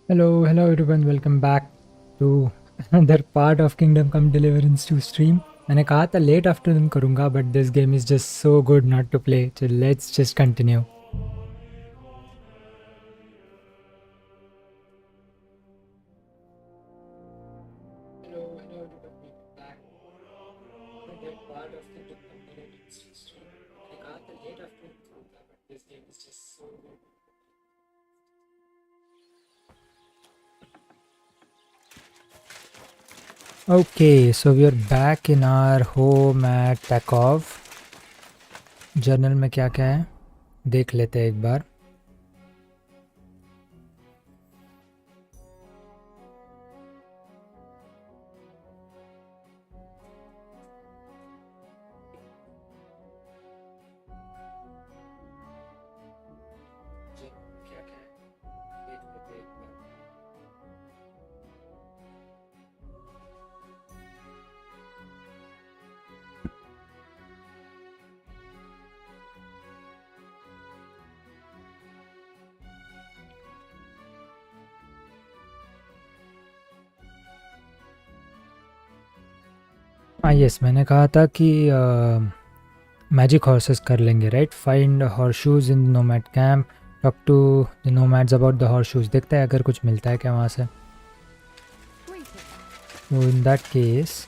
Hello everyone, welcome back to another part of Kingdom Come Deliverance 2 stream. मैंने कहा था late afternoon करूँगा, but this game is just so good not to play. So let's just continue. Hello everyone, welcome back to another part of Kingdom Come Deliverance 2 stream. मैंने कहा था late afternoon करूँगा, but this game is just so good. Okay, so we are back in our home at Takov. Journal में क्या क्या है देख लेते हैं एक बार. यस, मैंने कहा था कि मैजिक हॉर्सेस कर लेंगे, right? Find horse shoes in nomad camp, talk to the nomads about the horse shoes. देखते हैं अगर कुछ मिलता है क्या वहाँ से. तो इन दैट केस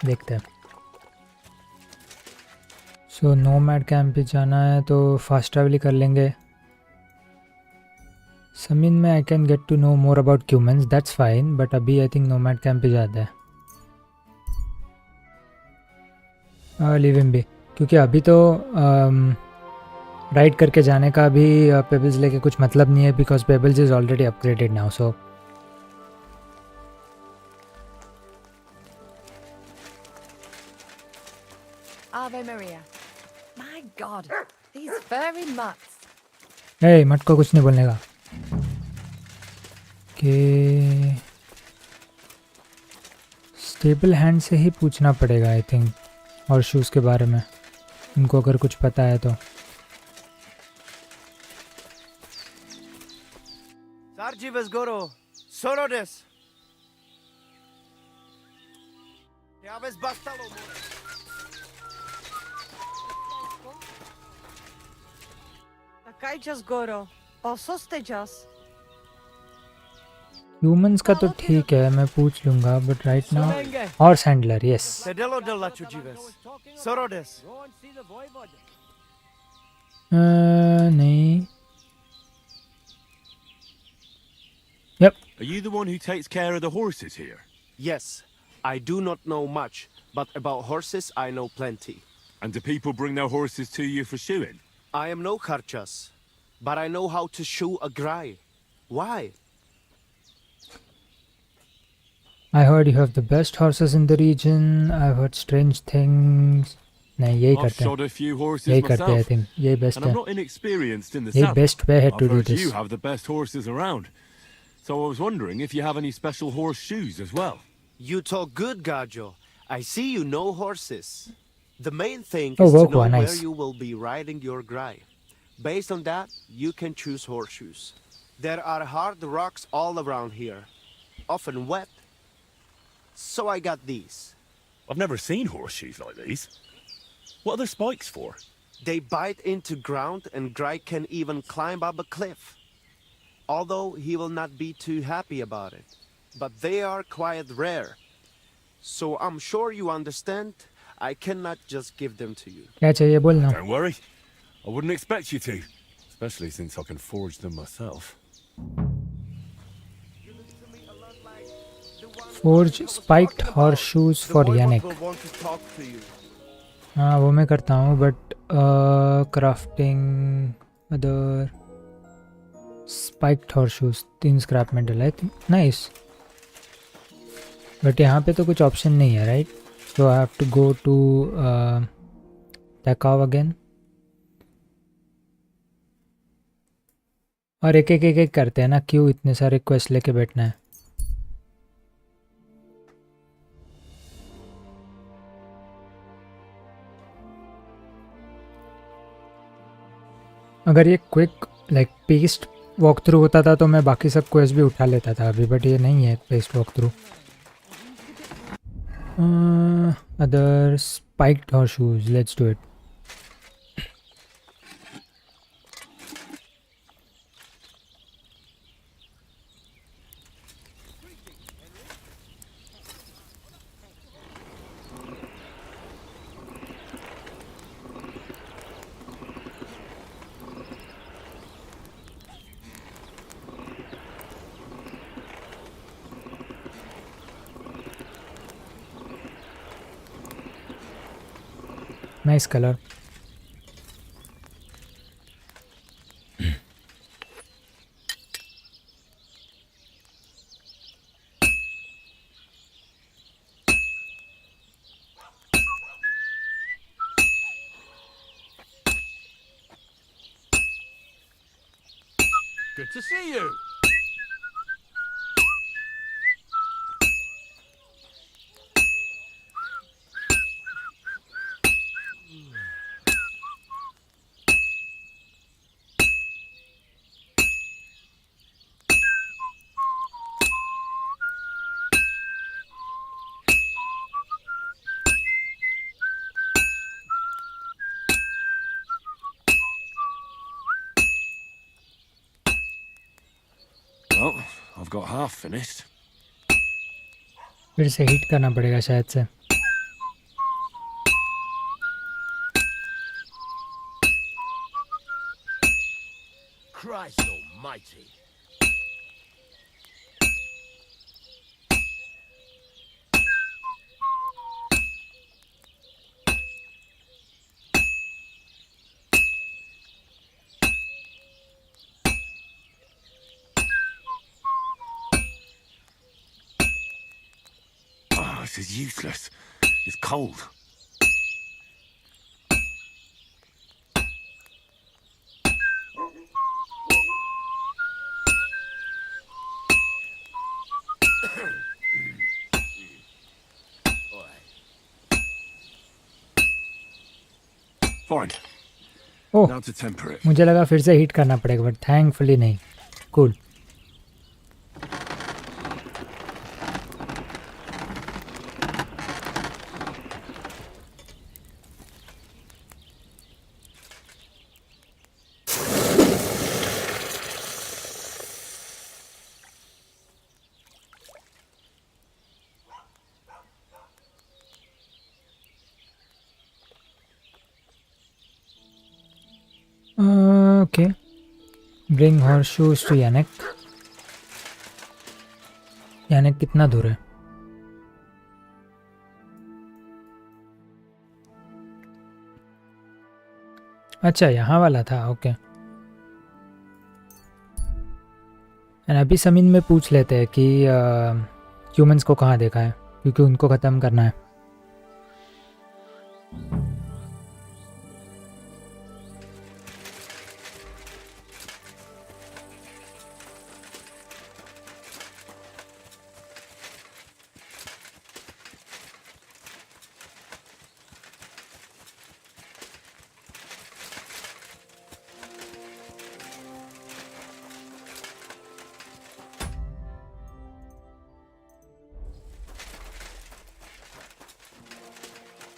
देखते हैं. सो नोमैड कैंप पे जाना है तो फास्ट ट्रैवल ही कर लेंगे. समीन में I can get to know more about humans, that's fine, but अभी आई थिंक नोमैड कैंप पे जाता है. लिव हिम भी, क्योंकि अभी तो राइड करके जाने का भी पेबल्स लेके कुछ मतलब नहीं है, because pebbles is already upgraded now. So Ave Maria. My God, these furry mutts. A mutt को कुछ नहीं बोलने का. कि स्टेबल हैंड से ही पूछना पड़ेगा आई थिंक, और शूज़ के बारे में उनको अगर कुछ पता है तो. Sarjivas Goro, Sorodes. Yaves Bastalo. Takaijas Goro, Balsostejas. Humans का तो ठीक है, मैं पूछ लूँगा, but right now horse handler. Yes. Tedelo de la Chujives. Sorodes. नहीं. Yep. Are you the one who takes care of the horses here? Yes, I do not know much, but about horses I know plenty. And do people bring their horses to you for shoeing? I am no Kharchas, but I know how to shoe a grai. Why? I heard you have the best horses in the region. I've heard strange things. नहीं यही I've करते हैं. shod a few horses यही करते हैं I myself, think. यही best and I'm है. not inexperienced in the यही saddle. बेस्ट वे है I've to do heard this. you have the best horses around. So I was wondering if you have any special horse shoes as well. You talk good, Gajo. I see you know horses. The main thing Oh, is to Wokwa, know nice. where you will be riding your grai. Based on that, you can choose horseshoes. There are hard rocks all around here, often wet. So I got these. I've never seen horseshoes like these. What are the spikes for? They bite into ground and Grai can even climb up a cliff. Although he will not be too happy about it. But they are quite rare. So I'm sure you understand, I cannot just give them to you. क्या चाहिए बोलना. Don't worry. I wouldn't expect you to. Especially since I can forge them myself. Forge spiked horseshoes for The Yannick. Voivod will want to talk to you. हाँ वो मैं करता हूँ, but crafting other spiked horseshoes 3 scrap metal I think. Nice. But यहाँ पे तो कुछ option नहीं है, right? So I have to go to Tachov again. और एक एक एक एक करते हैं ना, क्यों इतने सारे क्वेस्ट लेके बैठना है. अगर ये quick like paste walk through होता था तो मैं बाकी सब क्वेस्ट भी उठा लेता था अभी, बट ये नहीं है paste walk through. Other spiked horse shoes, let's do it. Nice color. Good to see you. Well, I've got half finished. फिर से हीट करना पड़ेगा शायद से. Christ almighty. Oh, this is useless. It's cold. Fine. Oh, Now to temper it. मुझे लगा फिर से हीट करना पड़ेगा, बट थैंकफुली नहीं. Cool. Okay, bring horse to Yannick. Yannick कितना दूर है? अच्छा, यहाँ वाला था. ओके. एंड अभी समीन में पूछ लेते हैं कि ह्यूमंस को कहाँ देखा है, क्योंकि उनको ख़त्म करना है.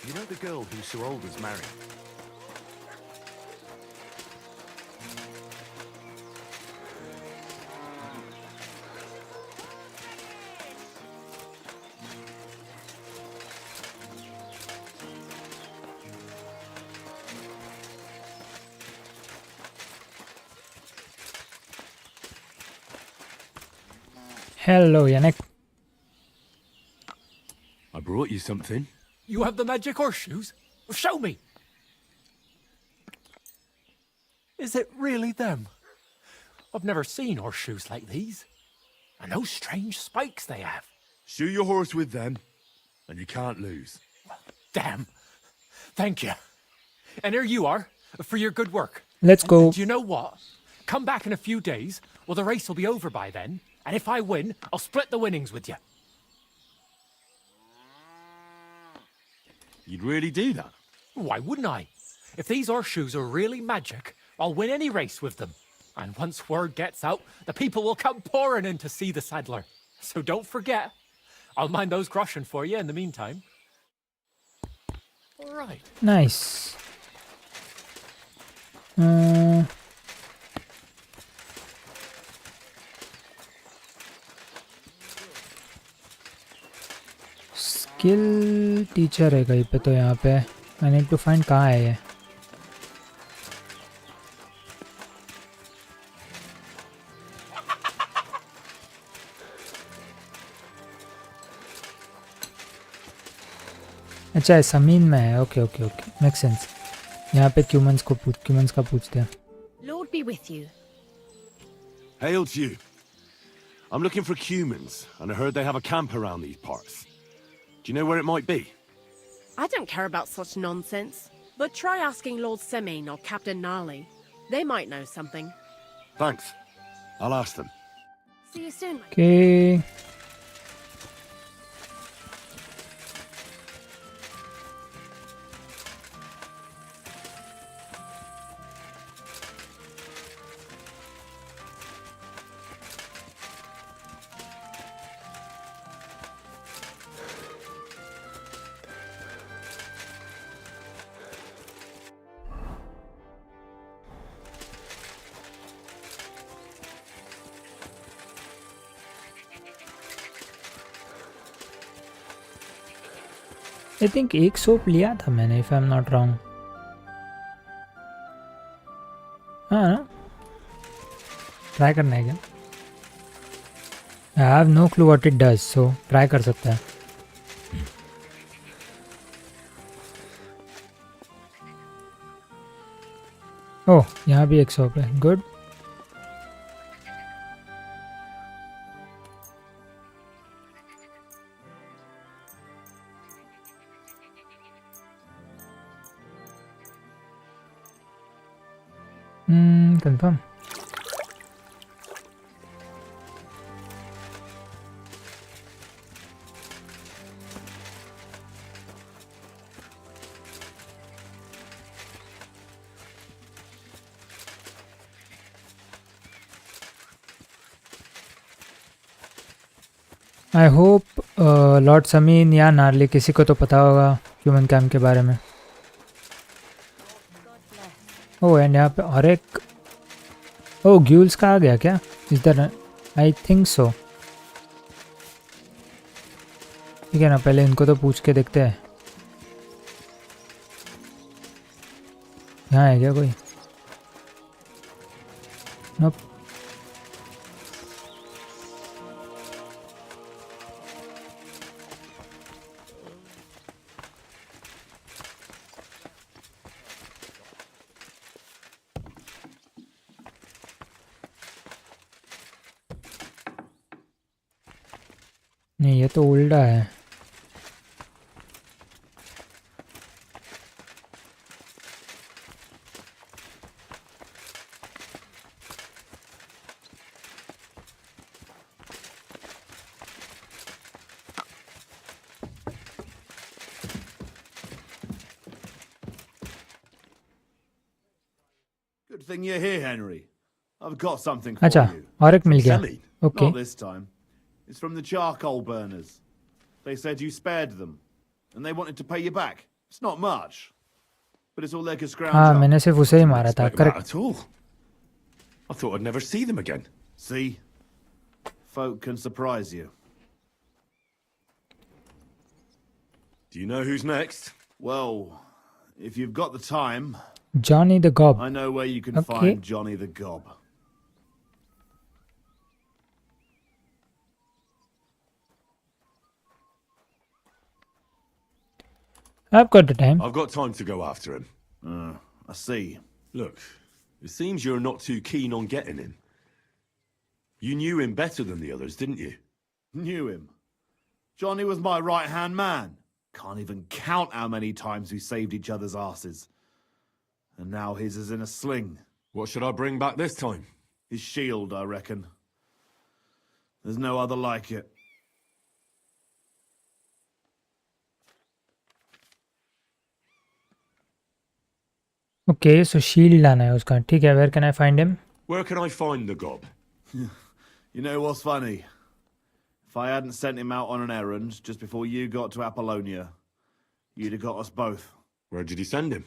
You know the girl who Sir Older's married? Hello, Yannick. I brought you something. You have the magic horseshoes? Show me! Is it really them? I've never seen horseshoes like these. And those strange spikes they have. Shoe your horse with them, and you can't lose. Damn. Thank you. And here you are, for your good work. Let's go. Do you know what? Come back in a few days, well, the race will be over by then, and if I win, I'll split the winnings with you. You'd really do that? Why wouldn't I? If these horseshoes are really magic, I'll win any race with them. And once word gets out, the people will come pouring in to see the saddler. So don't forget. I'll mind those groschen for you in the meantime. All right. Nice. Skill teacher है कहीं पे तो यहाँ पे I need to find कहाँ है ये अच्छा ज़मीन में है okay okay okay make sense यहाँ पे क्यूमन्स का पूछते हैं Lord be with you. Hail to you. I'm looking for humans, and I heard they have a camp around these parts. Do you know where it might be? I don't care about such nonsense, but try asking Lord Semin or Captain Gnarly. They might know something. Thanks. I'll ask them. See you soon. Okay. I think एक soap लिया था मैंने if I am not wrong हाँ ना try करना है क्या I have no clue what it does so try कर सकते हैं ओह यहाँ भी एक सोप है good confirm. I hope lord Sameen या नार्ली किसी को तो पता होगा ह्यूमन कैम्प के बारे में ओह एंड यहाँ पे और एक ओह ग्यूल्स का आ गया क्या इधर आई थिंक सो ठीक है ना पहले इनको तो पूछ के देखते हैं यहाँ है क्या कोई नोप नहीं ये तो उल्टा है Good thing you're here, Henry. I've got something for अच्छा you. और एक मिल गया Sally? Okay Not this time. It's from the charcoal burners. They said you spared them, and they wanted to pay you back. It's not much, but it's all they could scrounge हाँ up. मैंने सिर्फ उसे ही मारा था Expect that correct at all. I thought I'd never see them again. See? Folk can surprise you. Do you know who's next? Well, if you've got the time, Johnny the gob I know where you can Okay. find Johnny the Gob. I've got the time I've got time to go after him. I see. Look, it seems you're not too keen on getting in. You knew him better than the others, didn't you? Knew him. Johnny was my right-hand man. Can't even count how many times we saved each other's asses. And now his is in a sling. What should I bring back this time? His shield, I reckon. There's no other like it. Okay so shield लाना है उसका, ठीक है. Where can I find him? Where can I find the gob? You know what's funny? If I hadn't sent him out on an errand just before you got to Apollonia, you'd have got us both. Where did he send him?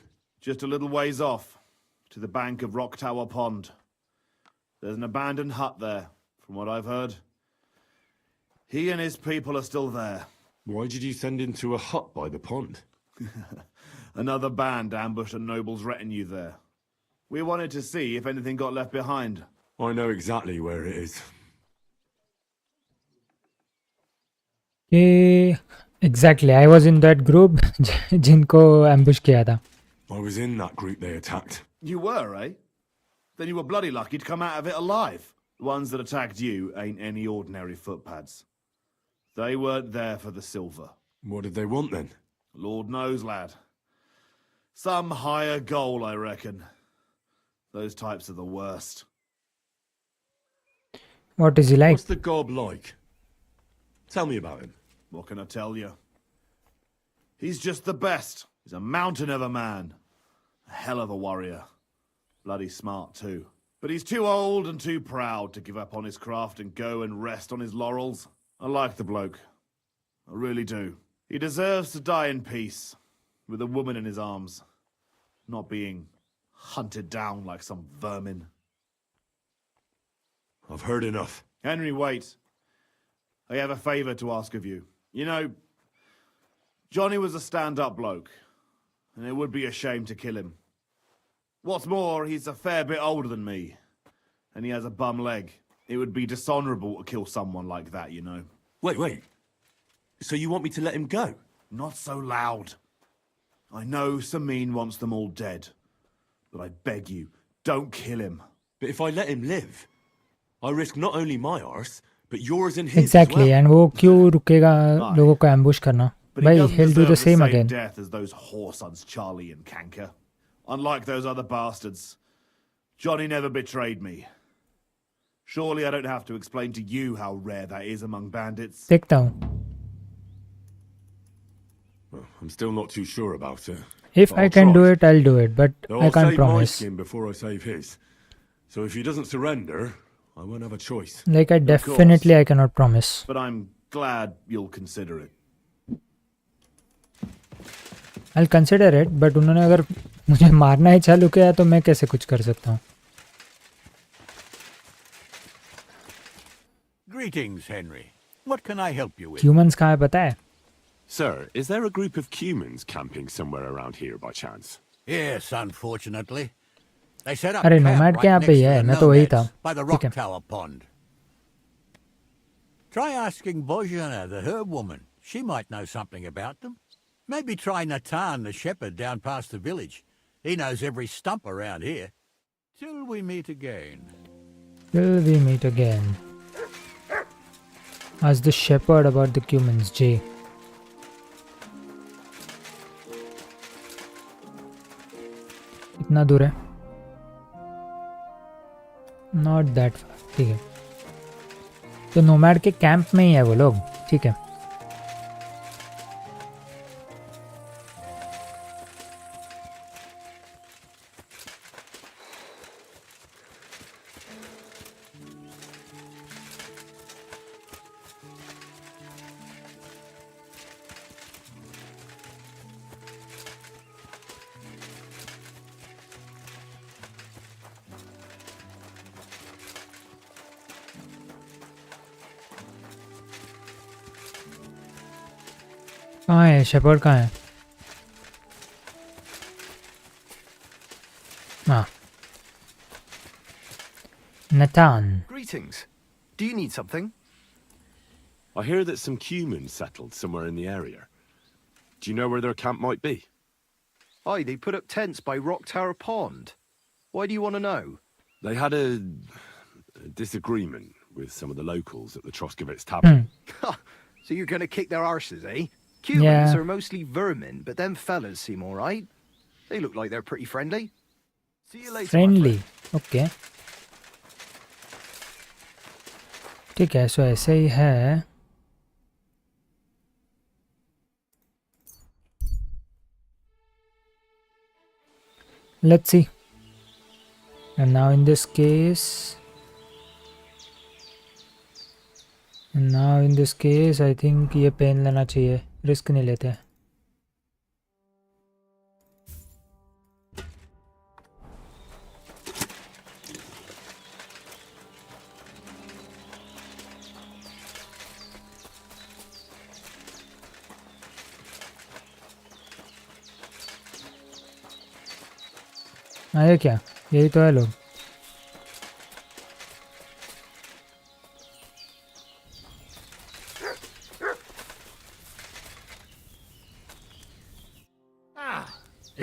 Just a little ways off, to the bank of Rock Tower Pond. There's an abandoned hut there, from what I've heard. He and his people are still there. Why did you send him to a hut by the pond? Another band ambushed a noble's retinue there. We wanted to see if anything got left behind. I know exactly where it is. ये exactly I was in that group जिनको ambush किया था. I was in that group they attacked. You were, eh? Then you were bloody lucky to come out of it alive. The ones that attacked you ain't any ordinary footpads. They weren't there for the silver. What did they want then? Lord knows, lad. Some higher goal, I reckon. Those types are the worst. What is he like? What's the gob like? Tell me about him. What can I tell you? He's just the best. He's a mountain of a man. A hell of a warrior. Bloody smart too. But he's too old and too proud to give up on his craft and go and rest on his laurels. I like the bloke. I really do. He deserves to die in peace, with a woman in his arms, not being hunted down like some vermin. I've heard enough. Henry, wait. I have a favour to ask of you. You know, Johnny was a stand-up bloke, and it would be a shame to kill him. What's more, he's a fair bit older than me, and he has a bum leg. It would be dishonourable to kill someone like that, you know. Wait. So you want me to let him go? Not so loud. I know Samin wants them all dead, but I beg you, don't kill him. But if I let him live, I risk not only my arse, but yours and his exactly as well. And वो क्यों रुकेगा लोगों को ambush करना? But he भाई doesn't he'll do deserve the same again. death as those whoresuns Charlie and Kanker. Unlike those other bastards, Johnny never betrayed me. Surely I don't have to explain to you how rare that is among bandits. देखता हूँ. Well, I'm still not too sure about it. If But I I'll can do try. it, I'll do it, but Though I I'll can't save my promise. skin before I save his. So if he doesn't surrender, I won't have a choice. Like I course. definitely I cannot promise. But I'm glad you'll consider it. I'll consider it, but उन्होंने अगर मुझे मारना ही चालू किया तो मैं कैसे कुछ कर सकता हूँ? Greetings, Henry. What can I help you with? Humans कहाँ है पता है? Sir, is there a group of humans camping somewhere around here by chance? Yes, unfortunately. They set up अरे camp nomad right के यहाँ next पे ही to है, the मैं तो वही था. nomads by the ठीक rock है. tower pond. Try asking Bojana, the herb woman. She might know something about them. Maybe try Natan, the shepherd down past the village. He knows every stump around here. Till we meet again. Till we meet again. Ask the shepherd about the humans, Jay. कितना दूर है? Not that far. ठीक है. तो nomad के camp में ही है वो लोग. ठीक है. कहाँ है शेपर्ड? कहाँ है? हाँ. Nathan. Greetings. Do you need something? I hear that some humans settled somewhere in the area. Do you know where their camp might be? Aye, they put up tents by Rock Tower Pond. Why do you want to know? They had a disagreement with some of the locals at the Troskowitz Tavern. So you're going to kick their arses, eh? Humans Yeah. are mostly vermin, but them fellas seem all right. They look like they're pretty friendly. See you later. my Friendly. friend. Okay. ठीक है, सो ऐसे ही है. Let's see. And now in this case, I think ये pen लेना चाहिए, risk नहीं लेते. आया क्या? यही तो है लोग.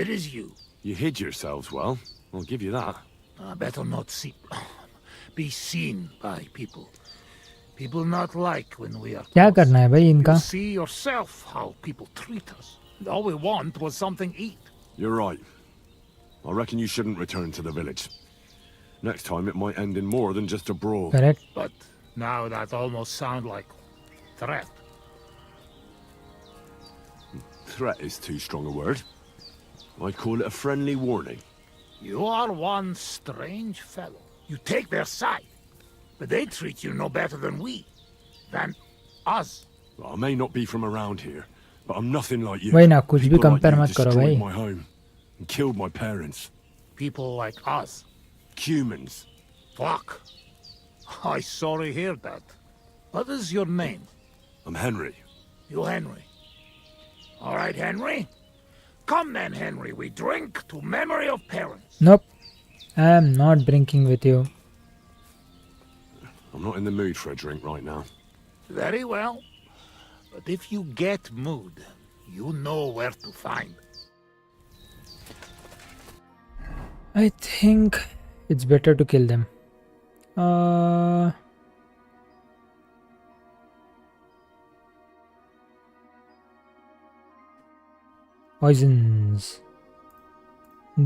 It is you. You hid yourselves well. I'll give you that. Better not be seen by people. People not like when we are क्या close. करना है भाई इनका? You see yourself how people treat us. All we want was something to eat. You're right. I reckon you shouldn't return to the village. Next time it might end in more than just a brawl. Correct. But now that almost sound like threat. Threat is too strong a word. I'd call it a friendly warning. You are one strange fellow. You take their side, but they treat you no better than us. Well, I may not be from around here, but I'm nothing like you. वही ना, कुछ भी People like compare you मत करो destroyed भाई. my home and killed my parents. People like us. Humans. Fuck. I sorry to hear that. What is your name? I'm Henry. You Henry. All right, Henry. Come then, Henry. We drink to memory of parents. Nope. I am not drinking with you. I'm not in the mood for a drink right now. Very well. But if you get mood, you know where to find. I think it's better to kill them. Poisons.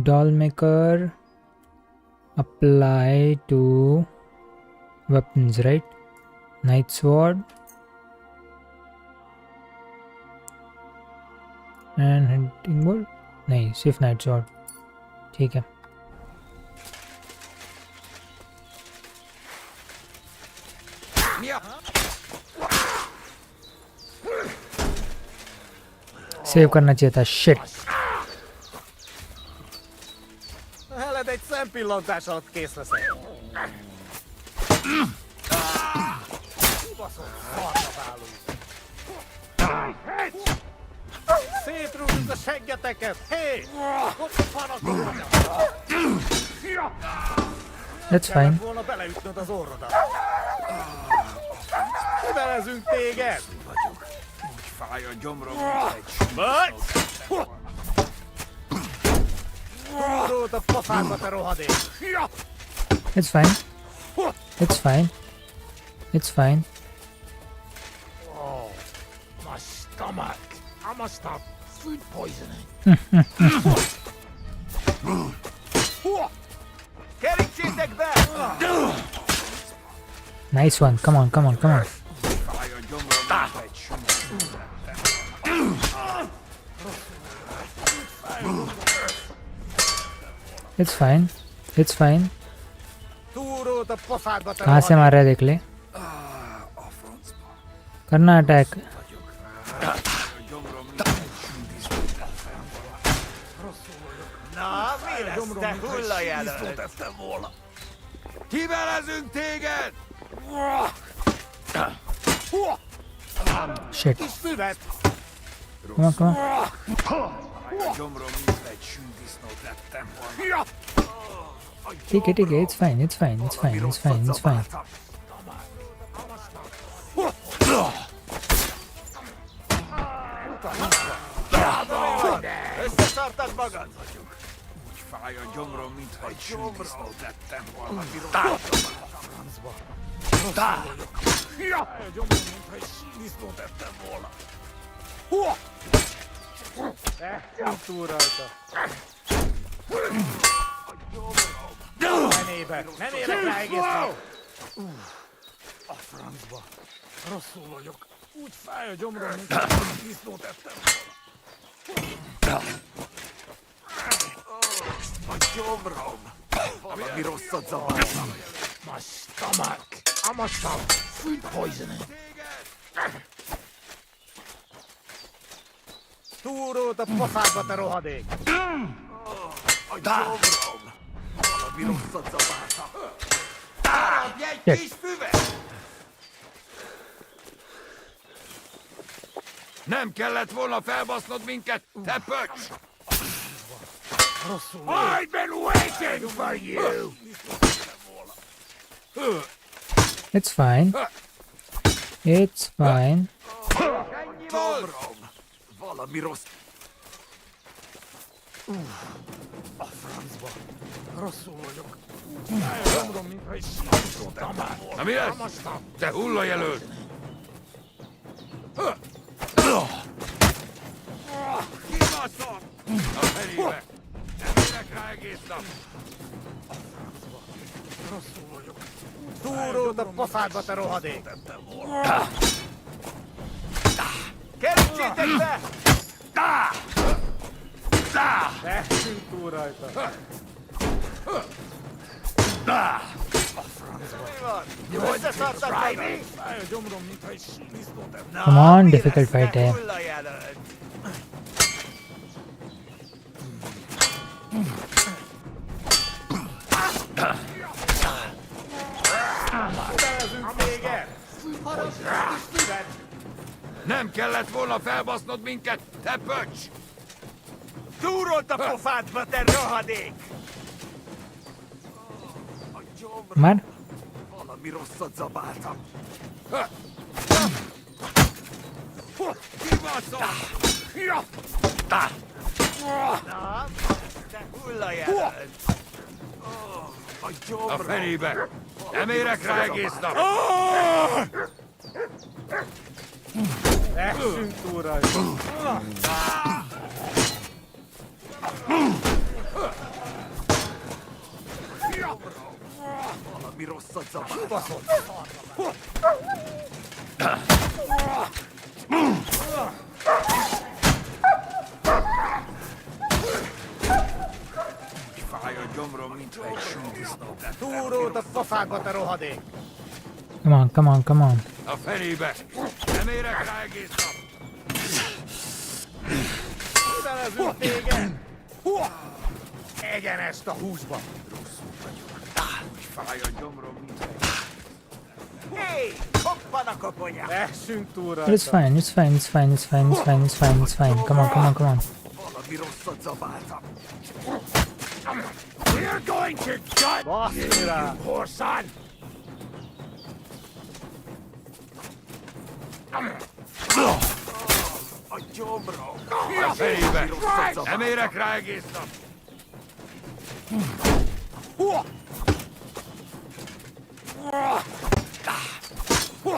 Doll maker. Apply to weapons, right? Night sword. And hunting bolt. नहीं, सिर्फ night sword. ठीक है. Save करना चाहिए था. Shit. Helet egy szempillantás alatt kész leszel. Kibaszott szarnabálunk. Szétrúgjuk a seggeteket! Hé! That's fine. Kellett volna beleütnöd az orrodat. Kivelezünk téged! Úgy fáj a gyomrom, Vagy! Fúrót a pofádba, te rohadék! It's fine. It's fine. It's fine. Oh, my stomach. I must have food poisoning. Kerítsétek be! Nice one. Come on, come on, come on. fáj a gyomrom, egy It's fine. It's fine. Túrót a pofádba, te कहाँ से मार रहा है देख ले. करना attack. Na, mi lesz, te hullajelölt? Kivelezünk téged! Shit. Kis füvet! Come on, come on. a gyomrom, mint egy sündisznót lettem volna. ठीक है. It's fine. It's fine. It's fine. It's fine. It's fine. Összeszartad magad? Úgy fáj a gyomrom, mintha egy sündisznót lettem volna. A gyomrom, mintha egy sündisznót lettem volna. Túl rajta. Nem érek rá egész nap. A francba. Rosszul vagyok. Úgy fáj a gyomrom, mintha egy sündisznót lettem volna. A gyomrom! Valami rosszat zavartam. My stomach! I must have food poisoning. Túrót a pofádba, te rohadék! A gyomrom! Valami rosszat zavartam. Maradj egy kis füvet! Nem kellett volna felbasznod minket, te pöcs! I've been waiting for you! It's fine. It's fine. Valami rossz. A francba. Rosszul vagyok. Gyomrom, mintha egy síkottam már. Na mi ez? Te hullajelölt! Kibaszom! A felébe! Nem érek rá egész nap! A francba. Rosszul vagyok. Túrót a pofádba, te rohadék! Kerítsétek be! Tesszünk túl rajta! A francba! Mi van? Összeszartak meg! Fáj a gyomrom, mintha egy sínisztót ebben. Come on, difficult fight here. Nem kellett volna felbasznod minket, te pöcs! Túrolt a pofádba, te rohadék! A gyomrom. Már? Valami rosszat zabáltam. Kibaszom! Na, te hullajelölt! A gyomrom. A fenébe! Nem érek rá egész nap! Essünk túl rajta! Valami rosszat zabáltam. Fáj a gyomrom, mintha egy súdisznó. Túrót a pofádba, te rohadék! Come on, come on, come on. A fenébe! Nem érek rá egész nap! Kivelezünk téged! Egyenest a húsba! Rosszul vagyok. Úgy fáj a gyomrom, mint egy... Hé! Hoppan a koponyám! Essünk túl rajta! But it's fine, it's fine, it's fine, it's fine, it's fine, it's fine, it's fine. Come on, come on, come on. Valami rosszat zabáltam. We're going to gut you, you poor son! A gyomrom! A fejébe! Nem érek rá egész nap!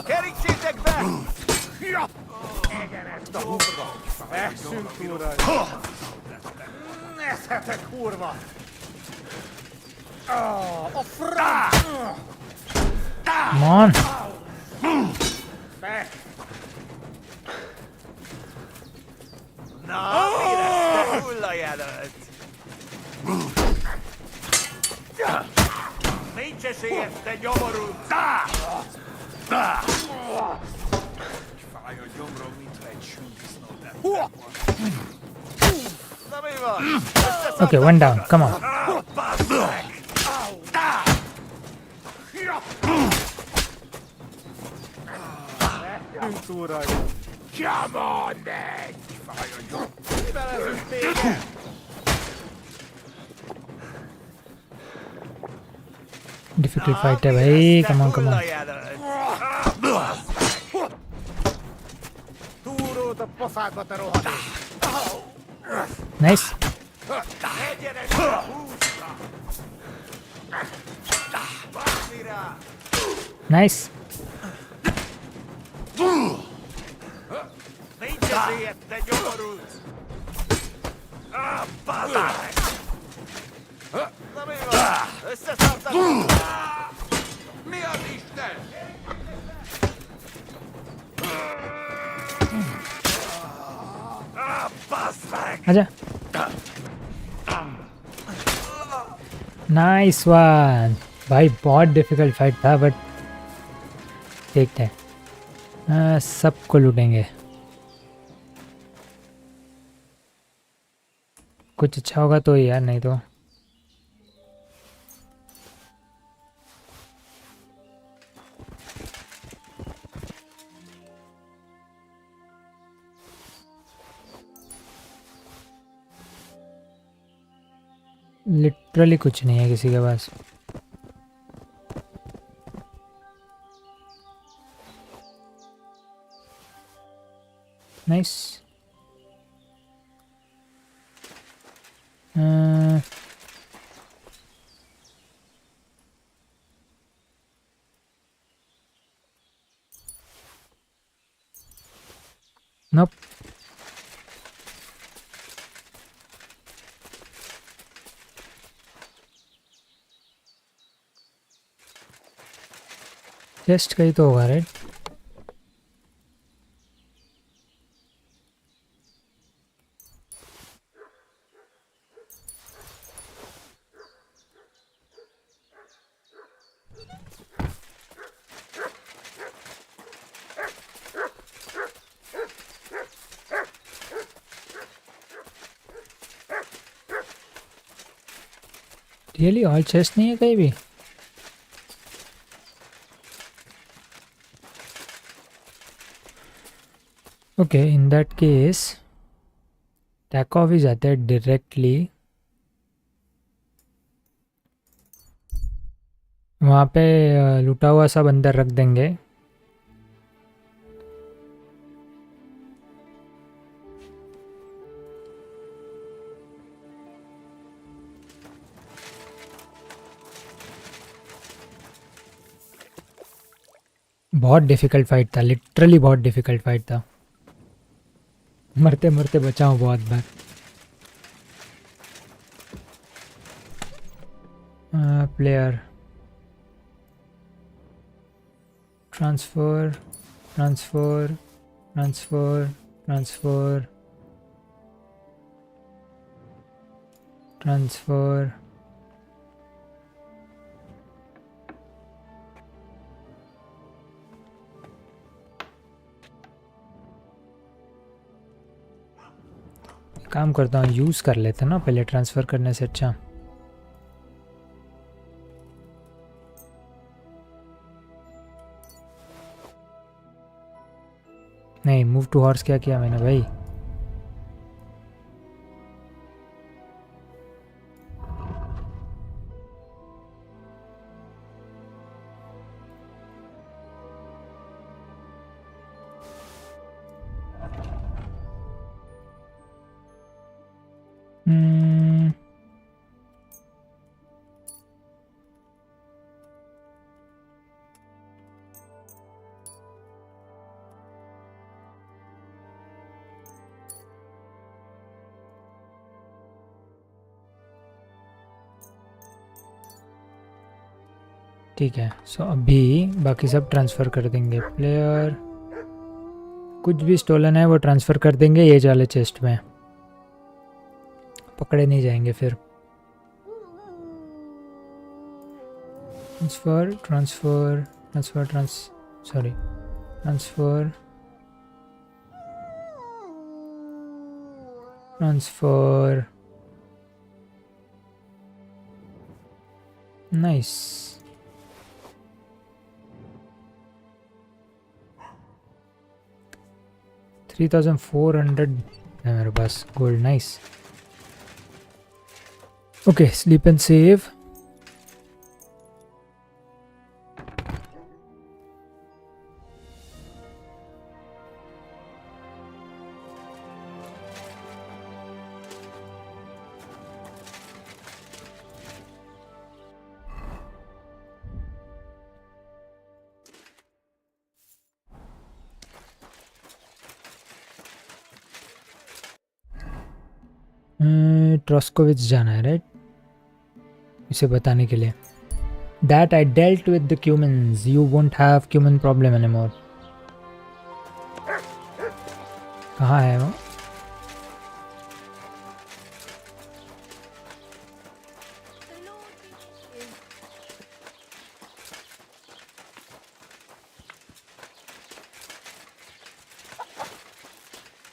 Kerítsétek be! Egyenest a húsba! Essünk túl rajta! Neszetek, kurva! A franc! Come on. Be! Na, mire te hullajelölt? Nincs esélyed, te nyomorult! Fáj a gyomrom, mintha egy súdisznó. Na mi van? Okay, one down. Come on. Basszd meg! Lehetünk túl rajta. Come on, then! Fáj a gyomrom. Kivelezünk téged! Difficult fight है भाई. Come on, come on. Túrót a pofádba, te rohadék! Nice. Egyenes a húsra! Baszd rá! Nice. Nincs esélyed, te nyomorult! Baszd meg! Na mi van? Összeszartak! Mi az Isten? Baszd meg! आजा. Nice one भाई, बहुत difficult fight था but देखते हैं, सबको लूटेंगे। कुछ अच्छा होगा तो यार, नहीं तो लिटरली कुछ नहीं है किसी के पास। नाइस। नोप। टेस्ट कहीं तो होगा राइट। रियली ऑल चेस्ट नहीं है कहीं भी। ओके, इन दैट केस टैक ऑफ ही जाते हैं डायरेक्टली। वहाँ पे लूटा हुआ सब अंदर रख देंगे। बहुत डिफ़िकल्ट फाइट था, लिटरली बहुत डिफ़िकल्ट फाइट था। मरते मरते बचा हूँ बहुत बार। Player transfer transfer transfer transfer transfer. काम करता हूँ, यूज़ कर लेते ना पहले ट्रांसफ़र करने से अच्छा। नहीं, मूव टू हॉर्स क्या किया मैंने भाई। ठीक है, सो अभी बाकी सब ट्रांसफ़र कर देंगे। प्लेयर कुछ भी स्टोलन है वो ट्रांसफ़र कर देंगे ये वाले चेस्ट में, पकड़े नहीं जाएंगे फिर। Transfer transfer transfer transfer transfer. Nice. $3,400 है मेरे पास gold. Nice. Okay, sleep and save. Troskowitz जाना है राइट, इसे बताने के लिए। That I dealt with the humans, you won't have human problem anymore. कहाँ है वो?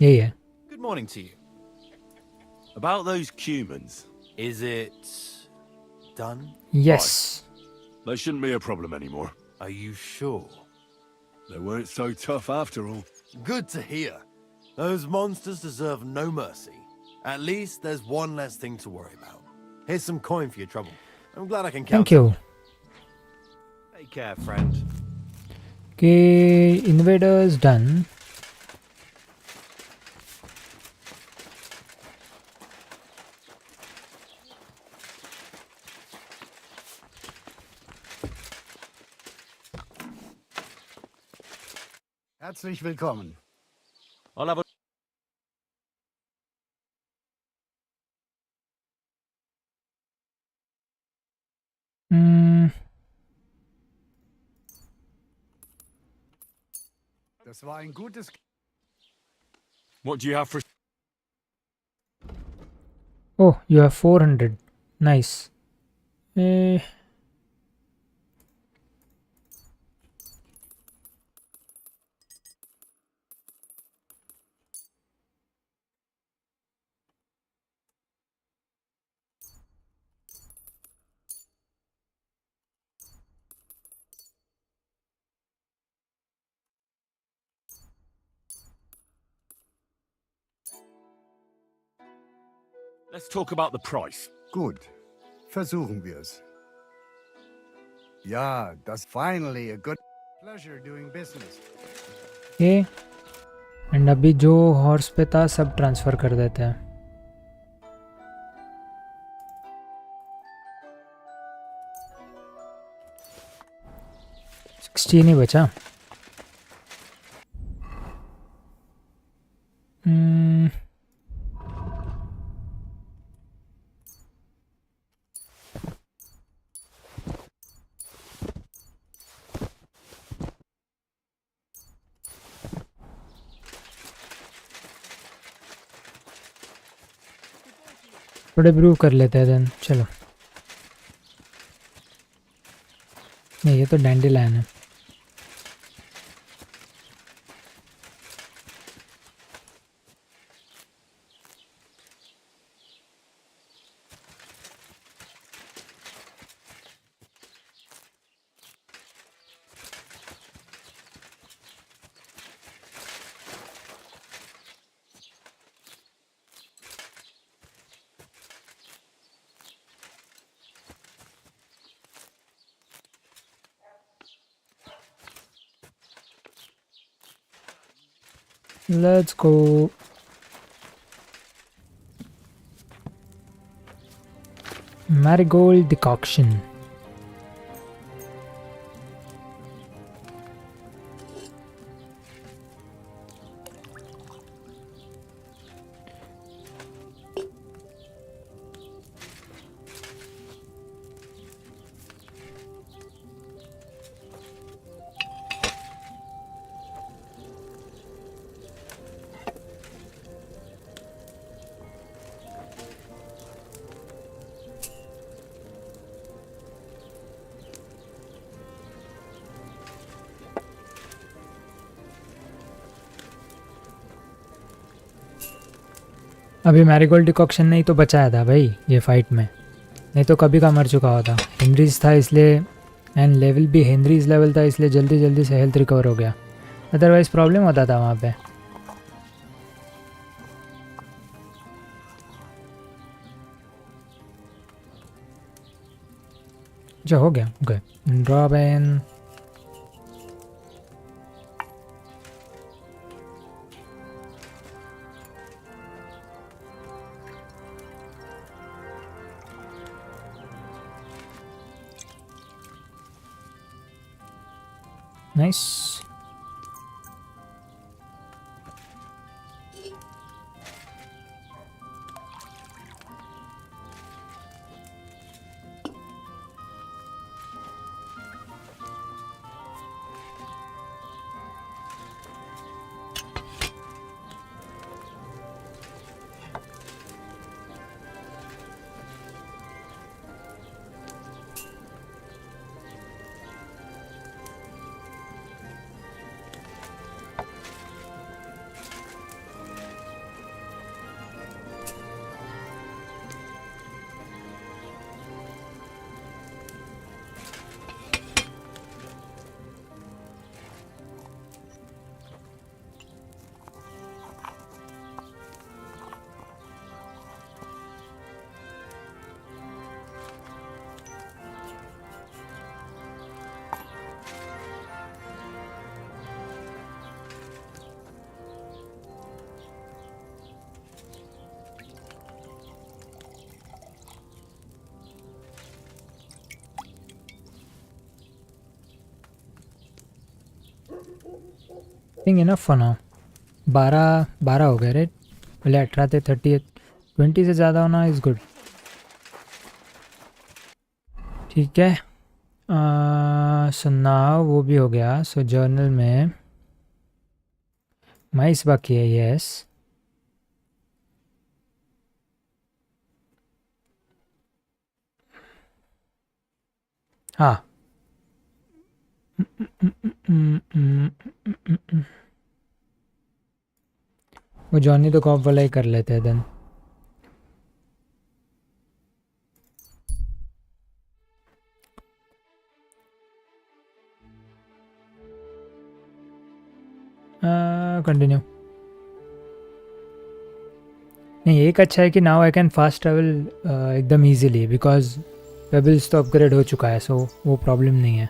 यही है. Good morning to you. About those Cumans, Is it done? Yes. they shouldn't be a problem anymore. Are you sure? They weren't so tough after all. Good to hear. Those monsters deserve no mercy. At least there's one less thing to worry about. Here's some coin for your trouble. I'm glad I can count. Thank you. Take care, friend. Okay, invaders done. Herzlich willkommen. I'll have a... Hmm. Das war ein gutes... What do you have for... Oh, you have 400. Nice. Let's talk about the price. Gut. Versuchen wir es. Ja, that's finally a good pleasure doing business. Okay. And अभी जो horse पे था सब transfer कर देते हैं. $16 ही बचा. थोड़े ब्रू कर लेते हैं देन. चलो. नहीं, ये तो डैंडीलाइन है. Let's go. Marigold decoction. अभी मैरीगोल्ड डिकॉक्शन नहीं तो बचाया था भाई ये फाइट में, नहीं तो कभी का मर चुका होता. हेनरीज था इसलिए, एंड लेवल भी हेनरीज लेवल था इसलिए जल्दी जल्दी से हेल्थ रिकवर हो गया. अदरवाइज़ प्रॉब्लम होता था वहाँ पे. जो हो गया. ओके, ड्रॉबैन. Nice. Think enough for now. 12 हो गए राइट. पहले 18 थे, 30, 20 से ज़्यादा होना इज़ गुड. ठीक है. सो नाउ वो भी हो गया. सो जर्नल में माइस बाकी है. यस. हाँ. वो जॉनी तो कॉप वाला ही कर लेते हैं देन. कंटिन्यू. नहीं, एक अच्छा है कि now I can fast travel एकदम इजीली बिकॉज पेबल्स तो अपग्रेड हो चुका है. सो वो प्रॉब्लम नहीं है.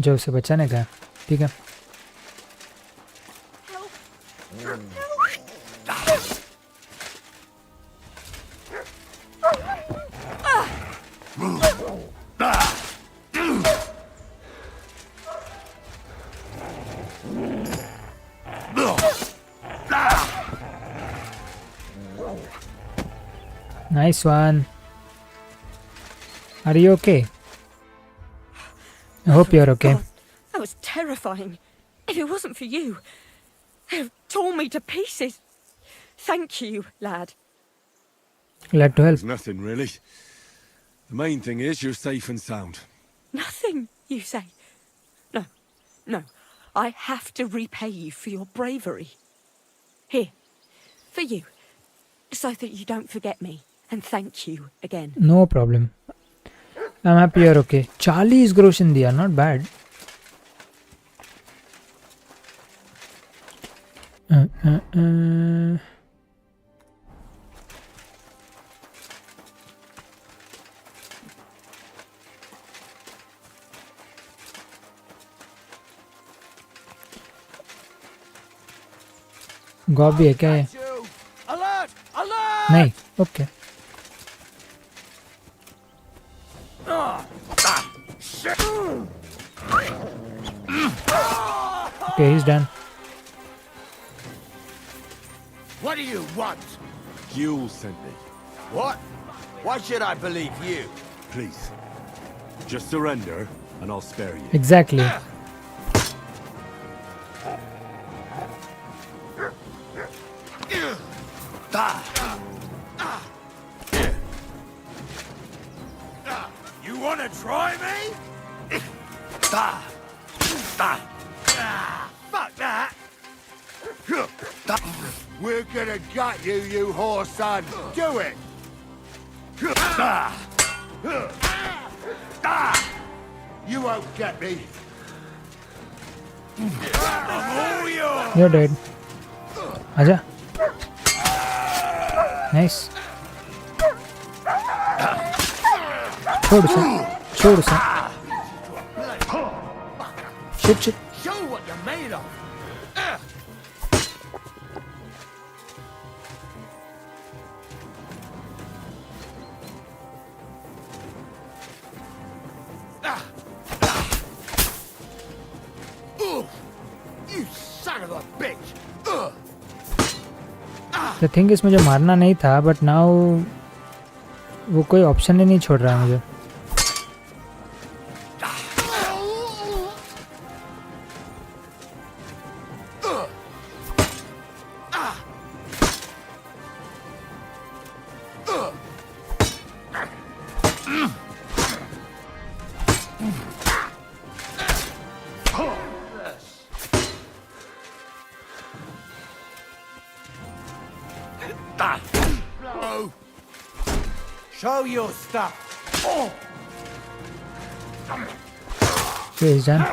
जो उसे बचाने का है. ठीक है. Nice one. Are you okay? I hope you're okay. God, that was terrifying. If it wasn't for you, they'd have torn me to pieces. Thank you, lad. Glad to help. There's nothing, really. The main thing is you're safe and sound. Nothing, you say? No. I have to repay you for your bravery. Here, for you. So that you don't forget me. And thank you again. No problem. I'm happy you're okay. 40 gross in दिया, not bad. गॉबी है क्या है? नहीं. Okay. Okay, he's done. What do you want? Fuel sent me. What? Why should I believe you? Please. Just surrender and I'll spare you. Exactly. You wanna try me? Fuck that! We're gonna gut you, you whore son! Do it! You won't get me! I'm all yours! You're dead. आजा. Nice. छोड़ उसे. Shit. Show what you're made of! You son of a bitch! The thing is मुझे मारना नहीं था but now वो कोई option ही नहीं छोड़ रहा है मुझे. Show your stuff! Okay, he's done.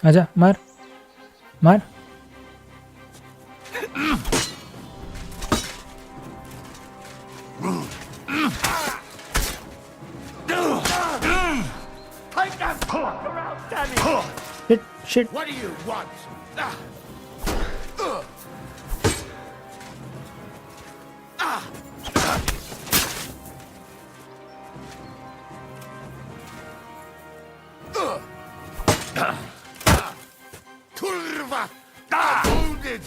आजा. मार. Shit. What do you want? Kurva! Wounded!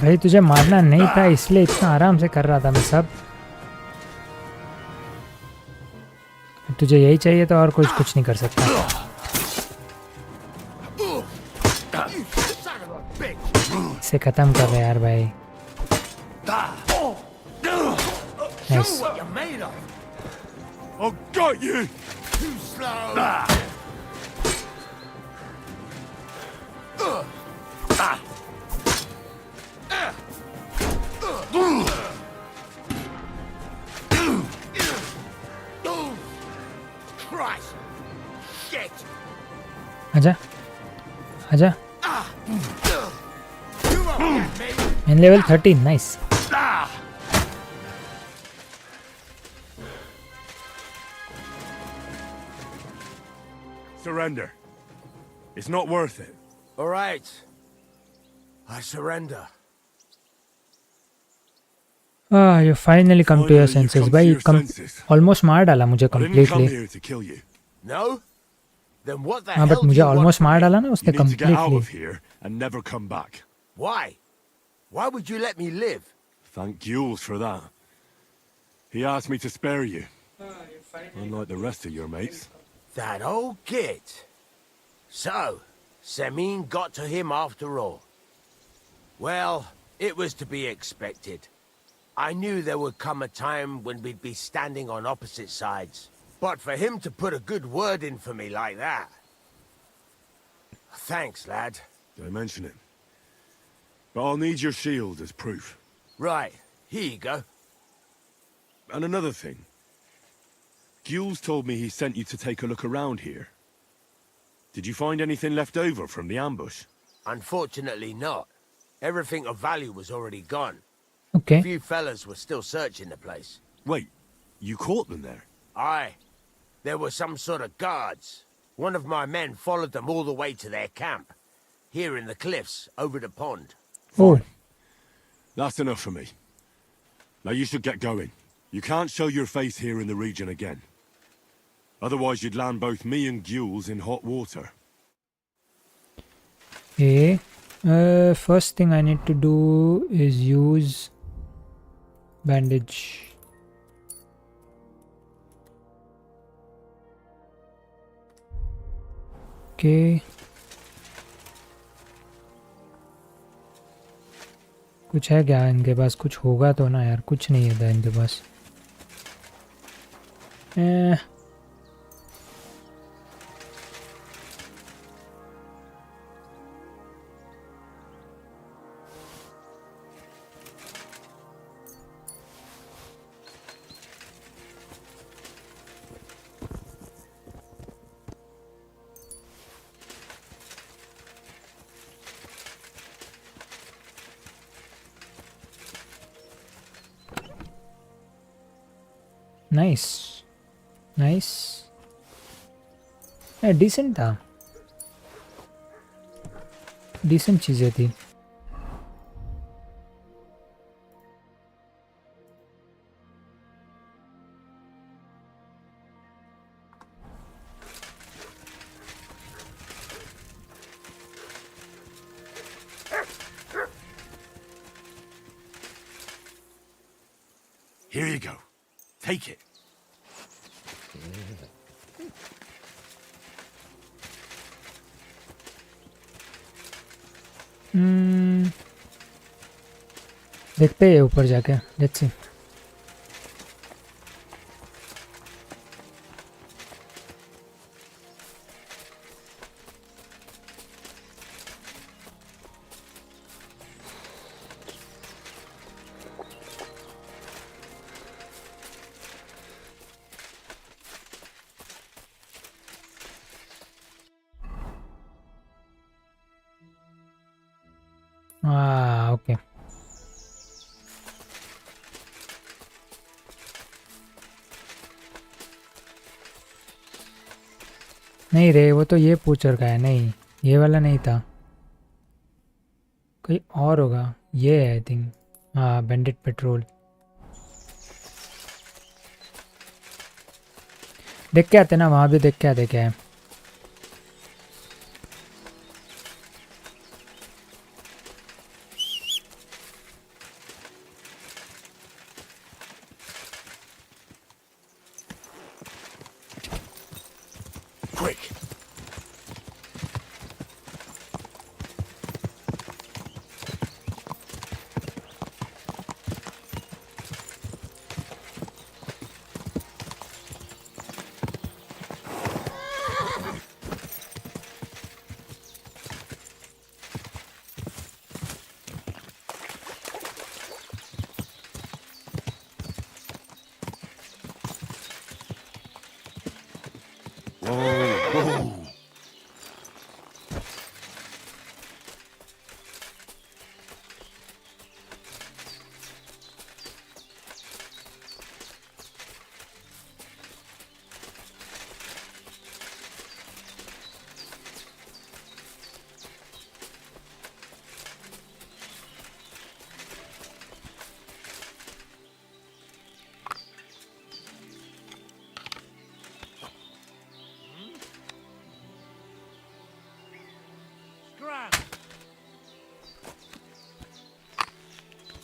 भाई तुझे मारना नहीं था इसलिए इतना आराम से कर रहा था मैं सब. तुझे यही चाहिए तो और कुछ नहीं कर सकता. इसे खत्म कर रहे यार भाई. Nice. I've got you! Too slow! Christ! Shit! आजा आजा. You won't get me! In level 13, nice. Surrender. It's not worth it. All right. I surrender. You finally come to your senses. भाई almost मार डाला मुझे I didn't come completely. here to kill you. No? Then what the हाँ hell but do मुझे you want almost from मार me? डाला ना You उसने need to get out completely. of here and never come back. Why? Why would you let me live? Thank Jules for that. He asked me to spare you. Unlike the rest of your mates. That old git. So, Semin got to him after all. Well, it was to be expected. I knew there would come a time when we'd be standing on opposite sides. But for him to put a good word in for me like that... Thanks, lad. Did I mention it? But I'll need your shield as proof. Right, here you go. And another thing. Jules told me he sent you to take a look around here. Did you find anything left over from the ambush? Unfortunately not. Everything of value was already gone. Okay. A few fellas were still searching the place. Wait, you caught them there? Aye. There were some sort of guards. One of my men followed them all the way to their camp. Here in the cliffs, over the pond. Oh. That's enough for me. Now you should get going. You can't show your face here in the region again. Otherwise you'd land both me and Jules in hot water. Okay. First thing I need to do is use bandage. Okay. कुछ है क्या इनके पास? कुछ होगा तो ना यार. कुछ नहीं है इनके पास. Nice. Nice. Decent था. Decent चीजें थी. Here you go. Take it. देखते हैं ऊपर जाके. Let's see. ओके नहीं रे, वो तो ये पूछ रखा है, नहीं ये वाला नहीं था, कोई और होगा, ये है आई थिंक। हाँ, बैंडिट पेट्रोल। देख के आते ना, वहाँ भी देख के आते क्या है। Quick!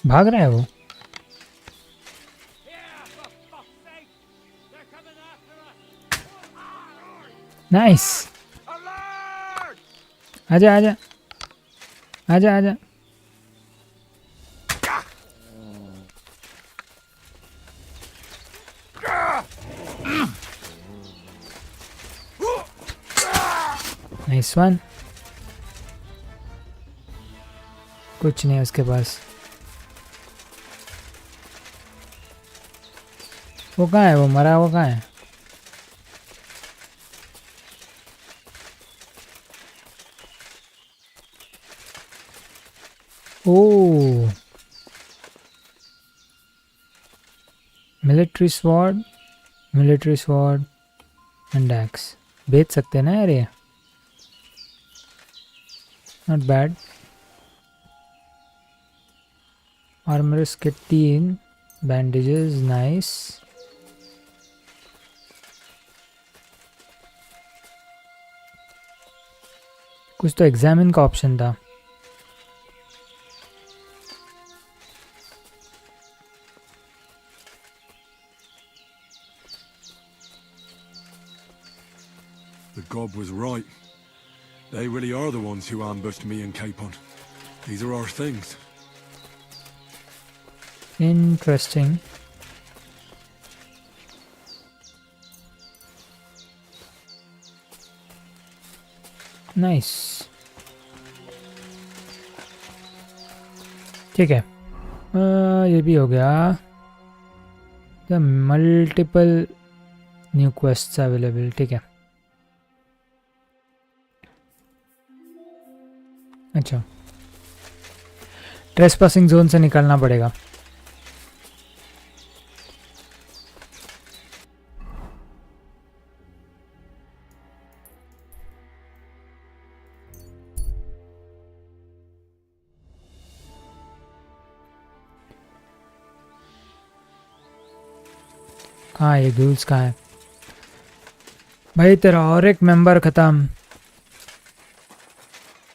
भाग रहा है वो। नाइस, आजा आजा आजा आजा। Nice one. कुछ नहीं उसके पास। वो कहाँ है, वो मरा हुआ कहाँ है? ओह, मिलिट्री स्वॉर्ड एंड एक्स बेच सकते हैं ना यार ये, नॉट बैड। आर्मरस के 3 बैंडेजेस, नाइस। कुछ तो एग्जामिन का ऑप्शन था। The gob was right. They really are the ones who ambushed me and Capon. These are our things. Interesting. Nice. ठीक है, ये भी हो गया। मल्टीपल न्यू क्वेस्ट्स अवेलेबल, ठीक है। अच्छा, ट्रेसपासिंग जोन से निकलना पड़ेगा। हाँ, ये ग्यूल्स कहाँ है भाई? तेरा और एक मेंबर खत्म।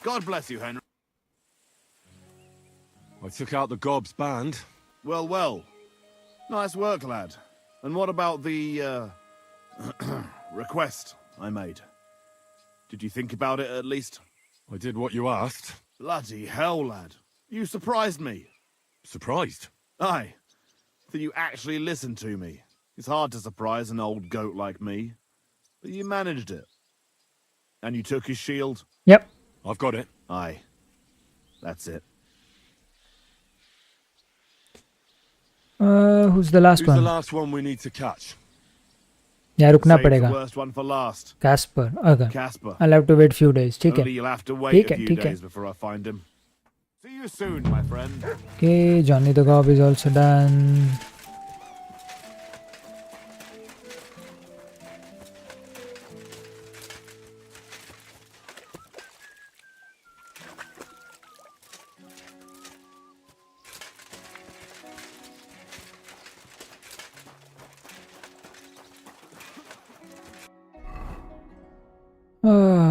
God bless you, Henry. I took out the gob's band. Well, well. Nice work, lad. And what about the, request I made? Did you think about it, at least? I did what you asked. Bloody hell, lad. You surprised me. Surprised? Aye. That you actually listened to me. It's hard to surprise an old goat like me. But you managed it. And you took his shield? Yep. I've got it. Aye. That's it. Who's the last Who's one? the last one we need to catch? यार रुकना Save पड़ेगा। the worst one for last. Casper, okay. Casper. I'll have to wait few days, ठीक है? Only you'll have to wait ठीक a है, few ठीक है। days before I find him. See you soon, my friend. Okay, Johnny the Gob is also done.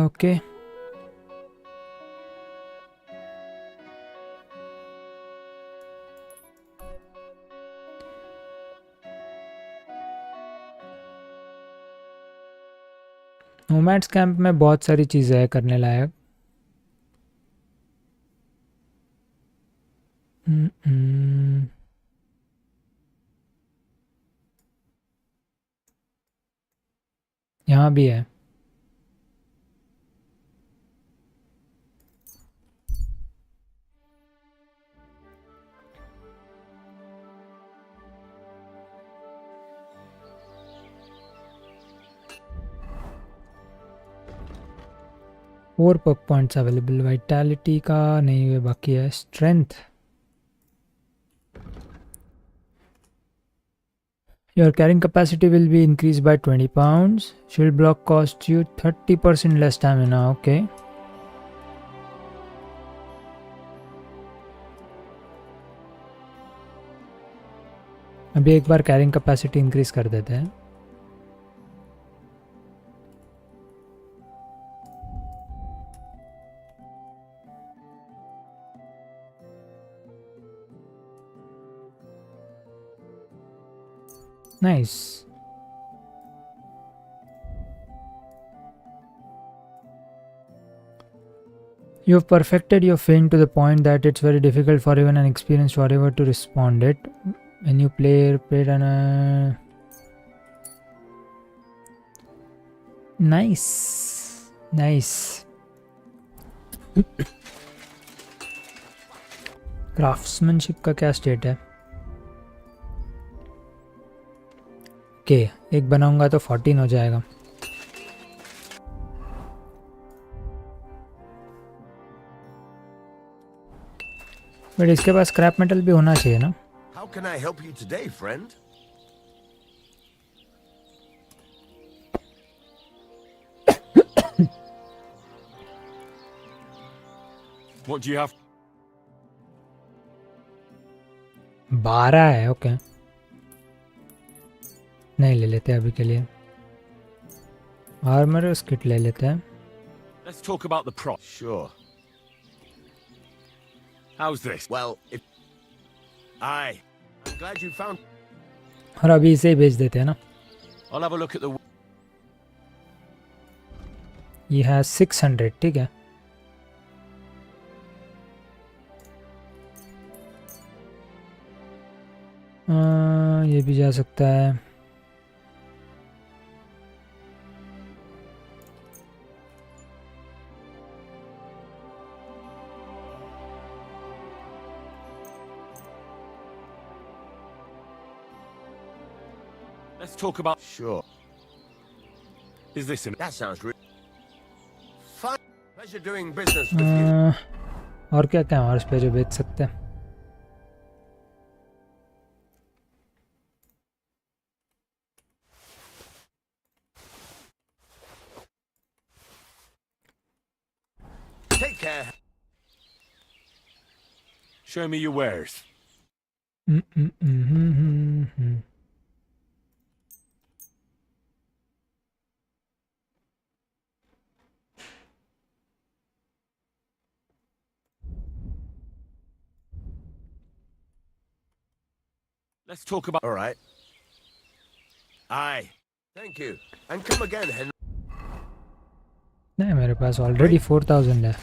Okay. Nomads camp में बहुत सारी चीज़ें है करने लायक. यहाँ भी है. और पर्क पॉइंट्स अवेलेबल. वाइटैलिटी का नहीं हुए, बाकी है strength. Your carrying capacity will be increased by 20 pounds. Shield block costs you 30% less stamina. Okay. अभी एक बार कैरिंग कैपेसिटी इंक्रीज कर देते हैं. Nice. You have perfected your feint to the point that it's very difficult for even an experienced warrior to respond it. When you played on a nice. Craftsmanship का क्या state है? Okay, एक बनाऊंगा तो 14 हो जाएगा. बट इसके पास scrap metal भी होना चाहिए ना. How can I help you today, friend? What do you have? 12 है. ओके, नहीं ले लेते अभी के लिए. आर्मर किट ले लेते हैं. Let's talk about the prop. Sure. How's this? Well, I'm glad you found. और अभी इसे ही भेज देते हैं ना. I'll have a look at the. ये है 600. ठीक है. ये भी जा सकता है. Let's talk about. Sure. Is this in? That sounds really fun. Pleasure doing business with you. और क्या क्या हमारे पे जो बेच सकते हैं. Take care. Show me your wares. Let's talk about. All right. Aye. Thank you. And come again, Henry. नहीं, मेरे पास ऑलरेडी 4000 है.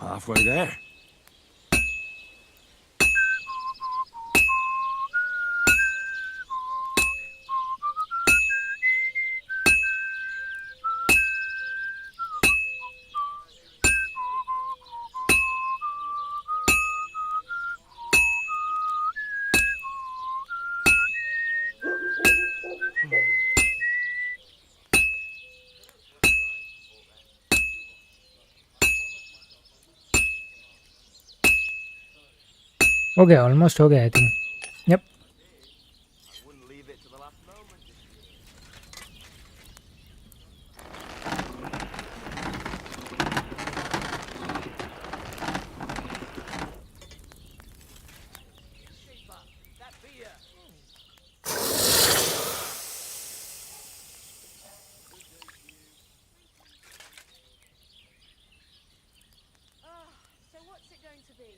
Halfway there. हो गया, ऑलमोस्ट हो गया I think. Yup. So what's it going to be?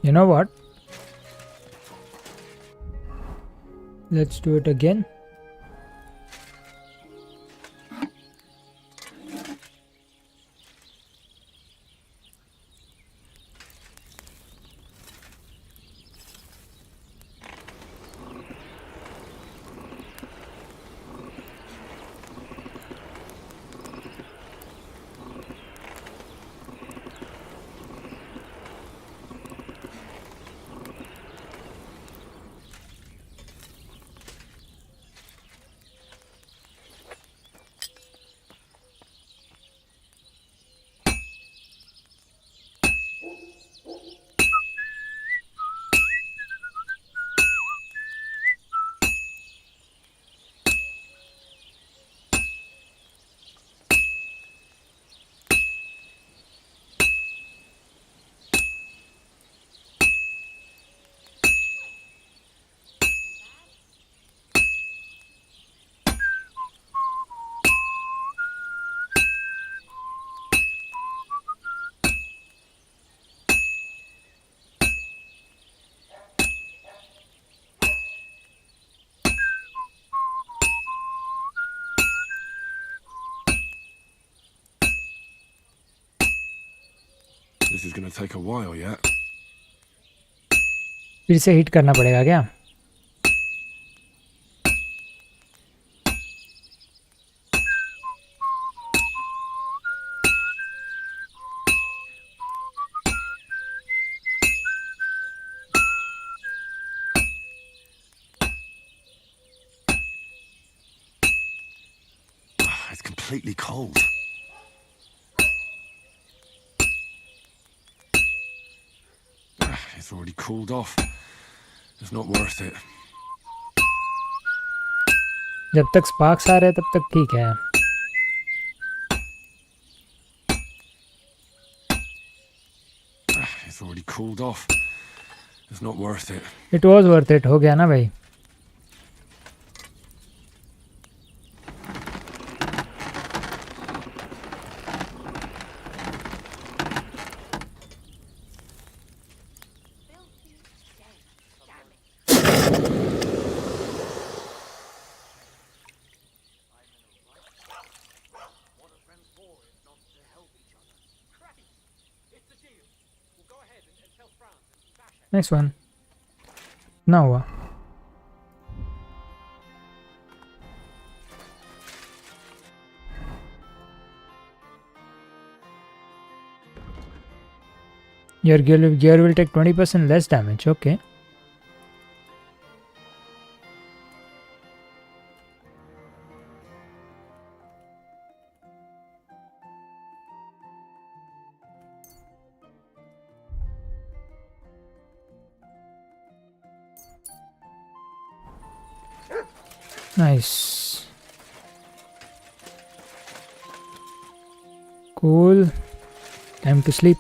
You know what? Let's do it again. This is going to take a while yet. फिर से hit करना पड़ेगा क्या? It's completely cold. It's already cooled off. It's not worth it. जब तक sparks आ रहे हैं तब तक ठीक है. It's already cooled off. It's not worth it. It was worth it. हो गया ना भाई. Next one. ना हुआ. Your gear will take 20% less damage. Okay. Nice. Cool. Time to sleep.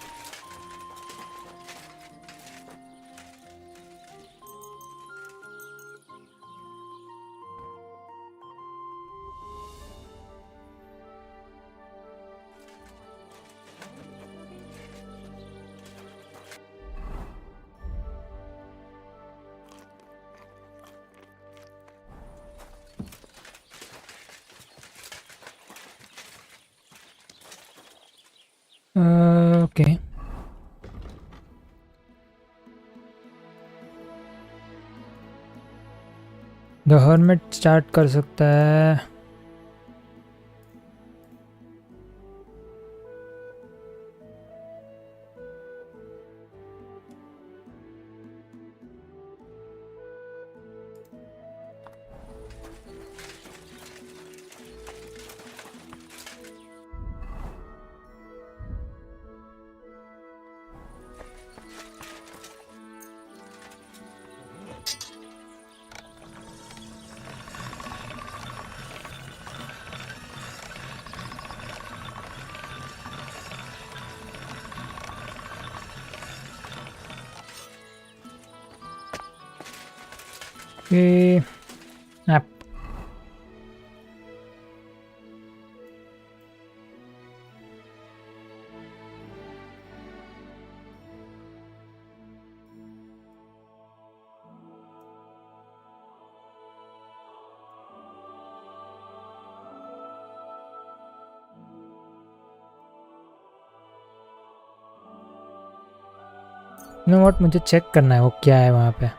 Okay the hermit start कर सकता है. Okay. App. You know what? मुझे चेक करना है वो क्या है वहाँ पे.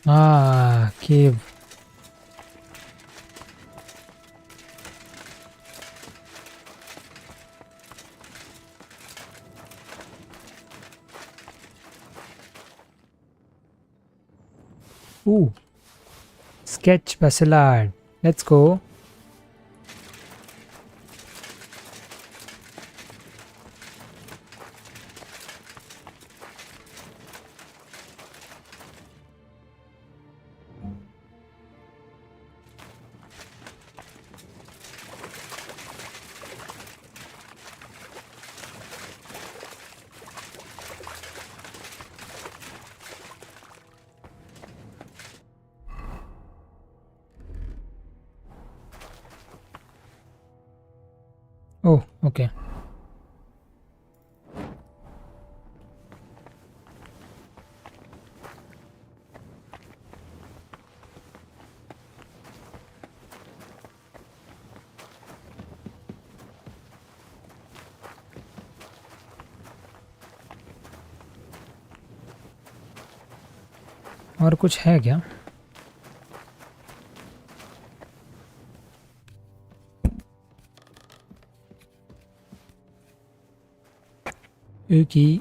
Ah, cave. Ooh. Sketch Basilard. Let's go. Oh, okay. और कुछ है क्या? एक ही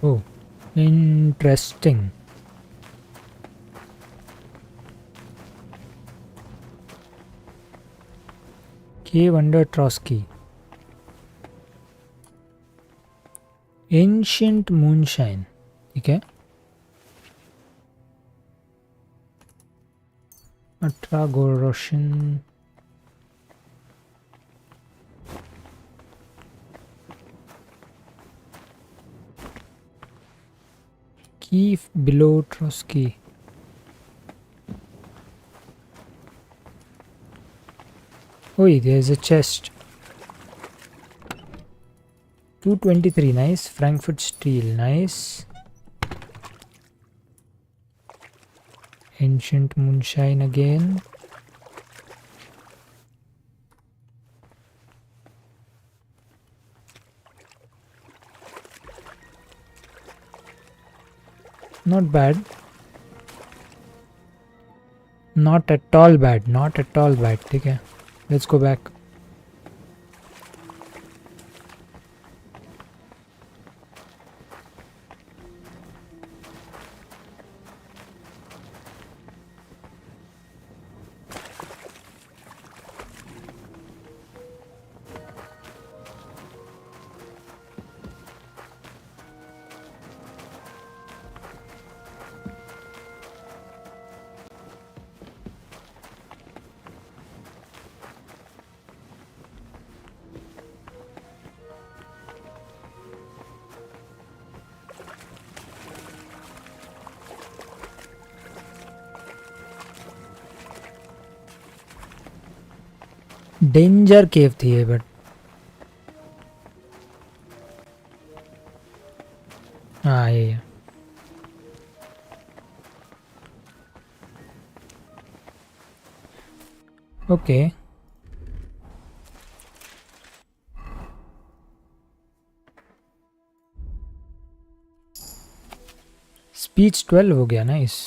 Oh, interesting. Cave under Trotsky. Ancient moonshine. ठीक है. 18 Goroshin. Keep below Trotsky. Oh, there's a chest. 223, nice. Frankfurt steel, nice. Ancient moonshine again. Not bad. Not at all bad. Not at all bad. ठीक है. Let's go back. Danger केव थी ये but हाँ ये okay speech 12 हो गया ना इस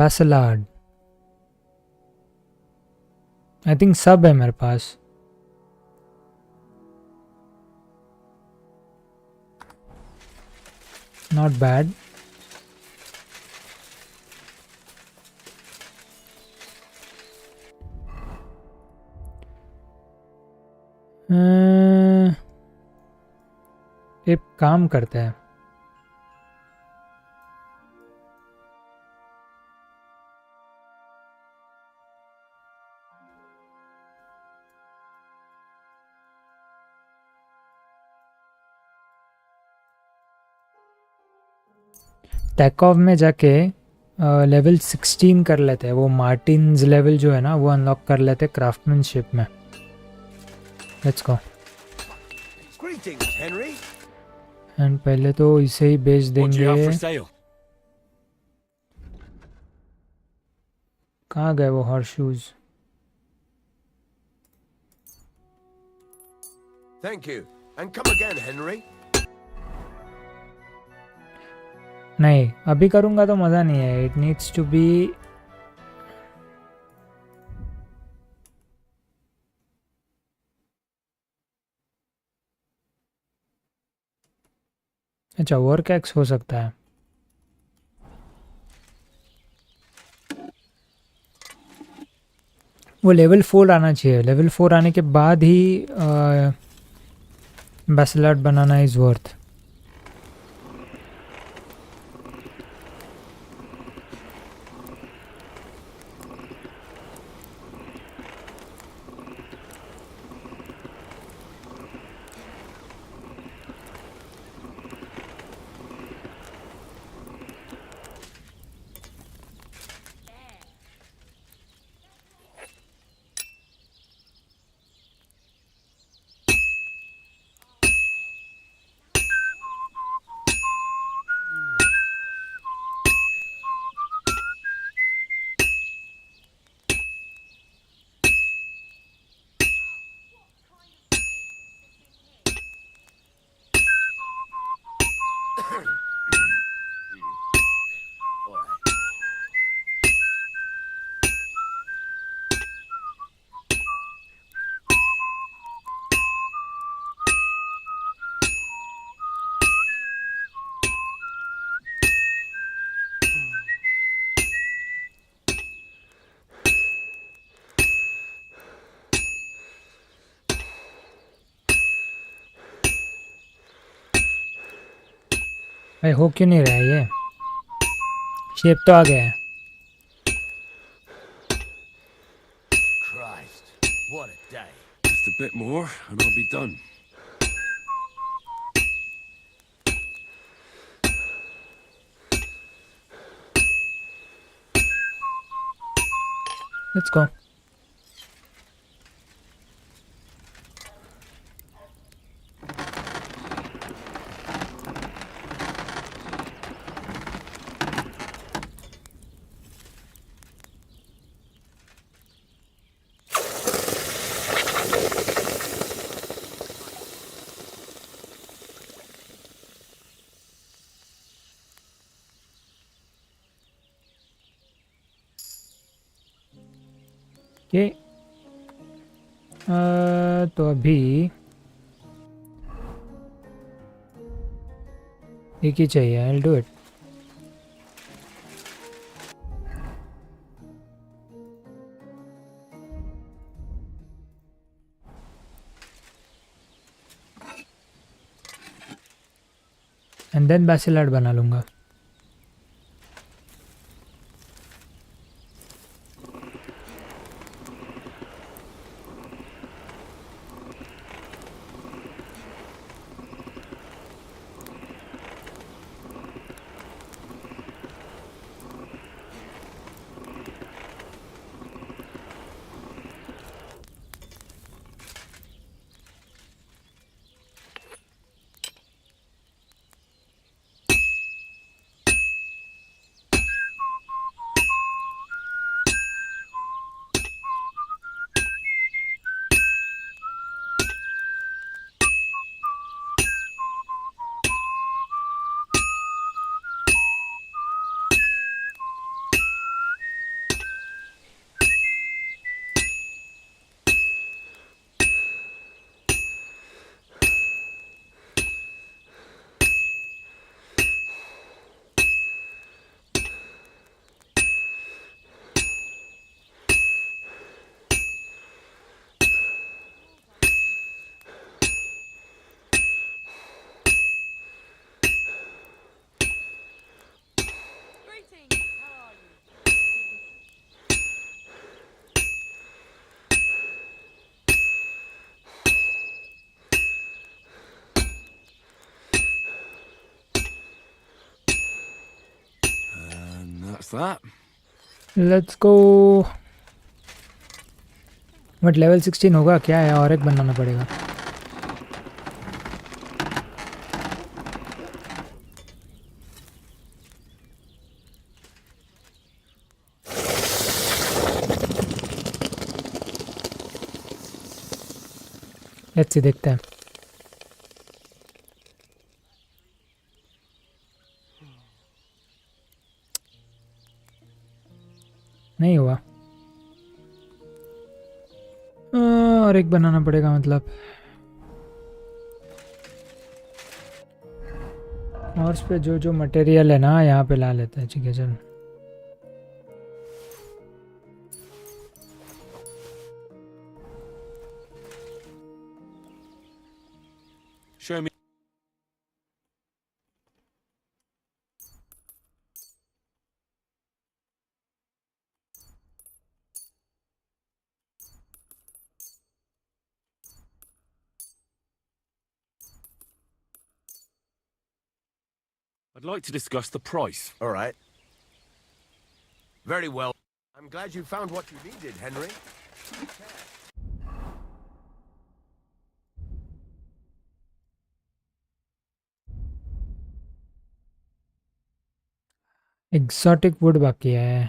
बैसलार्ड आई थिंक सब है मेरे पास नॉट बैड एक काम करते हैं टैकऑफ में जाके लेवल 16 कर लेते हैं वो मार्टिन्स लेवल जो है ना वो अनलॉक कर लेते हैं क्राफ्टमैनशिप में लेट्स गो एंड पहले तो इसे ही बेच देंगे कहाँ गए वो horse shoes Thank you. And come again, Henry. नहीं अभी करूँगा तो मज़ा नहीं है इट नीड्स टू बी अच्छा वर्क एक्स हो सकता है वो लेवल 4 आना चाहिए लेवल 4 आने के बाद ही बैसलार्ड बनाना इज़ वर्थ भाई हो क्यों नहीं रहा है ये? शेप तो आ गया है. Christ, what a day. Just a bit more, and I'll be done. Let's go. Okay. तो अभी एक ही चाहिए. I'll do it. And then baselard बना लूँगा. That's that. Let's go. But level 16 होगा क्या है? और एक बनाना पड़ेगा. लेट्स सी, देखते हैं. नहीं हुआ. और एक बनाना पड़ेगा मतलब. और उस पे जो जो मटेरियल है ना यहाँ पे ला लेते हैं. ठीक है चल. Show me. I'd like to discuss the price. All right. Very well. I'm glad you found what you needed, Henry. Exotic would बाकी है.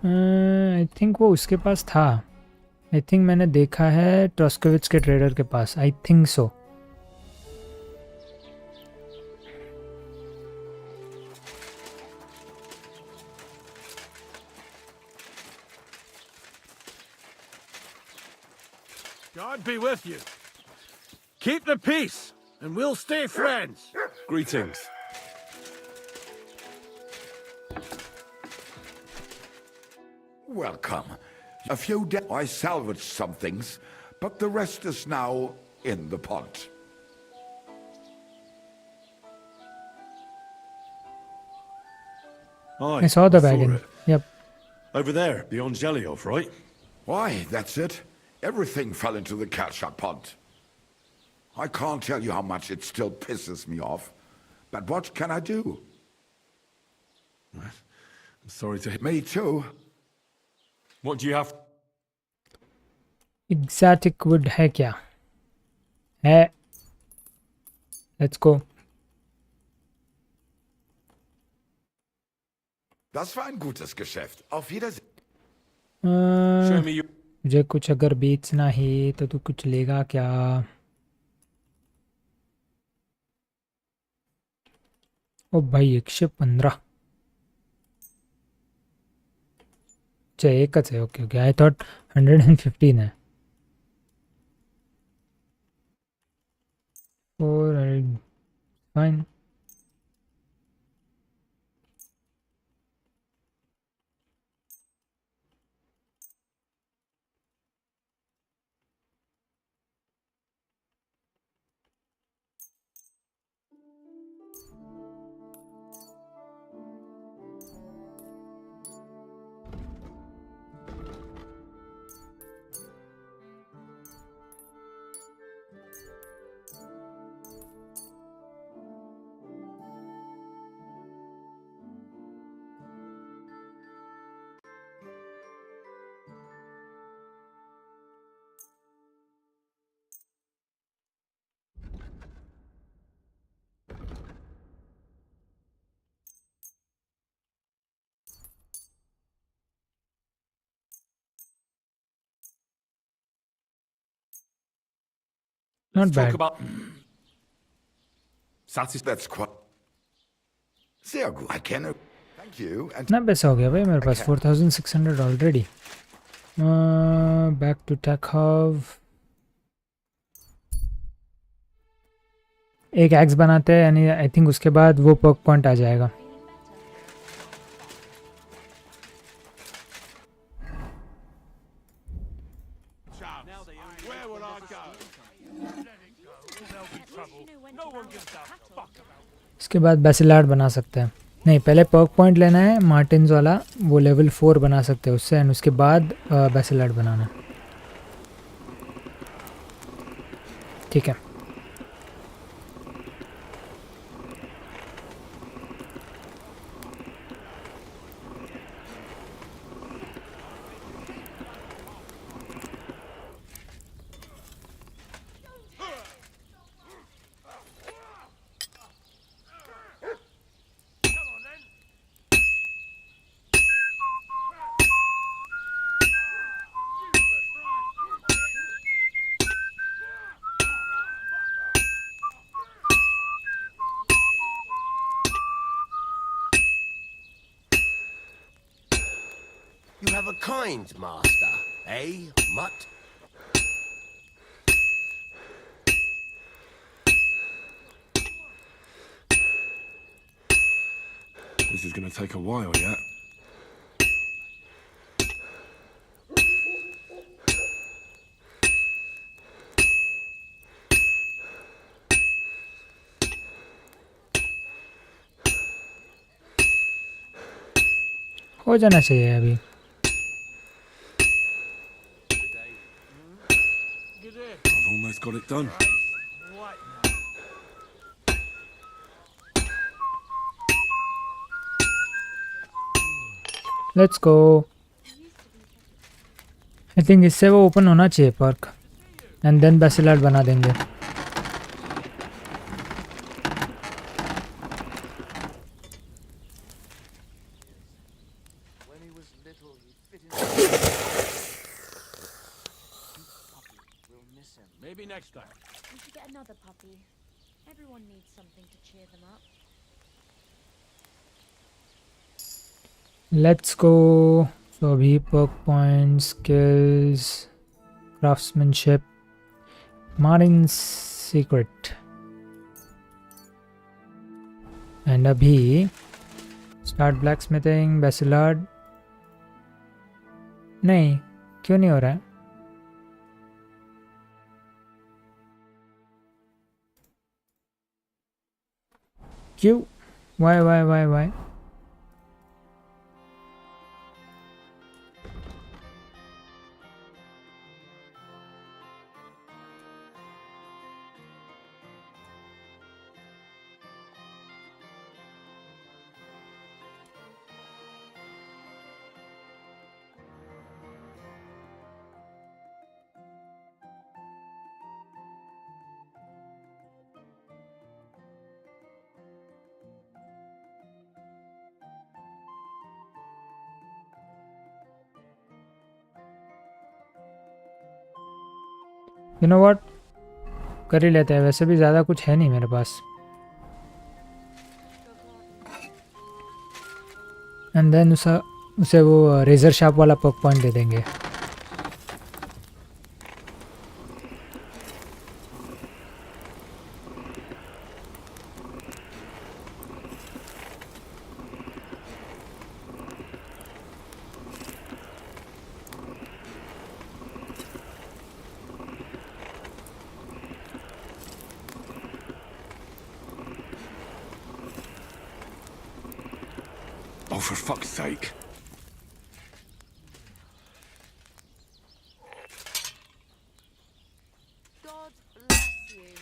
आई थिंक वो उसके पास था. आई थिंक मैंने देखा है ट्रॉस्कोविच के ट्रेडर के पास. I think so. God be with you. Keep the peace, and we'll stay friends. Greetings. Welcome. A few days I salvaged some things, but the rest is now in the pot. Aye, I saw the saw wagon. it. Yep. Over there, beyond Zelioff, right? Why, that's it. Everything fell into the catch-up pot. I can't tell you how much it still pisses me off, but what can I do? I'm sorry to hear. Me too. What do you have? Exotic wood है क्या? है. Let's go. Das war ein gutes Geschäft. Auf Wiedersehen. Show me your... मुझे कुछ अगर बेचना है तो तू कुछ लेगा क्या? ओ भाई 115. अच्छा एकच आहे. Okay okay. आई थॉट 115 है. 400 fine. Not Let's talk bad. about... That's quite... Sehr gut. I can... Thank you. And इतना पैसा हो गया भाई मेरे पास. 4600 already. Back to tech hub. एक एक्स बनाते हैं यानी आई थिंक उसके बाद वो पर्क पॉइंट आ जाएगा. Where would I go? Let it go. There'll be trouble. No one gives a fuck about... इसके बाद बेसिलार्ड बना सकते हैं. नहीं पहले पर्क पॉइंट लेना है मार्टिन्स वाला. वो लेवल 4 बना सकते हैं उससे एंड उसके बाद बेसिलार्ड बनाना है. ठीक है. You have a kind master, eh, mutt? This is going to take a while, yeah? हो जाना चाहिए अभी. I've almost got it done. Let's go. I think इससे वो ओपन होना चाहिए पर्क एंड देन बेसिलार्ड बना देंगे. Maybe next time. We should get another puppy. Everyone needs something to cheer them up. Let's go. So अभी perk point skills craftsmanship Martin secret and अभी start blacksmithing baselard. नहीं क्यों नहीं हो रहा है? क्यों? Why? You know what? कर ही लेते हैं, वैसे भी ज़्यादा कुछ है नहीं मेरे पास. एंड देन उसे वो रेजर शार्प वाला पक पॉइंट दे देंगे. Oh, for fuck's sake. God bless you.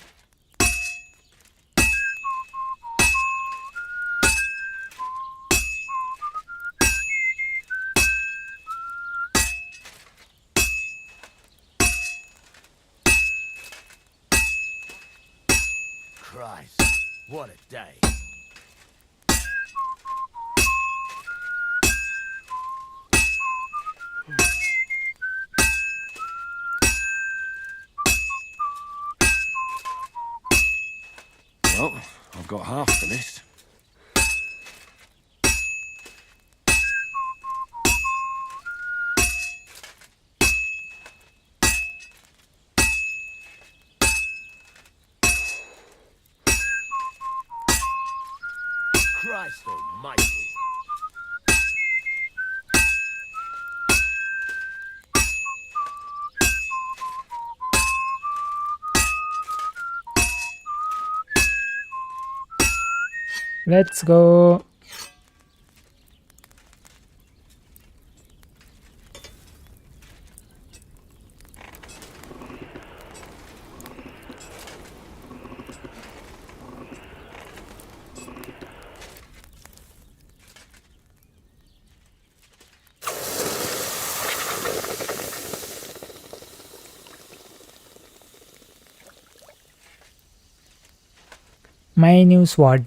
Christ, what a day. Well, I've got half finished. Christ almighty. Let's go. My new sword.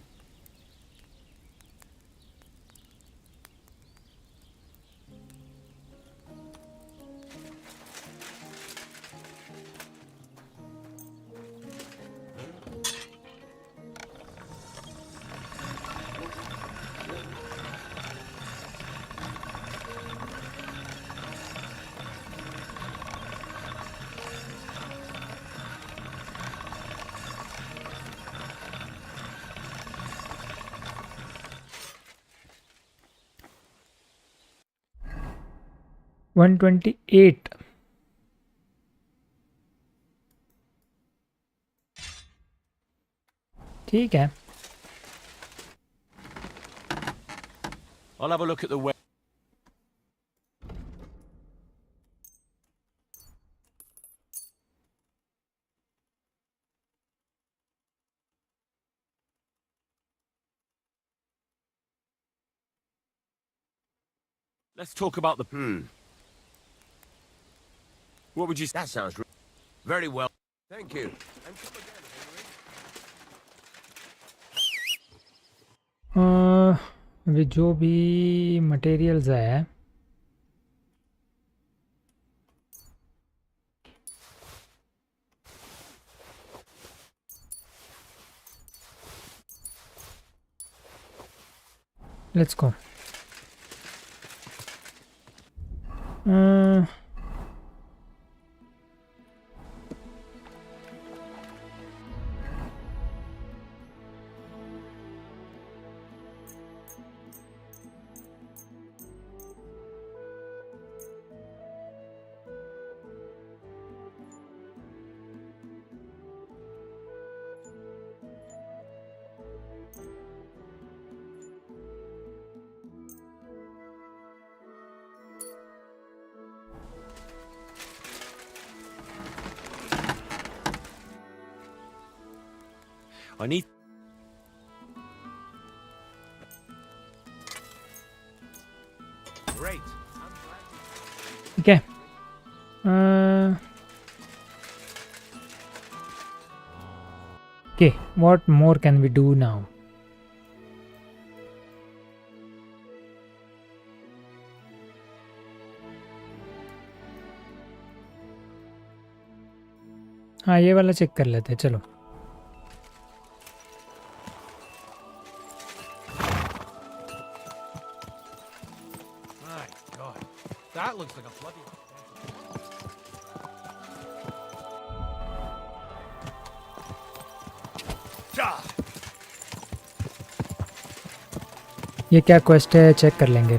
$128. ठीक है. I'll have a look at the web. Let's talk about the... What would you say? That sounds very well. Thank you. And come again, Henry. अभी जो भी materials है let's go. I need... Great. ठीक है. Okay, what more can we do now? हाँ ये वाला check कर लेते हैं चलो. My God. That looks like a bloody... ये क्या क्वेस्ट है चेक कर लेंगे.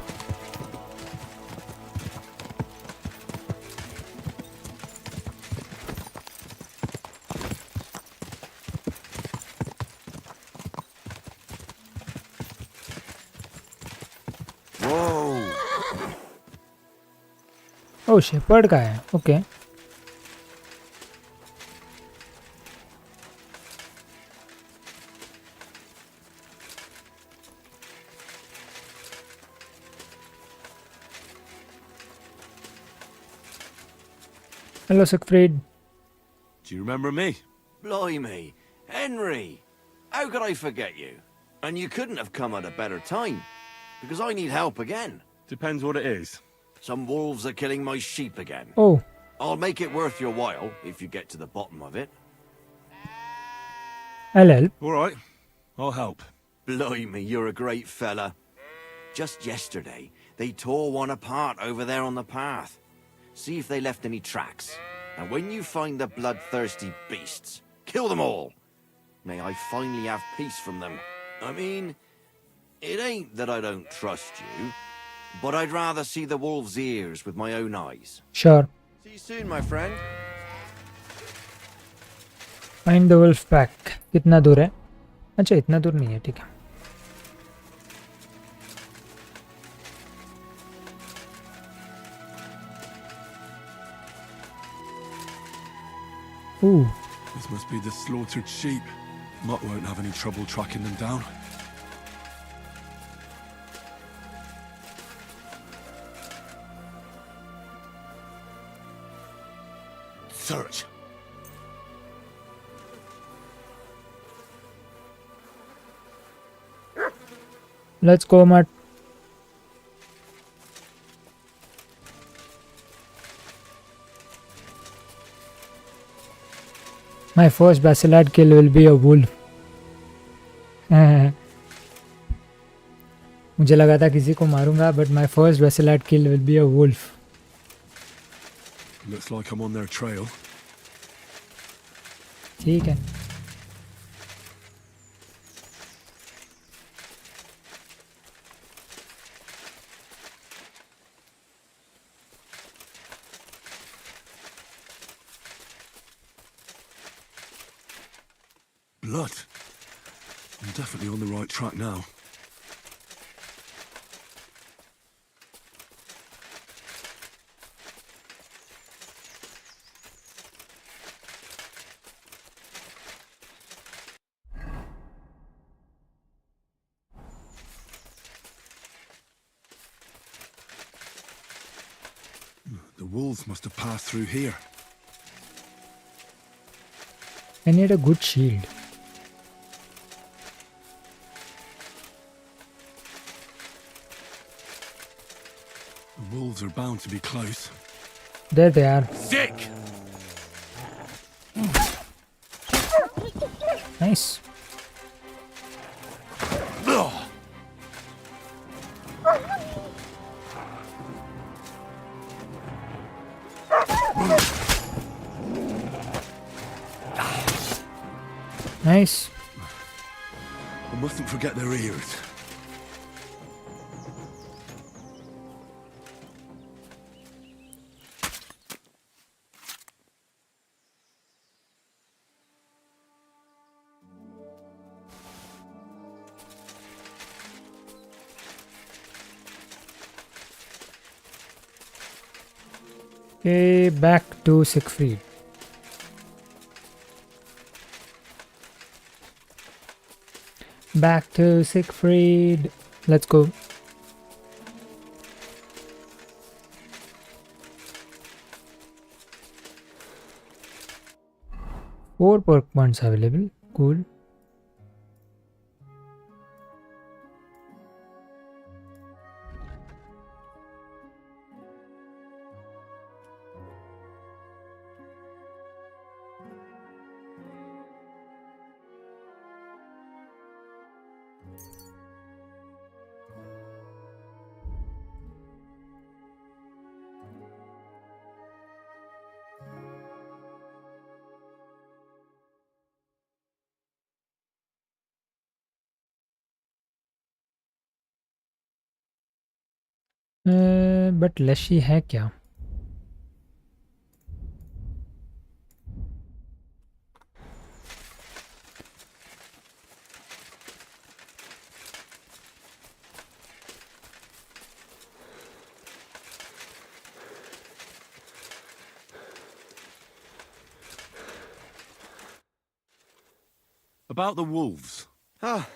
ओ शेपर्ड का है. Okay hello Siegfried. Do you remember me? Blimey, Henry! How could I forget you? And you couldn't have come at a better time, because I need help again. Depends what it is. Some wolves are killing my sheep again. Oh. I'll make it worth your while, if you get to the bottom of it. I'll help. All right, I'll help. Blimey, you're a great fella. Just yesterday, they tore one apart over there on the path. See if they left any tracks. And when you find the bloodthirsty beasts, kill them all. May I finally have peace from them. I mean, it ain't that I don't trust you, but I'd rather see the wolf's ears with my own eyes. Sure. See you soon, my friend. Find the wolf pack. कितना दूर है? अच्छा इतना दूर नहीं है. ठीक है. Ooh. This must be the slaughtered sheep. Mutt won't have any trouble tracking them down. Search. Let's go, Matt. My first Basilad kill will be a wolf. मुझे लगा था किसी को मारूंगा, but my first Basilad kill will be a wolf. Looks like I'm on their trail. ठीक है. Blood. I'm definitely on the right track now. The wolves must have passed through here. I need a good shield. The wolves are bound to be close. There they are. Sick! Nice. Nice. I mustn't forget their ears. Okay, back to Siegfried. Back to Siegfried. Let's go. Four perk points available. Cool. But लशी है क्या? About the wolves. Ah,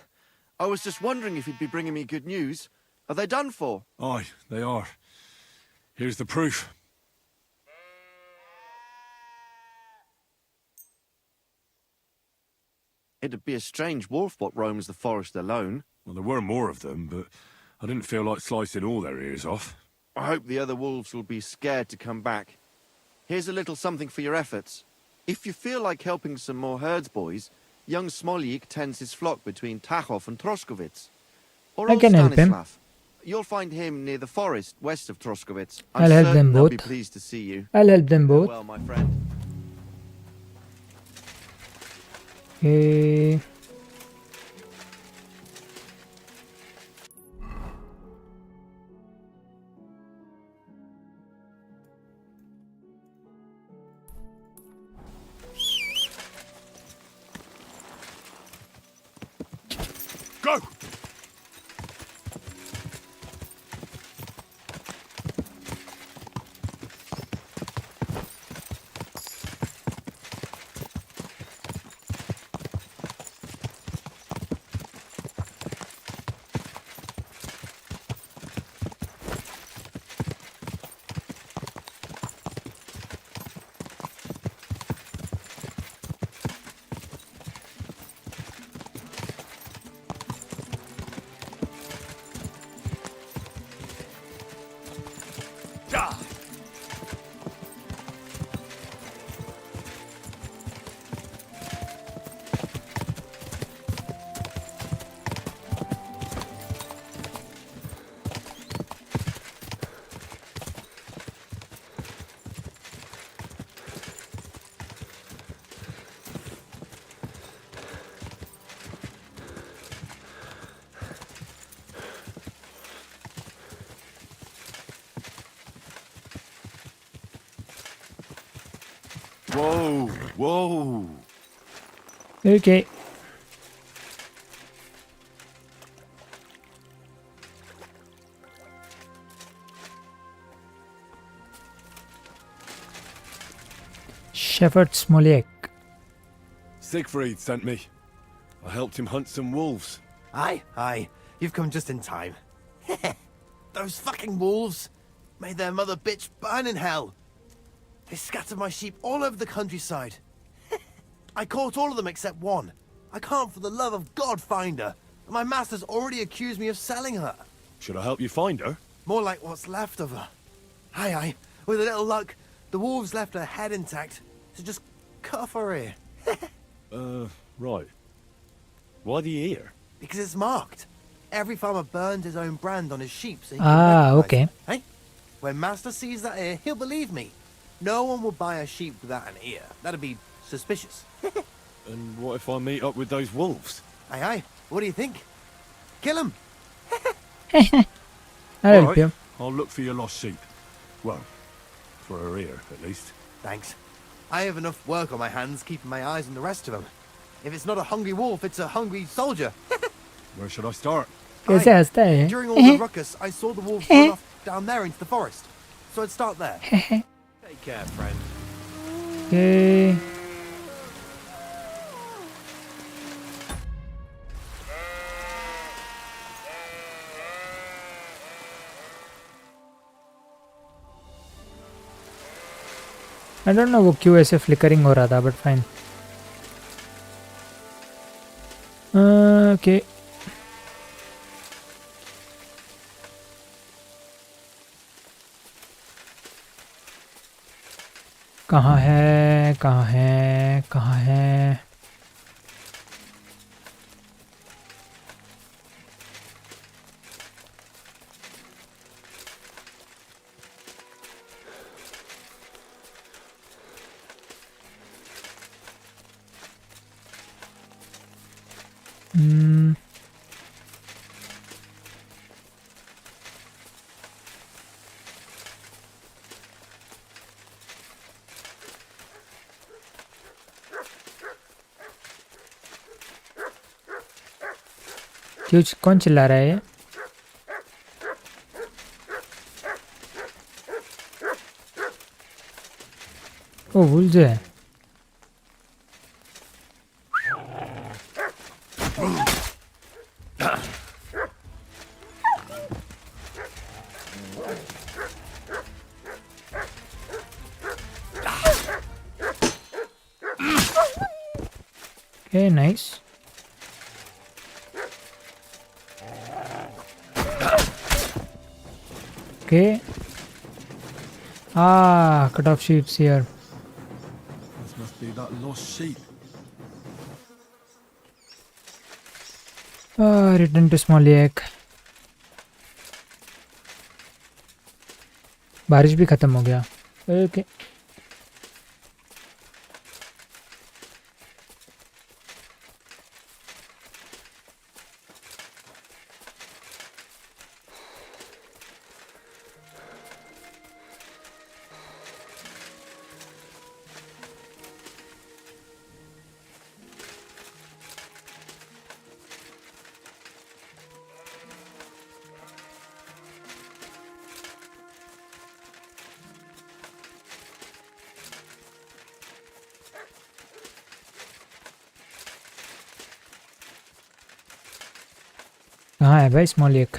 I was just wondering if you'd be bringing me good news. Are they done for? Aye, they are. Here's the proof. It'd be a strange wolf what roams the forest alone. Well, there were more of them, but I didn't feel like slicing all their ears off. I hope the other wolves will be scared to come back. Here's a little something for your efforts. If you feel like helping some more herds boys, young Smoljik tends his flock between Tachov and Troskowitz. Or I old can help him. Stanislav. You'll find him near the forest west of Troskowitz. I'll help them they'll both. be pleased to see you. I'll help them both. Well, my friend. Okay. Go! Whoa, whoa. Okay. Shepherd Smoljak. Siegfried sent me. I helped him hunt some wolves. Aye. You've come just in time. Those fucking wolves made their mother bitch burn in hell. They scattered my sheep all over the countryside. I caught all of them except one. I can't for the love of God find her. And my master's already accused me of selling her. Should I help you find her? More like what's left of her. Aye. With a little luck, the wolves left her head intact. So just cut off her ear. Right. Why the ear? Because it's marked. Every farmer burns his own brand on his sheep so he can recognize Okay. it. Hey? When Master sees that ear, he'll believe me. No one will buy a sheep without an ear. That'd be suspicious. And what if I meet up with those wolves? Aye. What do you think? Kill him. I'll help you. I'll look for your lost sheep. Well, for her ear, at least. Thanks. I have enough work on my hands keeping my eyes on the rest of them. If it's not a hungry wolf, it's a hungry soldier. Where should I start? कैसे हंसता है? During all the ruckus, I saw the wolves run off down there into the forest. So I'd start there. Take care, friend. Okay. I don't know वो क्यों ऐसे flickering हो रहा था, but fine. Okay. कहाँ है, कहाँ है, कहाँ है? क्यों, कौन चिल्ला रहा है ये? ओ वुल्ज है. Okay, nice. Okay. Ah, cut off sheets here. This must be that lost sheep. Return to small lake. बारिश भी खत्म हो गया. Okay. कहाँ है भाई small lake?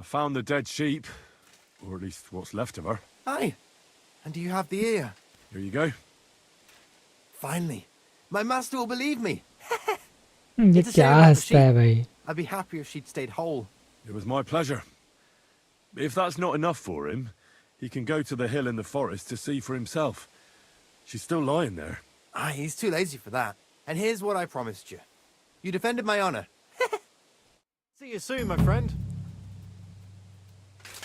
I found the dead sheep, or at least what's left of her. Aye. And do you have the ear? Here you go. Finally. My master will believe me. ये It's a क्या shame about the हंसता है भाई? I'd be happier if she'd stayed whole. It was my pleasure. If that's not enough for him, he can go to the hill in the forest to see for himself. She's still lying there. Aye, he's too lazy for that. And here's what I promised you. You defended my honor. See you soon, my friend.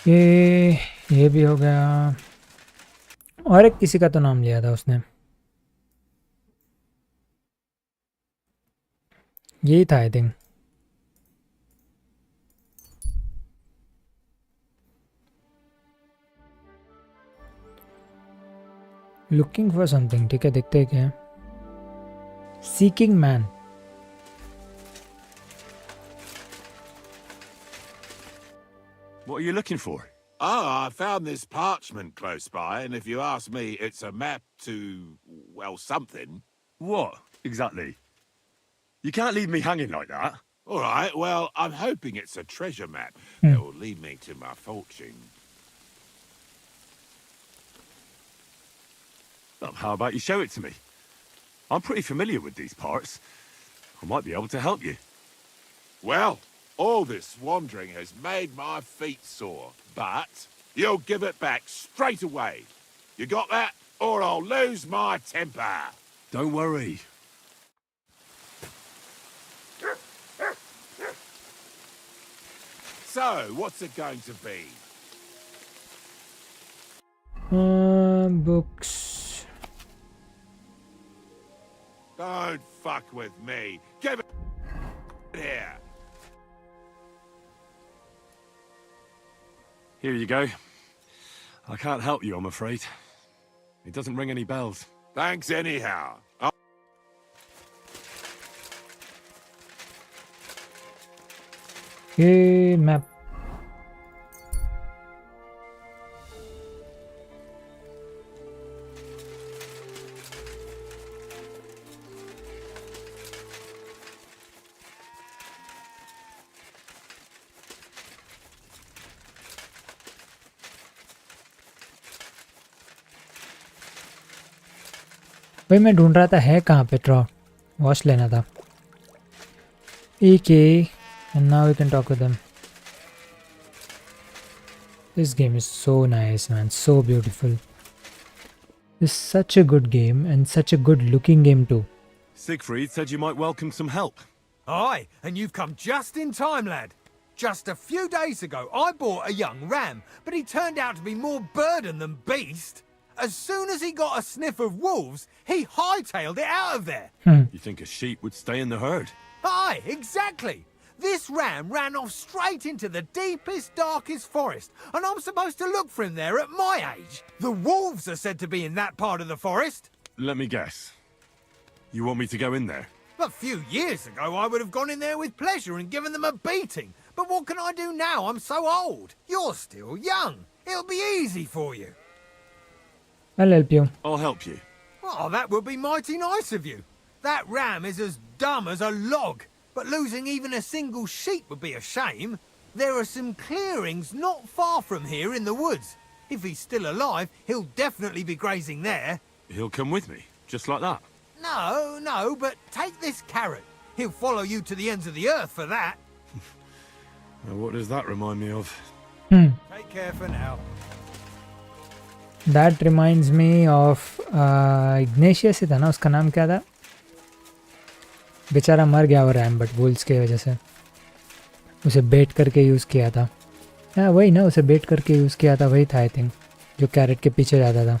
ये भी हो गया. और एक किसी का तो नाम लिया था उसने. यही था I think. Looking for something. ठीक है, देखते हैं क्या है. Seeking man. What are you looking for? Oh, I found this parchment close by, and if you ask me, it's a map to, well, something. What, exactly? You can't leave me hanging like that. All right, well, I'm hoping it's a treasure map that will lead me to my fortune. Well, how about you show it to me? I'm pretty familiar with these parts. I might be able to help you. Well, all this wandering has made my feet sore, but you'll give it back straight away. You got that? Or I'll lose my temper. Don't worry. So, what's it going to be? Books. Don't fuck with me. Give it here. Here you go. I can't help you, I'm afraid. It doesn't ring any bells. Thanks anyhow. ये map. भाई मैं ढूंढ रहा था है कहाँ पे trout wash लेना था. Okay, and now we can talk with them. This game is so nice, man. So beautiful. It's such a good game and such a good looking game too. Siegfried said you might welcome some help. Aye, and you've come just in time, lad. Just a few days ago, I bought a young ram, but he turned out to be more burden than beast. As soon as he got a sniff of wolves, he hightailed it out of there. You think a sheep would stay in the herd? Aye, exactly. This ram ran off straight into the deepest, darkest forest, and I'm supposed to look for him there at my age. The wolves are said to be in that part of the forest. Let me guess. You want me to go in there? A few years ago, I would have gone in there with pleasure and given them a beating. But what can I do now? I'm so old. You're still young. It'll be easy for you. I'll help you. I'll help you. Oh, that would be mighty nice of you. That ram is as dumb as a log, but losing even a single sheep would be a shame. There are some clearings not far from here in the woods. If he's still alive, he'll definitely be grazing there. He'll come with me, just like that. No, but take this carrot. He'll follow you to the ends of the earth for that. Now, what does that remind me of? Take care for now. That reminds me of Ignatius ही था ना उसका नाम क्या था बेचारा मर गया वो रैम बट वुल्स के वजह से उसे बेट करके यूज़ किया था हाँ वही ना उसे बेट करके यूज़ किया था वही था आई थिंक जो कैरेट के पीछे जाता था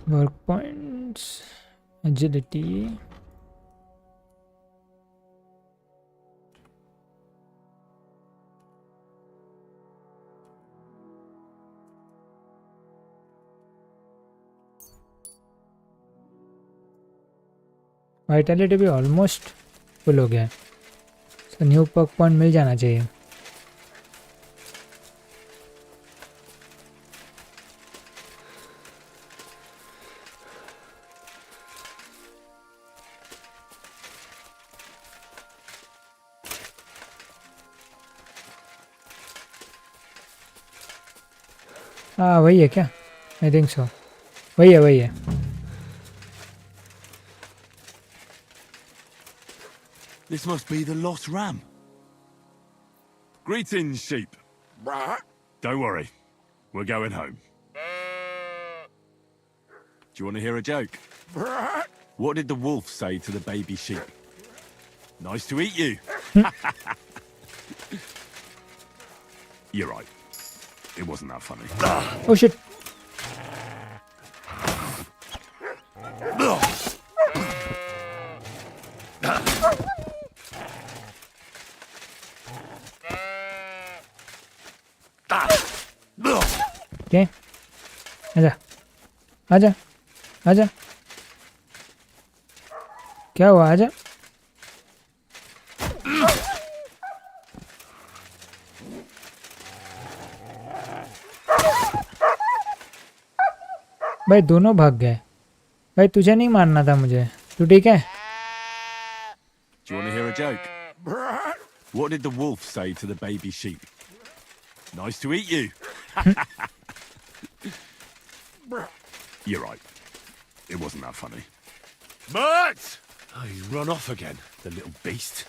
वर्क पॉइंट्स एजिलिटी वाइटलिटी भी ऑलमोस्ट फुल हो गया है तो न्यू पर्क पॉइंट मिल जाना चाहिए हाँ वही है क्या आई थिंक सो वही है This must be the lost ram. Greetings, sheep. Don't worry. We're going home. Do you want to hear a joke? What did the wolf say to the baby sheep? Nice to eat you. You're right. It wasn't that funny. Oh shit. Okay. आजा क्या हुआ आजा भाई दोनों भाग गए भाई तुझे नहीं मारना था मुझे तू ठीक है Do you want to hear a joke? What did the wolf say to the baby sheep? Nice to eat you. You're right. It wasn't that funny. But oh, he's run off again, the little beast.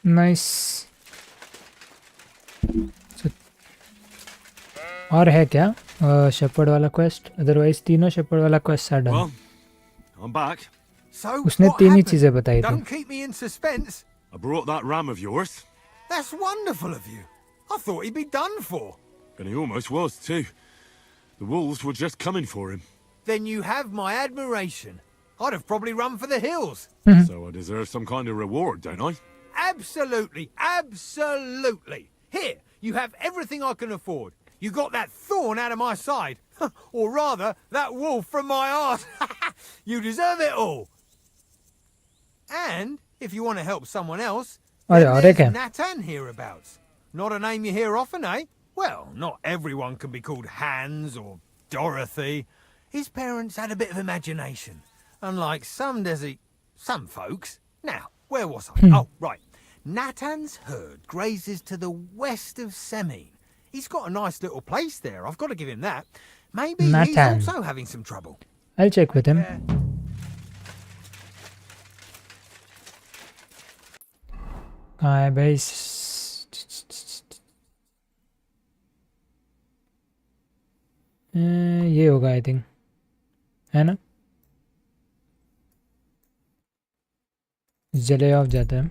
Nice और है क्या shepherd वाला quest, otherwise तीनों shepherd वाला quest are done. Well, I'm back. So, उसने what 3 he happened? चीजें बताई थी. Don't keep me in suspense. I brought that ram of yours, That's wonderful of you. I thought he'd be done for. and he almost was too. The wolves were just coming for him, Then you have my admiration. I'd have probably run for the hills. so I deserve some kind of reward, don't I? Absolutely, absolutely. Here, you have everything I can afford. You got that thorn out of my side. Or rather, that wolf from my arse. You deserve it all. And, if you want to help someone else, अरे then और there's क्या? Natan hereabouts. Not a name you hear often, eh? Well, not everyone can be called Hans or Dorothy. His parents had a bit of imagination. Unlike some folks. Now, where was I? Oh, right. Natan's herd grazes to the west of Semin. He's got a nice little place there. I've got to give him that. Maybe he's Natan. also having some trouble. I'll check with him. कहाँ है भाई? ये होगा I think, है ना? जले of जाता है.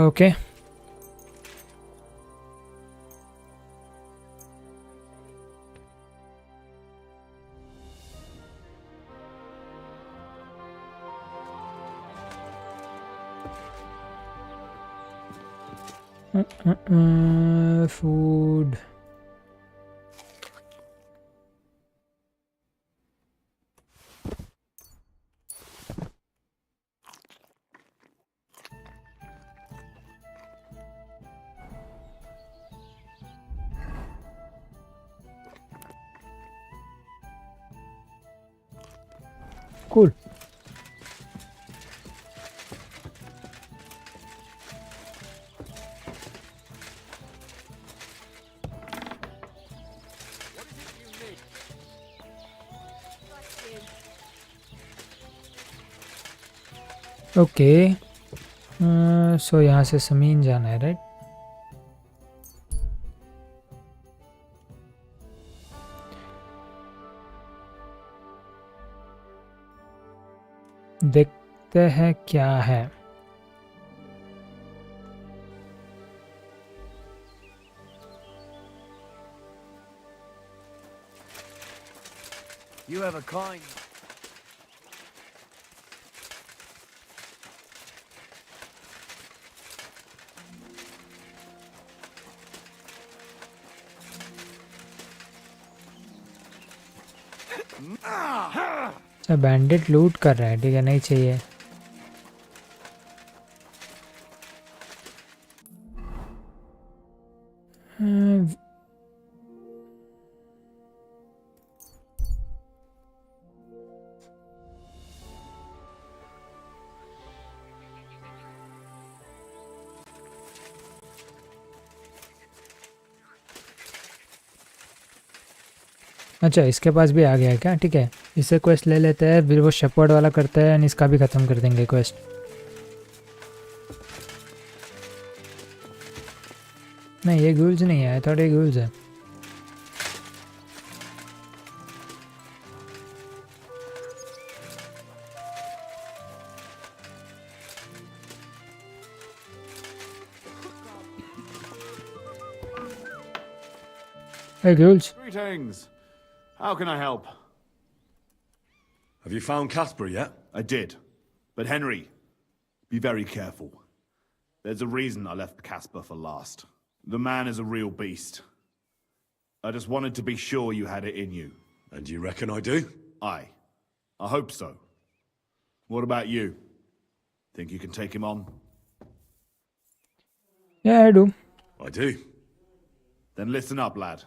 Okay. Food. Cool. ओके, सो यहाँ से समीन जाना है, राइट? देखते हैं क्या है. You have a kind... अच्छा, बैंडिट लूट कर रहा है, ठीक है, नहीं चाहिए. अच्छा, इसके पास भी आ गया है क्या? ठीक है, इससे क्वेस्ट ले लेते हैं, फिर वो शेपर्ड वाला करते हैं, एंड इसका भी ख़त्म कर देंगे क्वेस्ट. नहीं, ये गूल्स नहीं है, थोड़े ये गूल्स है. Hey, ghouls. Greetings. How can I help? Have you found Casper yet? I did. But Henry, be very careful. There's a reason I left Casper for last. The man is a real beast. I just wanted to be sure you had it in you. And you reckon I do? Aye. I hope so. What about you? Think you can take him on? Yeah, I do. I do. Then listen up, lad.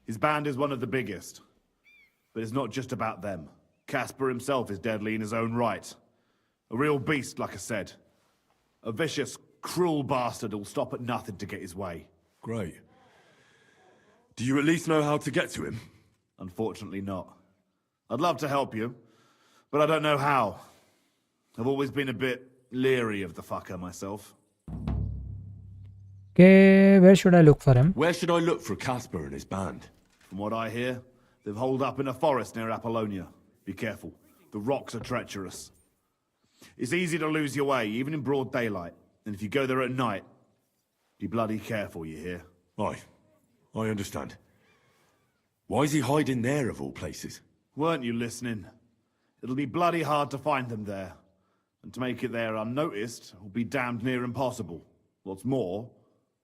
His band is one of the biggest. But it's not just about them. Casper himself is deadly in his own right. A real beast, like I said. A vicious, cruel bastard who'll stop at nothing to get his way. Great. Do you at least know how to get to him? Unfortunately not. I'd love to help you, but I don't know how. I've always been a bit leery of the fucker myself. Okay, where should I look for him? Where should I look for Casper and his band? From what I hear, they've holed up in a forest near Apollonia. Be careful. The rocks are treacherous. It's easy to lose your way, even in broad daylight. And if you go there at night, be bloody careful, you hear? Aye, I understand. Why is he hiding there, of all places? Weren't you listening? It'll be bloody hard to find them there. And to make it there unnoticed will be damned near impossible. What's more,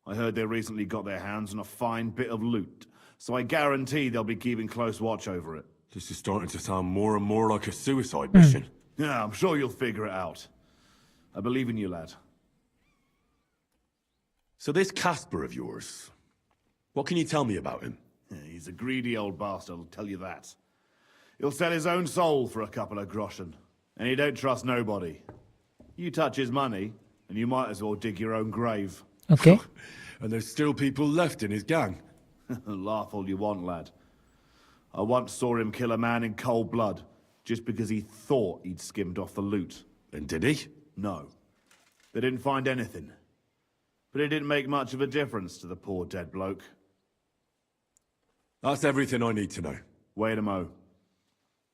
I heard they recently got their hands on a fine bit of loot. So I guarantee they'll be keeping close watch over it. This is starting to sound more and more like a suicide mission. Yeah, I'm sure you'll figure it out. I believe in you, lad. So this Casper of yours, what can you tell me about him? Yeah, he's a greedy old bastard, I'll tell you that. He'll sell his own soul for a couple of groschen. And he don't trust nobody. You touch his money, and you might as well dig your own grave. Okay. And there's still people left in his gang. Laugh all you want, lad. I once saw him kill a man in cold blood, just because he thought he'd skimmed off the loot. And did he? No. They didn't find anything. But it didn't make much of a difference to the poor dead bloke. That's everything I need to know. Wait a mo.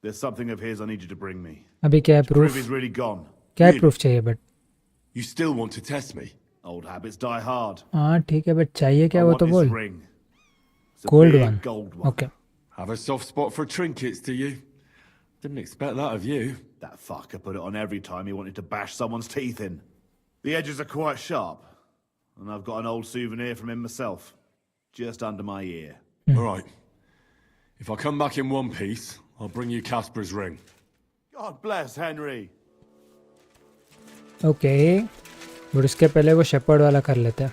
There's something of his I need you to bring me. अभी क्या है To prove proof? he's really gone. क्या है Really? proof चाहिए but? You still want to test me? Old habits die hard. हाँ ठीक है but चाहिए क्या I वो want तो this बोल. ring. It's a Gold big one. gold one. Okay. Have a soft spot for trinkets, do you? Didn't expect that of you. That fucker put it on every time he wanted to bash someone's teeth in. The edges are quite sharp. And I've got an old souvenir from him myself. Just under my ear. All right. If I come back in one piece, I'll bring you Casper's ring. God bless Henry. Okay. but उसके पहले वो shepherd वाला कर लेते हैं.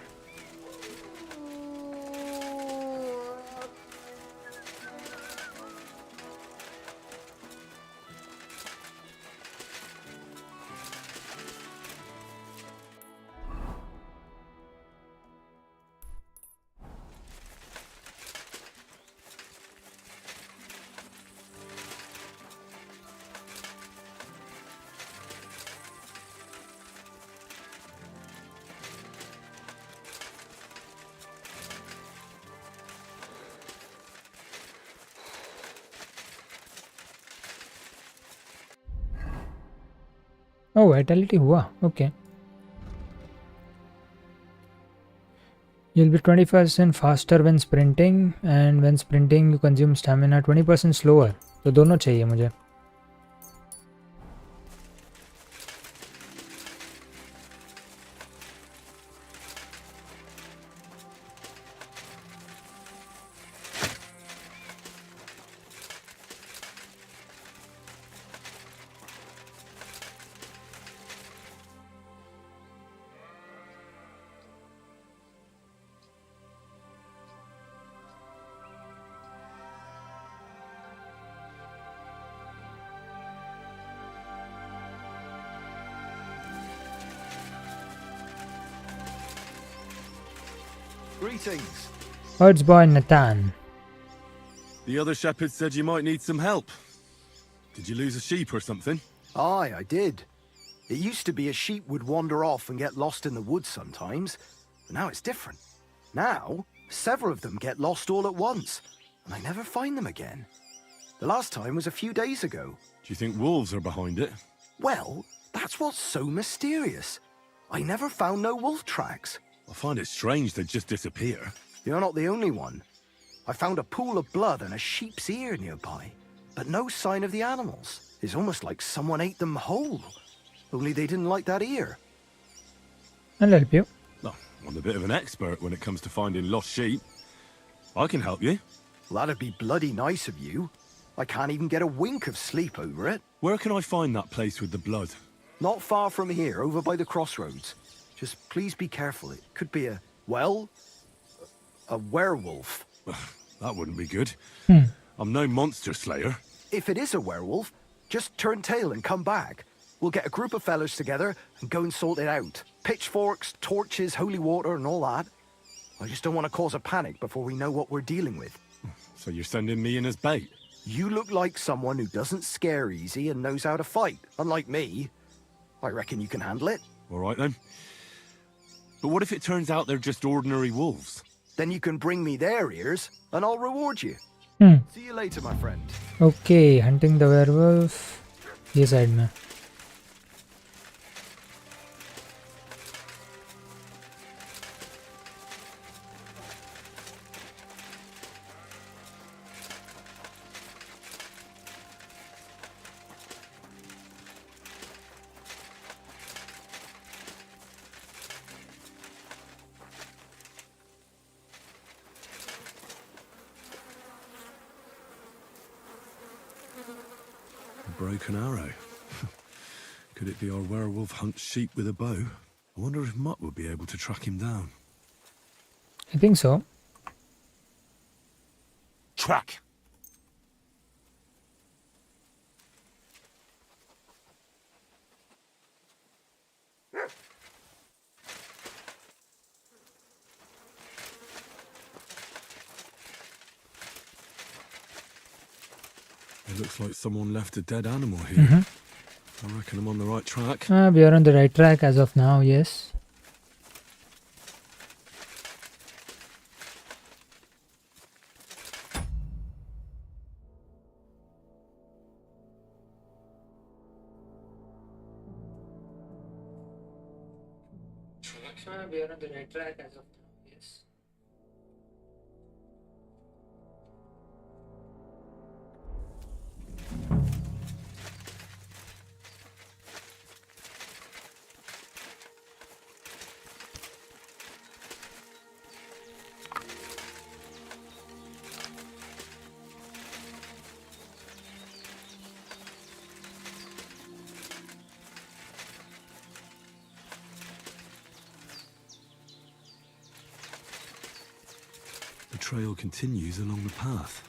Oh, vitality हुआ. Okay. You'll be 20% faster when sprinting, and when sprinting you consume stamina 20% slower. तो दोनों चाहिए मुझे. Greetings. Herds boy Nathan. The other shepherd said you might need some help. Did you lose a sheep or something? Aye, I did. It used to be a sheep would wander off and get lost in the woods sometimes, but now it's different. Now, several of them get lost all at once, and I never find them again. The last time was a few days ago. Do you think wolves are behind it? Well, that's what's so mysterious. I never found no wolf tracks. I find it strange they'd just disappear. You're not the only one. I found a pool of blood and a sheep's ear nearby, but no sign of the animals. It's almost like someone ate them whole. Only they didn't like that ear. I'll help you. Oh, I'm a bit of an expert when it comes to finding lost sheep. I can help you. Well, that'd be bloody nice of you. I can't even get a wink of sleep over it. Where can I find that place with the blood? Not far from here, over by the crossroads. Just please be careful. It could be a, well, A werewolf. That wouldn't be good. Hmm. I'm no monster slayer. If it is a werewolf, just turn tail and come back. We'll get a group of fellas together and go and sort it out. Pitchforks, torches, holy water and all that. I just don't want to cause a panic before we know what we're dealing with. So you're sending me in as bait? You look like someone who doesn't scare easy and knows how to fight, unlike me. I reckon you can handle it. All right then. But what if it turns out they're just ordinary wolves? Then you can bring me their ears and I'll reward you. Hmm. See you later, my friend. Okay, hunting the werewolf. ये side में. Broken arrow. Could it be our werewolf hunts sheep with a bow? I wonder if Mutt would be able to track him down. I think so. Track. It looks like someone left a dead animal here. I reckon I'm on the right track. We are on the right track as of now, yes. We are on the right track as of now, yes. The trail continues along the path.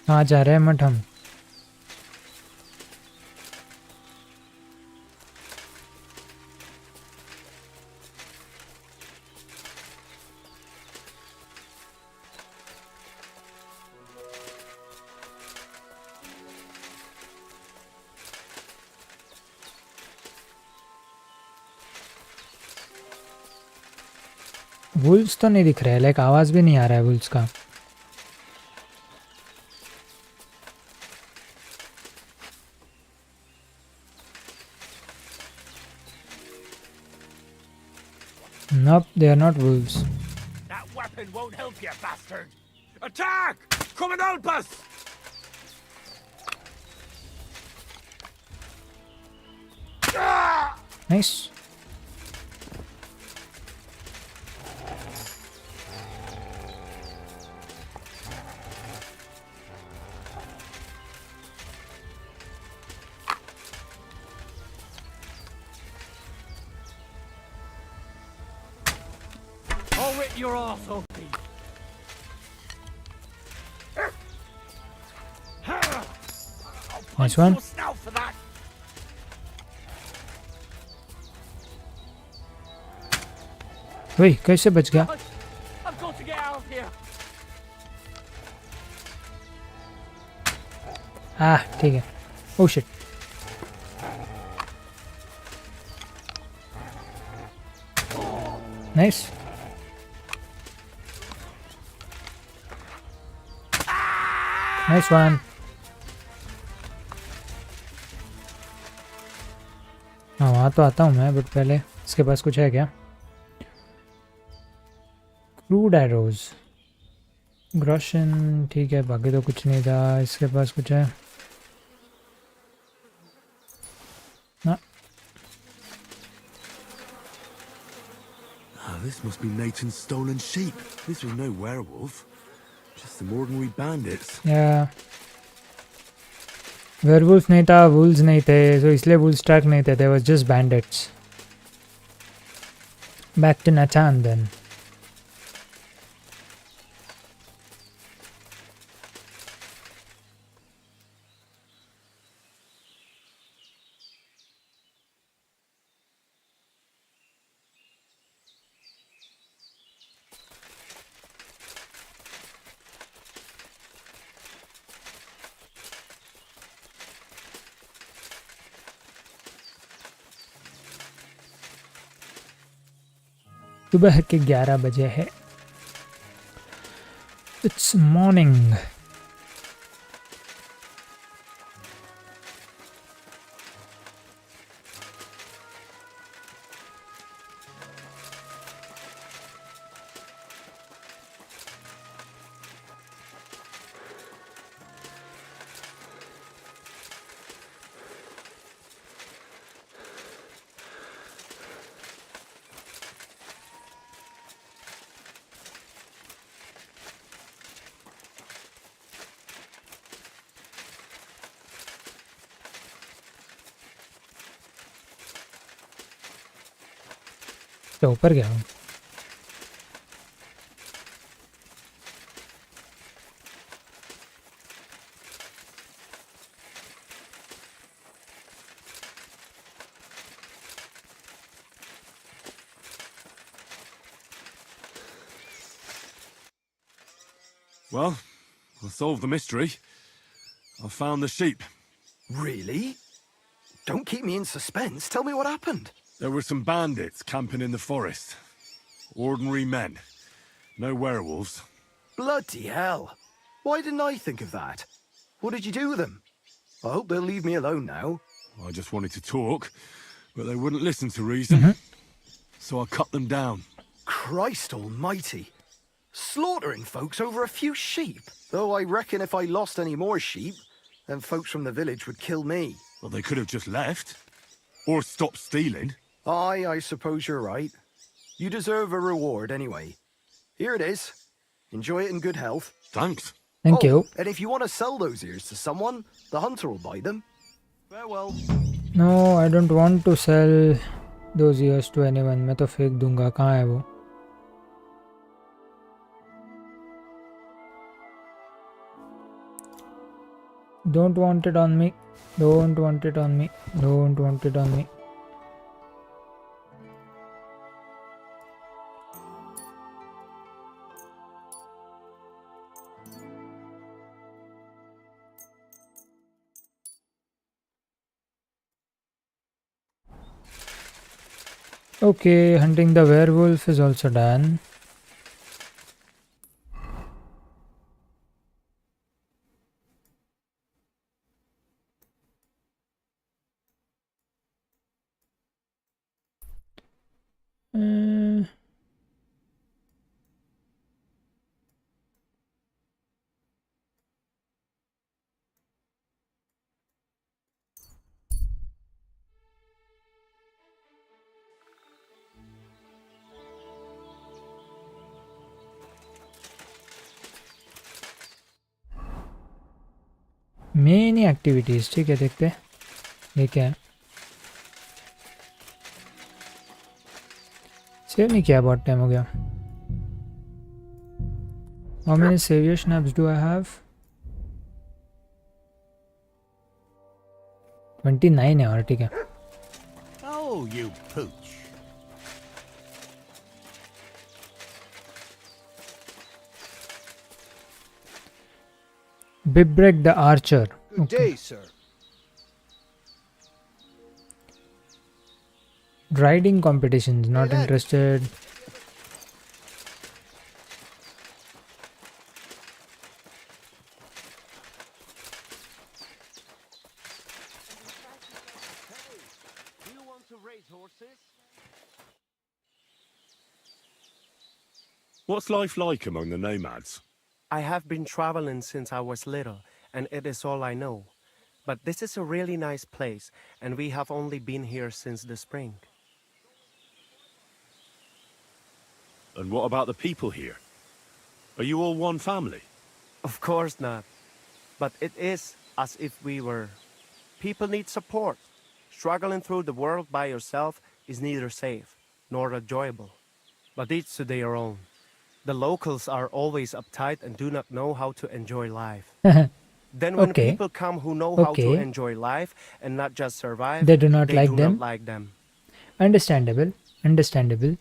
कहाँ जा रहे हैं मठ हम? Wolves तो नहीं दिख रहा है, लाइक आवाज भी नहीं आ रहा है वुल्स का. Nope, they are not wolves. That weapon won't help you, bastard! Attack! Come and help us! Nice. I'll rip your arse off, Pete. Nice one. Snout for that. वही कैसे बच गया? I've got to get out of here. ठीक है. Oh shit. Nice. Nice one. हाँ वहाँ तो आता हूँ मैं, बट पहले इसके पास कुछ है क्या? क्रूड एरोज, ग्रोशन, ठीक है. बाकी तो कुछ नहीं था. इसके पास कुछ है ना? this must be Nathan's stolen sheep. This was no werewolf. Just some ordinary bandits. Yeah. Werewolf नहीं था, wolves नहीं थे, so इसलिए wolves track नहीं थे. They were just bandits. Back to Nathan then. सुबह के 11 बजे है. It's morning. तो ऊपर गया हूँ. Well, I solved the mystery. I found the sheep. Really? Don't keep me in suspense. Tell me what happened. There were some bandits camping in the forest. Ordinary men. No werewolves. Bloody hell. Why didn't I think of that? What did you do with them? I hope they'll leave me alone now. I just wanted to talk, but they wouldn't listen to reason. So I cut them down. Christ almighty. Slaughtering folks over a few sheep. Though I reckon if I lost any more sheep, then folks from the village would kill me. Well, they could have just left. Or stopped stealing. Aye, I suppose you're right. You deserve a reward anyway. Here it is. Enjoy it in good health. Thanks. Thank you. And if you want to sell those ears to someone, the hunter will buy them. Farewell. No, I don't want to sell those ears to anyone. मैं तो फेंक दूंगा. कहाँ है वो? Don't want it on me. Don't want it on me. Don't want it on me. Okay, hunting the werewolf is also done. Many activities. ठीक है, देखते हैं ये क्या है. सेव नहीं किया, बहुत टाइम हो गया. How many savior snaps do I have? 29 है और ठीक है. Oh, you pooch. Bibrek the Archer. Good day, sir. Riding competitions, not interested. Do you want to raise horses? What's life like among the nomads? I have been traveling since I was little, and it is all I know. But this is a really nice place, and we have only been here since the spring. And what about the people here? Are you all one family? Of course not. But it is as if we were. People need support. Struggling through the world by yourself is neither safe nor enjoyable. But each to their own. The locals are always uptight and do not know how to enjoy life. Then when Okay. people come who know how to Okay. enjoy life and not just survive, They do not like do them. not like them. Understandable. Understandable.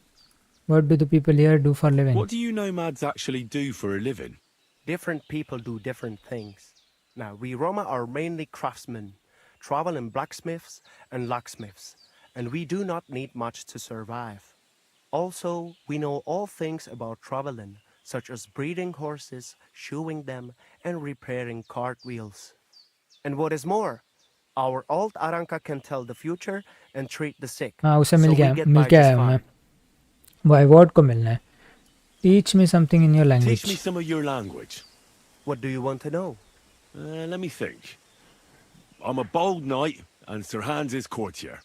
What do the people here do for living? What do you nomads actually do for a living? Different people do different things. Now, we Roma are mainly craftsmen, travel in blacksmiths and locksmiths, and we do not need much to survive. Also, we know all things about traveling, such as breeding horses, shoeing them, and repairing cartwheels. And what is more, our old Aranka can tell the future and treat the sick. हाँ उसे so mill we गया get mill by के just आया हूँ मैं. fine. वो award को मिलना है. Teach me something in your Teach language. me some of your language. What do you want to know? Let me think. I'm a bold knight, and Sir Hans is courtier.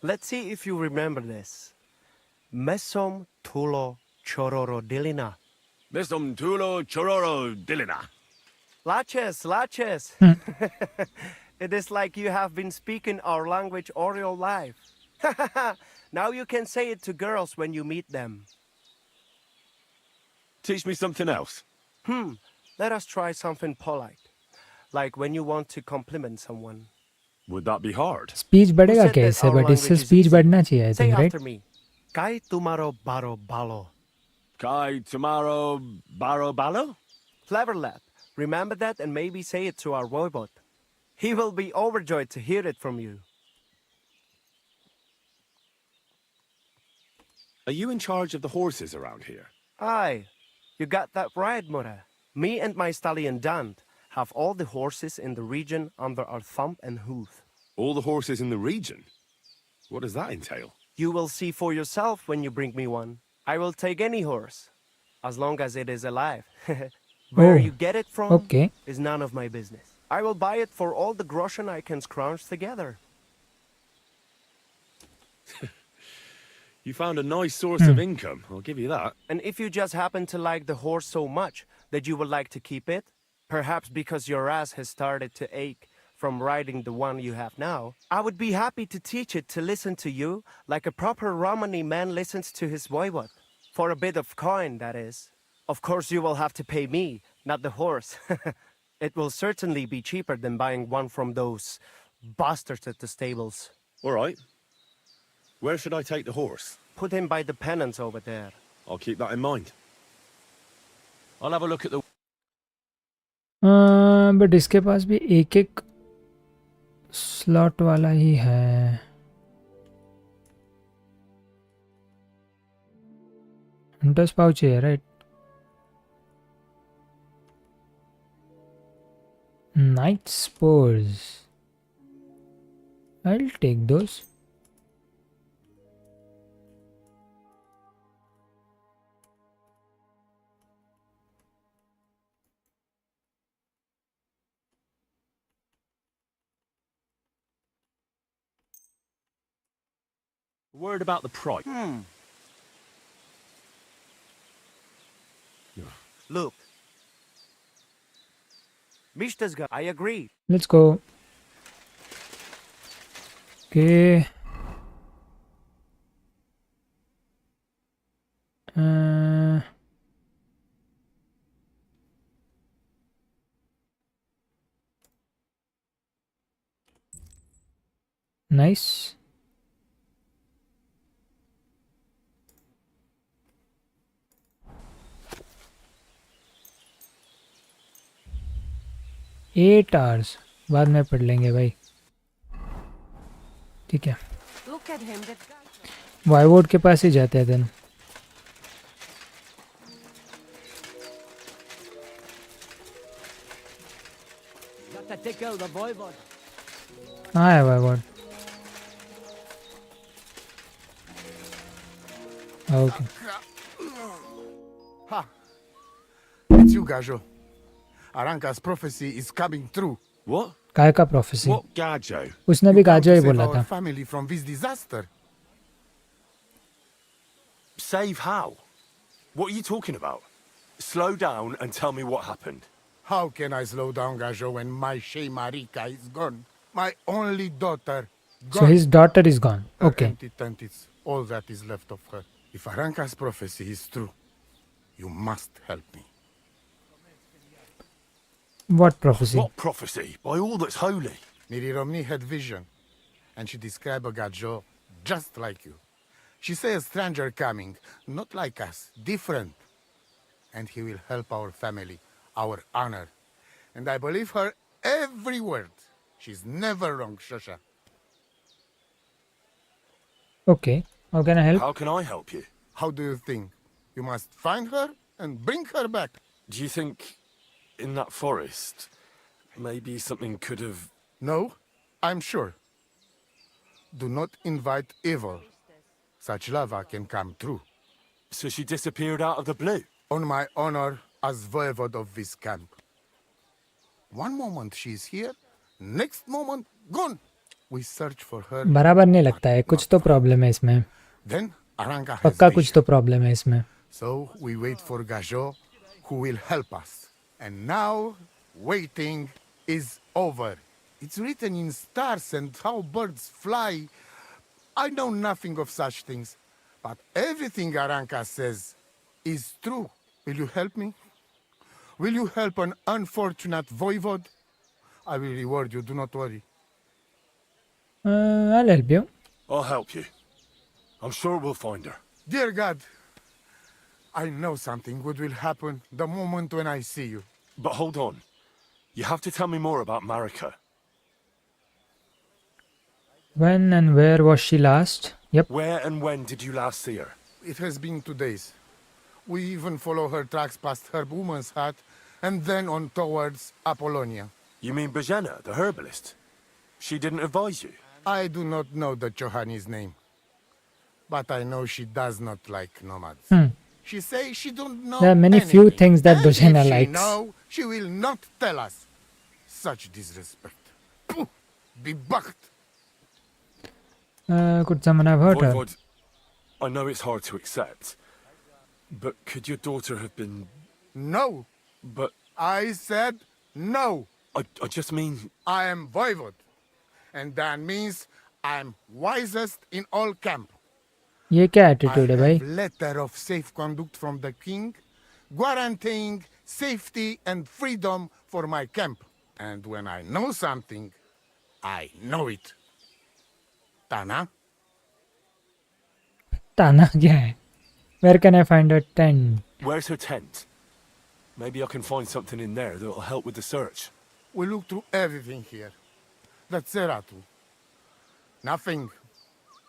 Let's see if you remember this. Mesom tulo chororo dilina. Misum tulo chororo dilina. Laches, laches. It is like you have been speaking our language all your life. Now you can say it to girls when you meet them. Teach me something else. Let us try something polite. Like when you want to compliment someone. Would that be hard? Speech बढ़ेगा said that कैसे? our But इससे language is speech easy? बढ़ना चाहिए, I Say think, right? after me. Kai tumaro baro balo. Kai tomorrow baro balo? Clever lad. Remember that and maybe say it to our voivod. He will be overjoyed to hear it from you. Are you in charge of the horses around here? Aye, you got that right, Mura. Me and my stallion Dant have all the horses in the region under our thumb and hoof. All the horses in the region? What does that entail? You will see for yourself when you bring me one. I will take any horse, as long as it is alive. Where Oh, you get it from okay. is none of my business. I will buy it for all the groschen I can scrounge together. You found a nice source of income, I'll give you that. And if you just happen to like the horse so much that you would like to keep it, perhaps because your ass has started to ache from riding the one you have now, I would be happy to teach it to listen to you like a proper Romani man listens to his voivod. For a bit of coin, that is. Of course you will have to pay me, not the horse. It will certainly be cheaper than buying one from those bastards at the stables. All right. Where should I take the horse? Put him by the pennants over there. I'll keep that in mind. I'll have a look at the... but इसके पास भी एक एक slot वाला ही है. Hunter's pouch है, right? Night spores. I'll take those. Word about the price. Look. Mishta's I agree. Let's go. Okay. Nice. Eight hours बाद में पढ़ लेंगे भाई. ठीक है. Look at him, that guy. वाइवोड के पास ही जाते हैं देन. हाँ है वाइवोड. Okay. Ha! It's you, Gajo. Aranka's prophecy is coming true. What? काय का प्रोफेसी? What Gajo? उसने भी You come गाजो to he save बोला our था. family from this disaster. Save how? What are you talking about? Slow down and tell me what happened. How can I slow down, Gajo, when my Shea Marika is gone? My only daughter, gone. So his daughter is gone. Her Okay. empty tent is all that is left of her. If Aranka's prophecy is true, you must help me. What prophecy? What prophecy? By all that's holy. Miri Romney had vision, and she described a Gajo just like you. She say a stranger coming, not like us, different. And he will help our family, our honor. And I believe her every word. She's never wrong, Shosha. Okay. How can I help? How can I help you? How do you think? You must find her and bring her back. Do you think in that forest, maybe something could have... No, I'm sure. Do not invite evil. Such lava can come true. So she disappeared out of the blue? On my honor as voivode of this camp. One moment she's here, next moment gone. We search for her. बराबर नहीं लगता है, कुछ तो problem है इसमें. Then Aranka has पक्का vision. कुछ तो प्रॉब्लम है इसमें. So we wait for Gajo, who will help us. And now, waiting is over. It's written in stars and how birds fly. I know nothing of such things, but everything Aranka says is true. Will you help me? Will you help an unfortunate voivode? I will reward you, do not worry. I'll help you. I'll help you. I'm sure we'll find her. Dear God, I know something good will happen the moment when I see you. But hold on. You have to tell me more about Marika. When and where was she last? Yep. Where and when did you last see her? It has been 2 days. We even follow her tracks past her woman's hut and then on towards Apollonia. You mean Bajana, the herbalist? She didn't advise you? I do not know the Johani's name, but I know she does not like nomads. She says she don't know There are many anything. few things that And Bojana if she likes. know, she will not tell us. Such disrespect. Pooh, be bucked. Could someone have hurt her? Voivode, I know it's hard to accept, but could your daughter have been... No. But... I said no. I just mean... I am voivode, and that means I am wisest in all camp. ये क्या attitude है I भाई? have letter of safe conduct from the king, guaranteeing safety and freedom for my camp. And when I know something, I know it. Tana? ताना क्या है? Where can I find a tent? Where's her tent? Maybe I can find something in there that'll help with the search. We look through everything here. That's Zeratu. Nothing.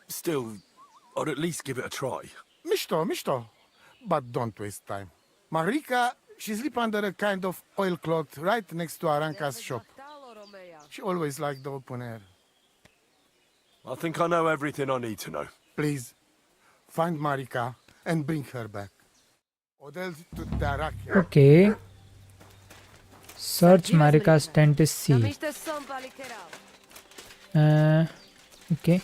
Still, I'd at least give it a try. Mishto. But don't waste time. Marika, she sleep under a kind of oilcloth right next to Aranka's shop. She always liked the open air. I think I know everything I need to know. Please, find Marika and bring her back. Odel to Darakia. Okay. Search Marika's tent is C. Okay.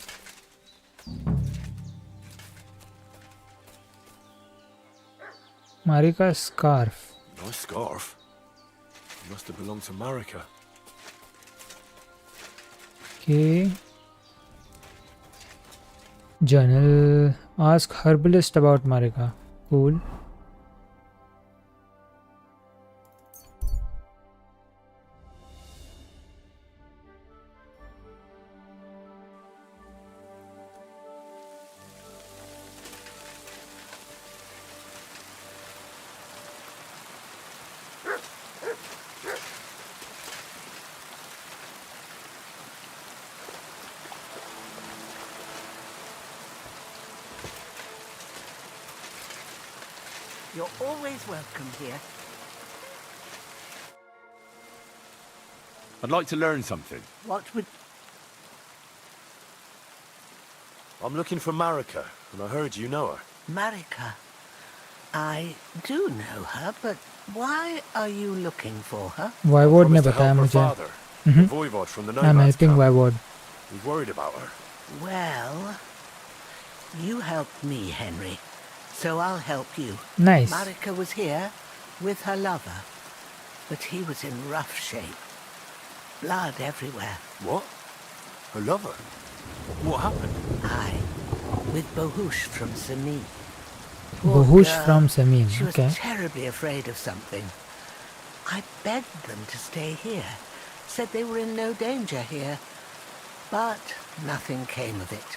Marika's scarf. Nice scarf. Must have belonged to Marika. Okay. Journal. Ask herbalist about Marika. Cool. You're always welcome here. I'd like to learn something. What would... I'm looking for Marika, and I heard you know her. Marika. I do know her, but why are you looking for her? Voivode ने Promised to बताया help her मुझे. father, the voivode from the I'm nomads helping camp. Voivode. He's worried about her. Well, you helped me, Henry. so I'll help you. Nice. Marika was here with her lover, but he was in rough shape. Blood everywhere. What? Her lover? What happened? Aye, with Bohush from Samin. Bohush from Samin, She was okay. terribly afraid of something. I begged them to stay here, said they were in no danger here, but nothing came of it.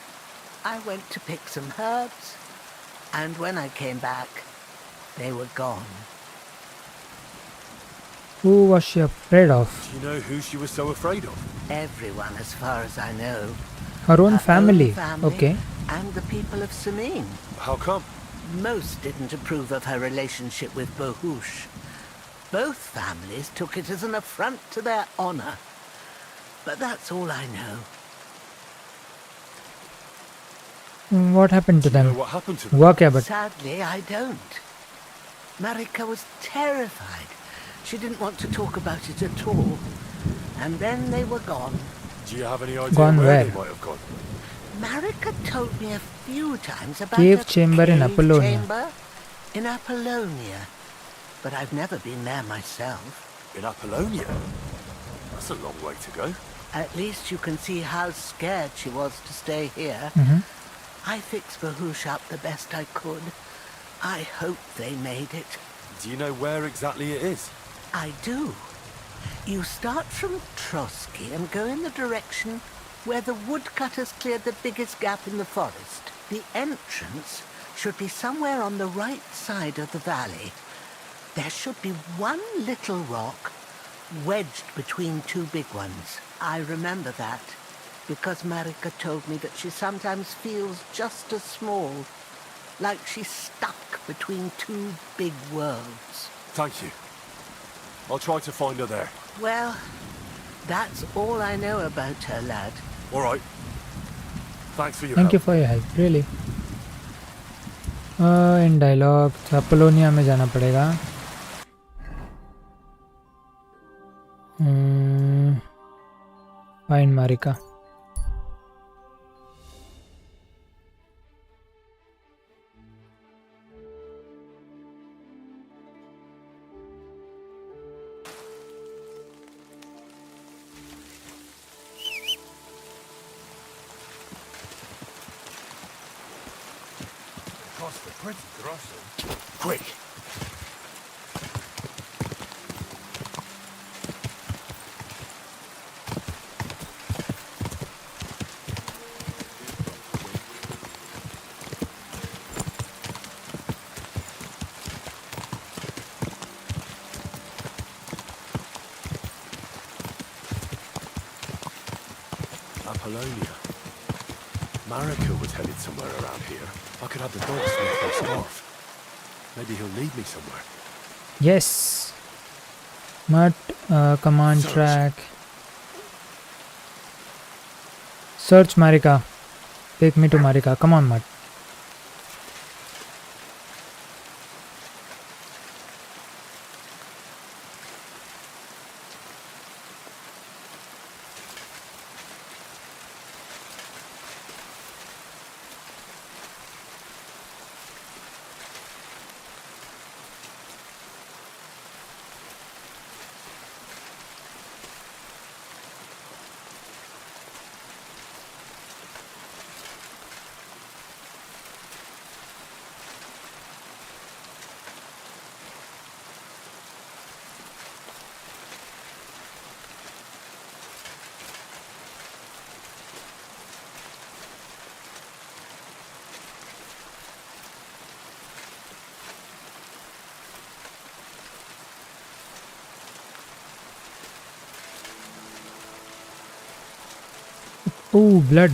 I went to pick some herbs, and when I came back, they were gone. Who was she afraid of? Do you know who she was so afraid of? Everyone, as far as I know. Her own family. family. Okay. And the people of Samin. How come? Most didn't approve of her relationship with Bohush. Both families took it as an affront to their honor. But that's all I know. What happened to Do you them? know what happened to them? हुआ क्या but? Sadly, I don't. Marika was terrified. She didn't want to talk about it at all. And then they were gone. Do you have any idea Gone where where? they might have gone? Marika told me a few times about Cave a chamber in cave Apollonia. chamber in Apollonia. But I've never been there myself. In Apollonia? That's a long way to go. At least you can see how scared she was to stay here. I fixed Bahush up the best I could. I hope they made it. Do you know where exactly it is? I do. You start from Trotsky and go in the direction where the woodcutters cleared the biggest gap in the forest. The entrance should be somewhere on the right side of the valley. There should be one little rock wedged between two big ones. I remember that because Marika told me that she sometimes feels just as small, like she's stuck between two big worlds. Thank you. I'll try to find her there. Well, that's all I know about her, lad. All right. Thanks for your Thank you help. for your help, really. In dialogue, Apollonia में जाना पड़ेगा. Find Marika. Cost a pretty grosso. Quick. Apollonia. Marika was headed somewhere around here. I could have the dog sniff her scarf. Maybe he'll lead me somewhere. Yes. Mut command Search. track. Search Marika. Take me to Marika. Come on, Mut. Oh, blood.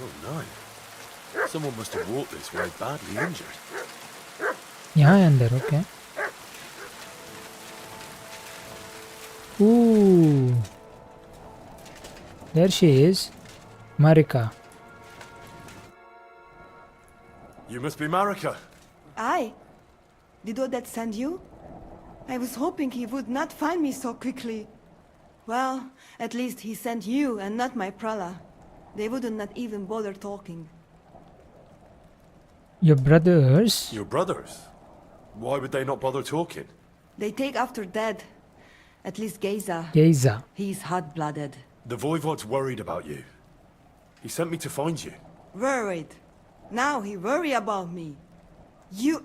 Oh no. Someone must have walked this way badly injured. यहाँ है अंदर, okay. Ooh. There she is. Marika. You must be Marika. Aye. Did Odette send you? I was hoping he would not find me so quickly. Well, at least he sent you and not my prala. They wouldn't not even bother talking. Your brothers? Your brothers? Why would they not bother talking? They take after Dad. At least Geza. Geza. He's hot-blooded. The Voivod's worried about you. He sent me to find you. Worried. Now he worry about me. You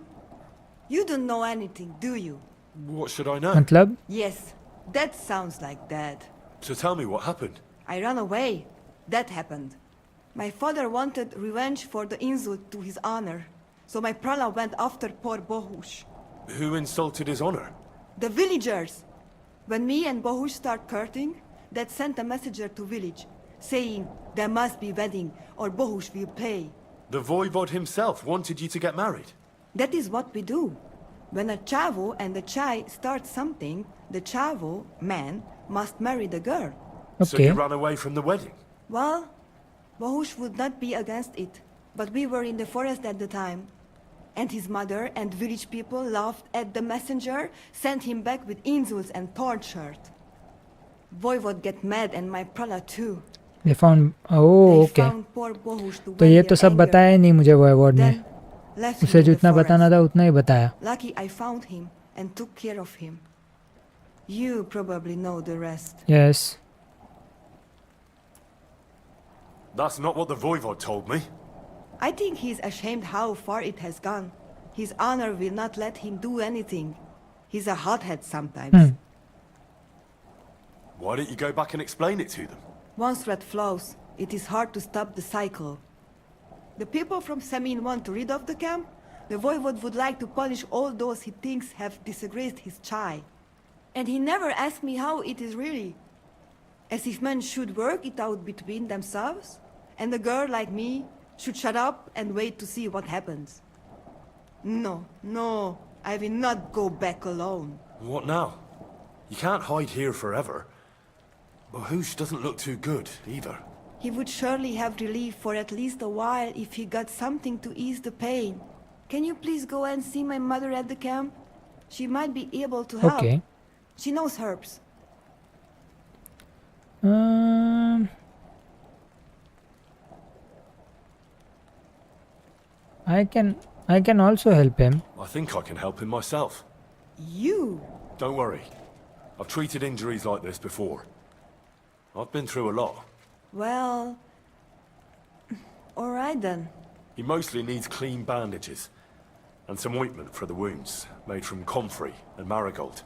don't know anything, do you? What should I know? Matlab? Yes, that sounds like Dad. So tell me what happened. I ran away. That happened. My father wanted revenge for the insult to his honor. So my prala went after poor Bohush. Who insulted his honor? The villagers! When me and Bohush start courting, Dad sent a messenger to village, saying there must be wedding or Bohush will pay. The Voivod himself wanted you to get married. That is what we do. When a chavo and a chai start something, the chavo, man, must marry the girl. So you ran away from the wedding? Well, Bohush would not be against it, but we were in the forest at the time. And his mother and village people laughed at the messenger, sent him back with insults and tortured. Voivod get mad and my prala too. They found... Oh, okay. तो ये तो सब बताया नहीं मुझे Voivod ने. उसे जितना बताना था उतना ही बताया. Lucky I found him and took care of him. You probably know the rest. Yes. That's not what the Voivod told me. I think he's ashamed how far it has gone. His honor will not let him do anything. He's a hothead sometimes. Why don't you go back and explain it to them? Once red flows, it is hard to stop the cycle. The people from Semin want to rid of the camp. The Voivod would like to punish all those he thinks have disgraced his chai. And he never asked me how it is really. As if men should work it out between themselves, and a girl like me should shut up and wait to see what happens. No, I will not go back alone. What now? You can't hide here forever. Bahush doesn't look too good, either. He would surely have relief for at least a while if he got something to ease the pain. Can you please go and see my mother at the camp? She might be able to help. Okay. She knows herbs. I can also help him. I think I can help him myself. You? Don't worry. I've treated injuries like this before. I've been through a lot. Well... alright then. He mostly needs clean bandages. And some ointment for the wounds, made from comfrey and marigold.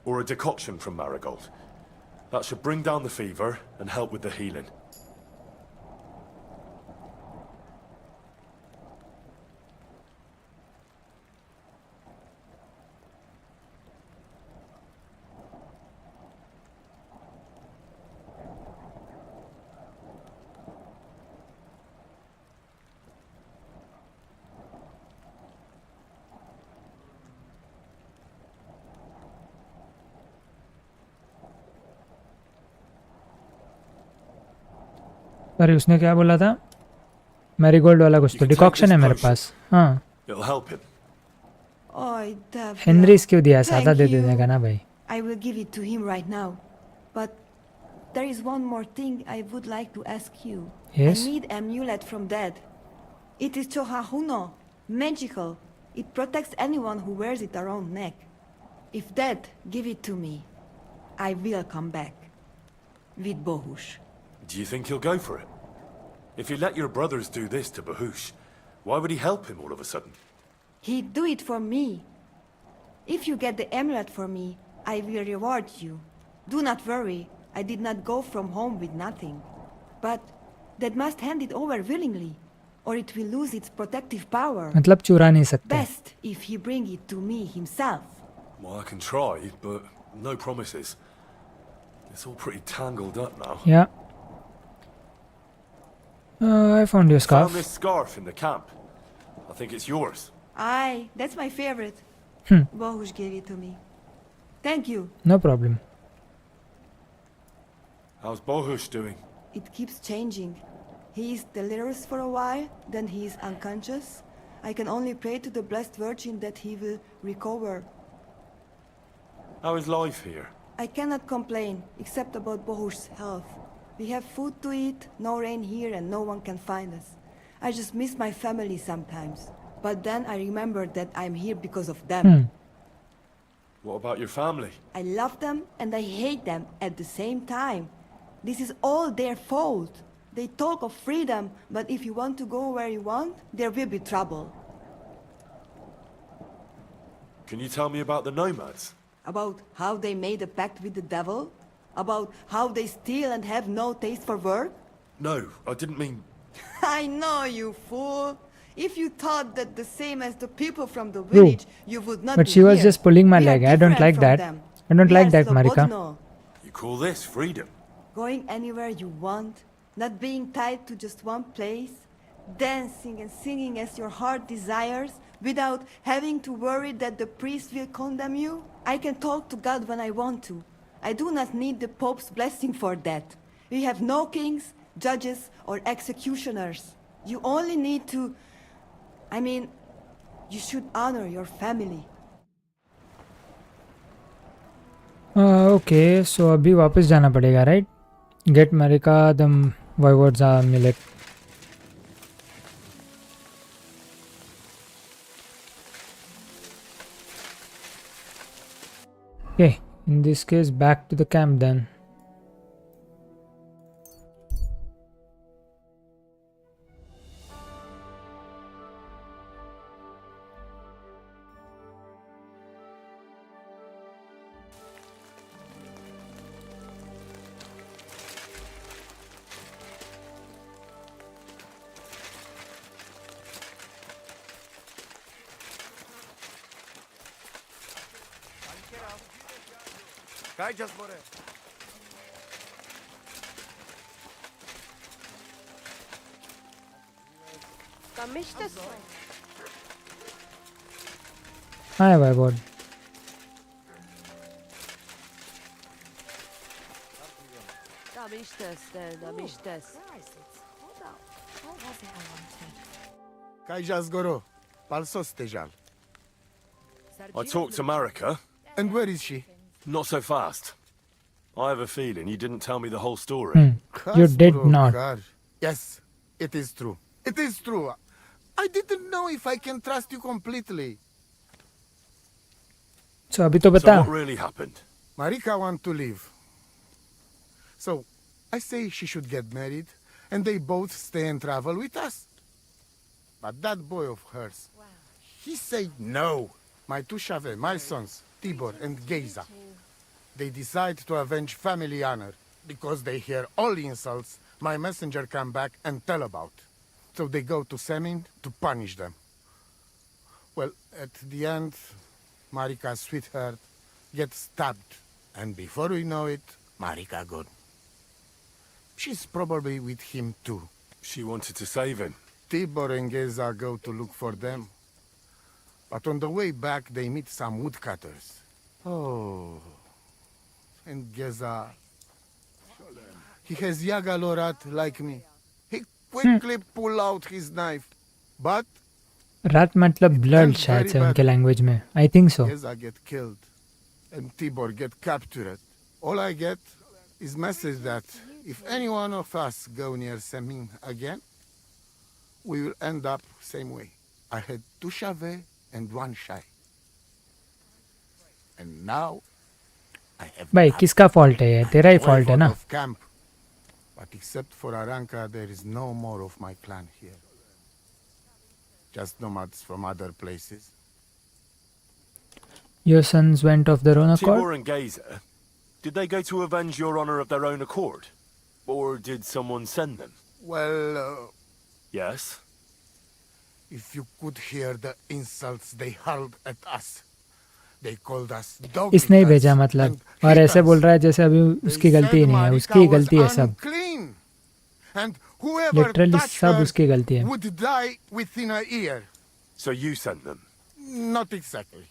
Or a decoction from marigold. That should bring down the fever and help with the healing. अरे उसने क्या बोला था? Marigold वाला कुछ तो decoction है मेरे पास. हाँ. It'll help him. हेनरीज क्यों दिया? सादा दे देगा ना भाई. I will give it to him right now. But there is one more thing I would like to ask you. Yes? I need an amulet from Dad. It is Chohahuno, magical. It protects anyone who wears it around neck. If Dad give it to me, I will come back. With Bohush. Do you think he'll go for it? If you let your brothers do this to Bahush, why would he help him all of a sudden? He'd do it for me. If you get the amulet for me, I will reward you. Do not worry, I did not go from home with nothing. But Dad must hand it over willingly, or it will lose its protective power. मतलब चुरा नहीं सकते. Best if he bring it to me himself. Well, I can try, but no promises. It's all pretty tangled up now. Yeah. I found your scarf. Found this scarf in the camp. I think it's yours. Aye, that's my favorite. Bohush gave it to me. Thank you. No problem. How's Bohush doing? It keeps changing. He is delirious for a while, then he is unconscious. I can only pray to the Blessed Virgin that he will recover. How is life here? I cannot complain, except about Bohush's health. We have food to eat, no rain here, and no one can find us. I just miss my family sometimes. But then I remembered that I'm here because of them. What about your family? I love them and I hate them at the same time. This is all their fault. They talk of freedom, but if you want to go where you want, there will be trouble. Can you tell me about the nomads? About how they made a pact with the devil? About how they steal and have no taste for work? No, I didn't mean... I know, you fool. If you thought that the same as the people from the village, you would not But be she was here. just pulling my We are leg. I don't different like from that. them. I don't We like are that, Marika. Slobodno. You call this freedom? Going anywhere you want, not being tied to just one place, dancing and singing as your heart desires, without having to worry that the priest will condemn you. I can talk to God when I want to. I do not need the Pope's blessing for that. We have no kings, judges, or executioners. You only need to... I mean, you should honor your family. Okay, so अभी वापस जाना पड़ेगा, right? Get Marika, the voivodes are Millet. Okay, in this case, back to the camp then. Kaj just more. Hi, voivode. Kaj just goro. Palsos tejal. I talked to Marika. And where is she? Not so fast. I have a feeling you didn't tell me the whole story. You did Bro, not. God. Yes, it is true. It is true. I didn't know if I can trust you completely. So अभी तो So बता. what really happened? Marika want to leave. So, I say she should get married, and they both stay and travel with us. But that boy of hers, he said no. My two Shave, my sons, Tibor and Geza, they decide to avenge family honor because they hear all the insults my messenger come back and tell about. So they go to Semin to punish them. Well, at the end, Marika's sweetheart gets stabbed. And before we know it, Marika gone. She's probably with him too. She wanted to save him. Tibor and Geza go to look for them. But on the way back, they meet some woodcutters. Oh. And Geza... He has Yaga Lorat like me. He quickly pull out his knife. But... रात मतलब blood शायद से उनके language में. I think so. Geza get killed. And Tibor get captured. All I get is message that if any one of us go near Semin again, we will end up same way. I had 2 Shave and 1 Shai. And now I have भाई किसका fault है ये? तेरा ही fault है ना? of camp. But except for Aranka, there is no more of my clan here. Just nomads from other places. Your sons went of their own accord? Tibor and Geza, did they go to avenge your honor of their own accord? Or did someone send them? Well, Yes? if you could hear the insults they hurled at us. They called us dog इसने ही eaters भेजा मतलब. and और ऐसे haters. बोल रहा है जैसे अभी उसकी गलती ही नहीं है. उसकी गलती है सब. Unclean. And whoever Literally touched सब her उसकी गलती है. would die within a year. So you sent them? Not exactly.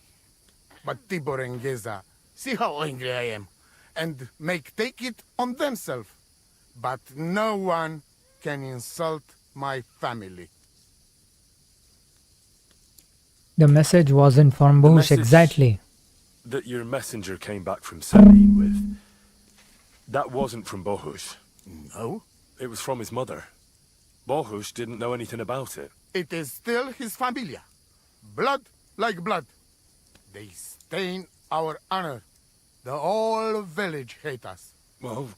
But Tibor and Geza, see how angry I am, and take it on themselves. But no one can insult my family. The message wasn't from The Bohush message exactly. that your messenger came back from Semin with, that wasn't from Bohush. No? It was from his mother. Bohush didn't know anything about it. It is still his familia. Blood like blood. They stain our honor. The whole village hate us. Well,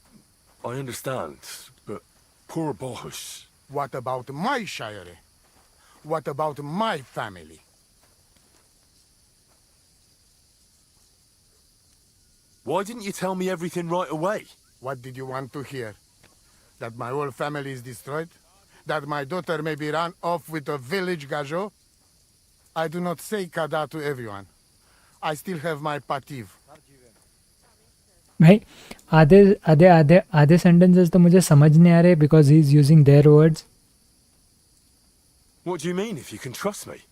I understand, but poor Bohus. What about my shire? What about my family? Why didn't you tell me everything right away? What did you want to hear? That my whole family is destroyed? That my daughter may be run off with a village gajot? I do not say kada to everyone. I still have my pativ. भाई आधे आधे आधे आधे sentences तो मुझे समझ नहीं आ रहे because he is using their words. What do you mean, if you can trust me?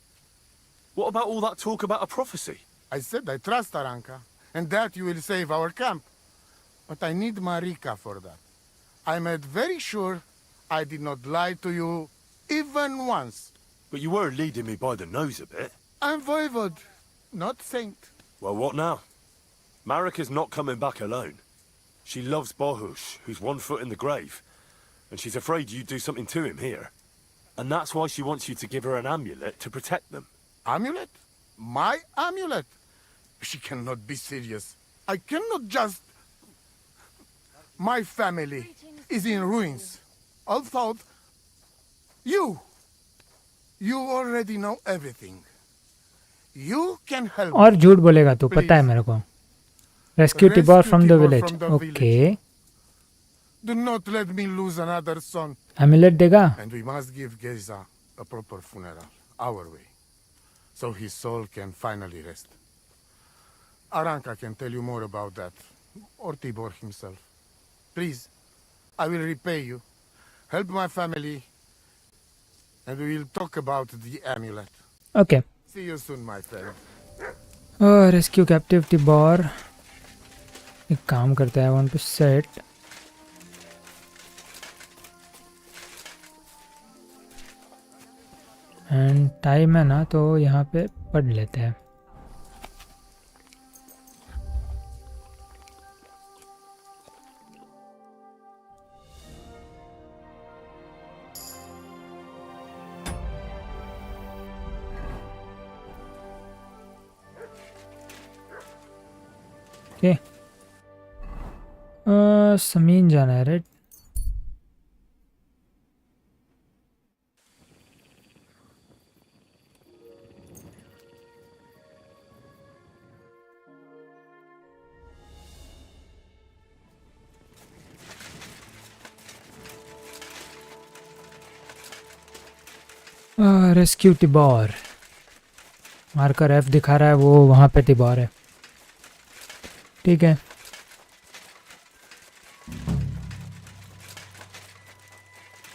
What about all that talk about a prophecy? I said I trust Aranka, and that you will save our camp. But I need Marika for that. I made very sure I did not lie to you even once. But you were leading me by the nose a bit. I'm voivode, not saint. Well, what now? Marika's not coming back alone. She loves Bohus, who's 1 foot in the grave. And she's afraid you'd do something to him here. And that's why she wants you to give her an amulet to protect them. Amulet? My amulet? She cannot be serious. I cannot just... My family is in ruins. I thought... You already know everything. You can help. और झूठ बोलेगा तू पता है मेरे को. Rescue Tibor from the village. Okay. Do not let me lose another son. Amulet देगा. And we must give Geza a proper funeral, our way, so his soul can finally rest. Aranka can tell you more about that, or Tibor himself. Please, I will repay you. Help my family, and we will talk about the amulet. Okay. See you soon, my friend. Oh, rescue captive Tibor. एक काम करता है. I want to set. And time है ना तो यहाँ पे पढ़ लेते हैं. ओके. समीन जाना है राइट. रेस्क्यू टिबॉर. मार्कर एफ दिखा रहा है वो वहाँ पे टिबॉर है. ठीक है.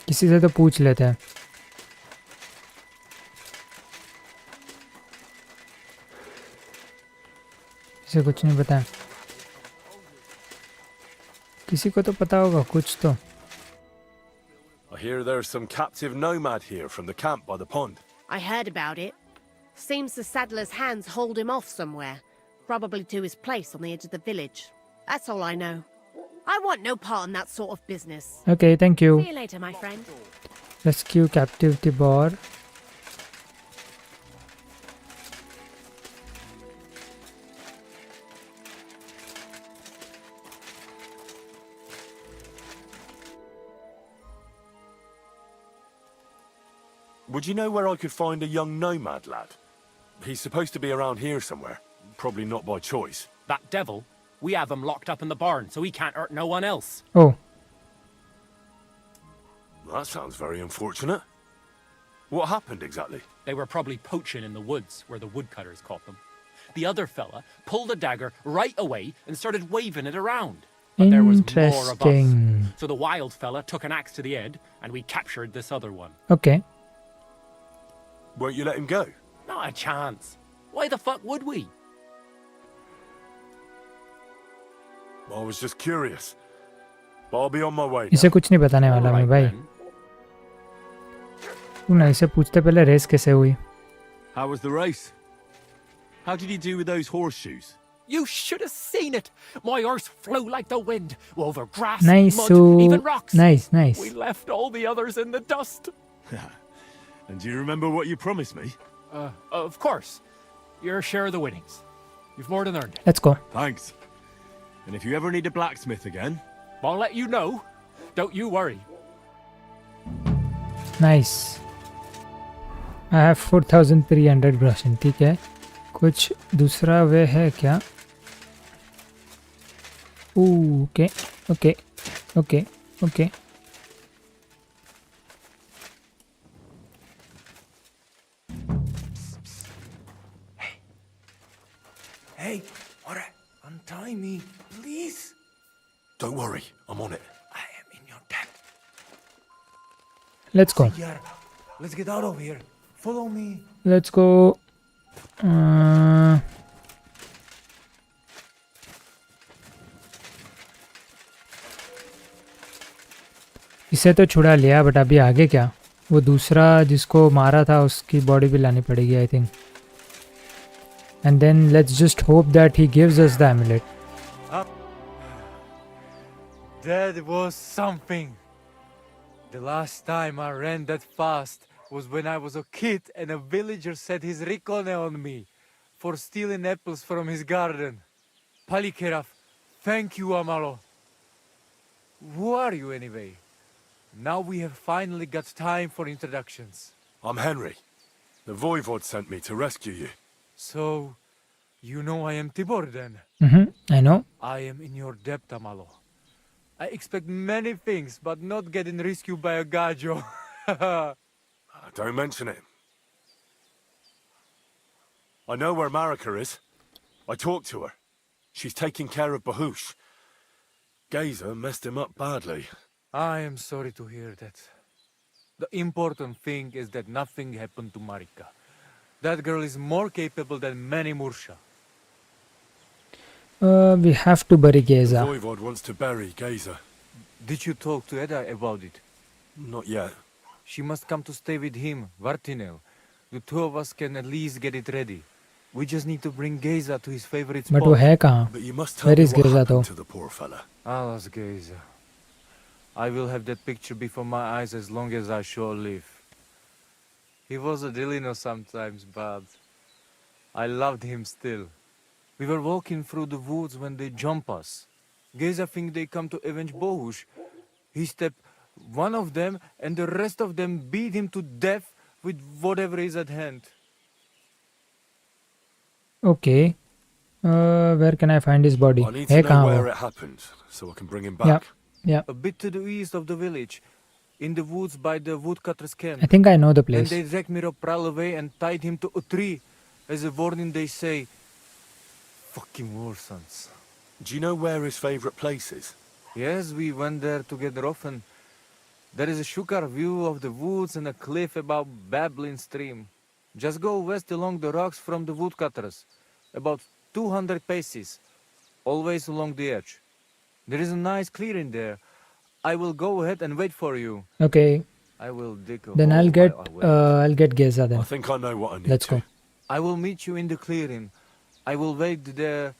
किसी से तो पूछ लेते हैं. इसे कुछ नहीं पता है. किसी को तो पता होगा कुछ तो. I hear there's some captive nomad here from the camp by the pond. I heard about it. Seems the saddler's hands hold him off somewhere. Probably to his place on the edge of the village. That's all I know. I want no part in that sort of business. Okay, thank you. See you later, my friend. Rescue captive Tibor. Would you know where I could find a young nomad lad? He's supposed to be around here somewhere. Probably not by choice. That devil? We have him locked up in the barn, so he can't hurt no one else. Oh. That sounds very unfortunate. What happened exactly? They were probably poaching in the woods, where the woodcutters caught them. The other fella pulled a dagger right away and started waving it around. But there was more of us. So the wild fella took an axe to the head, and we captured this other one. Okay. Won't you let him go? Not a chance. Why the fuck would we? I was just curious. But I'll be on my way. इसे कुछ नहीं बताने वाला मैं भाई. तू ना इसे पूछते पहले रेस कैसे हुई? How was the race? How did you do with those horseshoes? You should have seen it. My horse flew like the wind, over grass, Nice, mud, so even rocks. nice. We left all the others in the dust. And do you remember what you promised me? Of course. Your share of the winnings. You've more than earned it. Let's go. Thanks. And if you ever need a blacksmith again, I'll let you know. Don't you worry. Nice. I have 4300 groschen. ठीक है. कुछ दूसरा वे है क्या? Okay. Okay. Okay. Okay. Hey, what? Untie me, please. Don't worry, I'm on it. I am in your debt. Let's go. Senor, let's get out of here. Follow me. Let's go. इसे तो छुड़ा लिया but अभी आगे क्या? वो दूसरा जिसको मारा था उसकी बॉडी भी लानी पड़ेगी I think. And then let's just hope that he gives us the amulet. That was something. The last time I ran that fast was when I was a kid and a villager set his ricone on me for stealing apples from his garden. Palikeraf, thank you, Amalo. Who are you anyway? Now we have finally got time for introductions. I'm Henry. The Voivod sent me to rescue you. So, you know I am Tibor then? I know. I am in your debt, Amalo. I expect many things, but not getting rescued by a gajo. Don't mention it. I know where Marika is. I talked to her. She's taking care of Bahush. Gazer messed him up badly. I am sorry to hear that. The important thing is that nothing happened to Marika. That girl is more capable than many Mursha. We have to bury The Geza. Voivod wants to bury Gazer. Did you talk to Edda about it? Not yet. She must come to stay with him, Vartinel. The two of us can at least get it ready. We just need to bring Geza to his favorite spot. But वो है कहाँ? But you must tell Where me is what Geza happened though? to the poor fella. Alas, Geza. I will have that picture before my eyes as long as I shall live. He was a Delino sometimes, but I loved him still. We were walking through the woods when they jump us. Geza think they come to avenge Bohush. He stepped one of them and the rest of them beat him to death with whatever is at hand. Okay. Where can I find his body? I need है to know कहाँ where वो? it happened, so I can bring him Yeah. back. Yeah. A bit to the east of the village, in the woods by the woodcutter's camp. I think I know the Then place. they dragged Miropral away and tied him to a tree. As a warning, they say, fucking warsons. Do you know where his favorite place is? Yes, we went there together often. There is a shukar view of the woods and a cliff above babbling stream. Just go west along the rocks from the woodcutters, about 200 paces, always along the edge. There is a nice clearing there. I will go ahead and wait for you. Okay. I will dig a Then hole I'll get Geza then. I think I know what I need Let's to. go. I will meet you in the clearing. I will wait there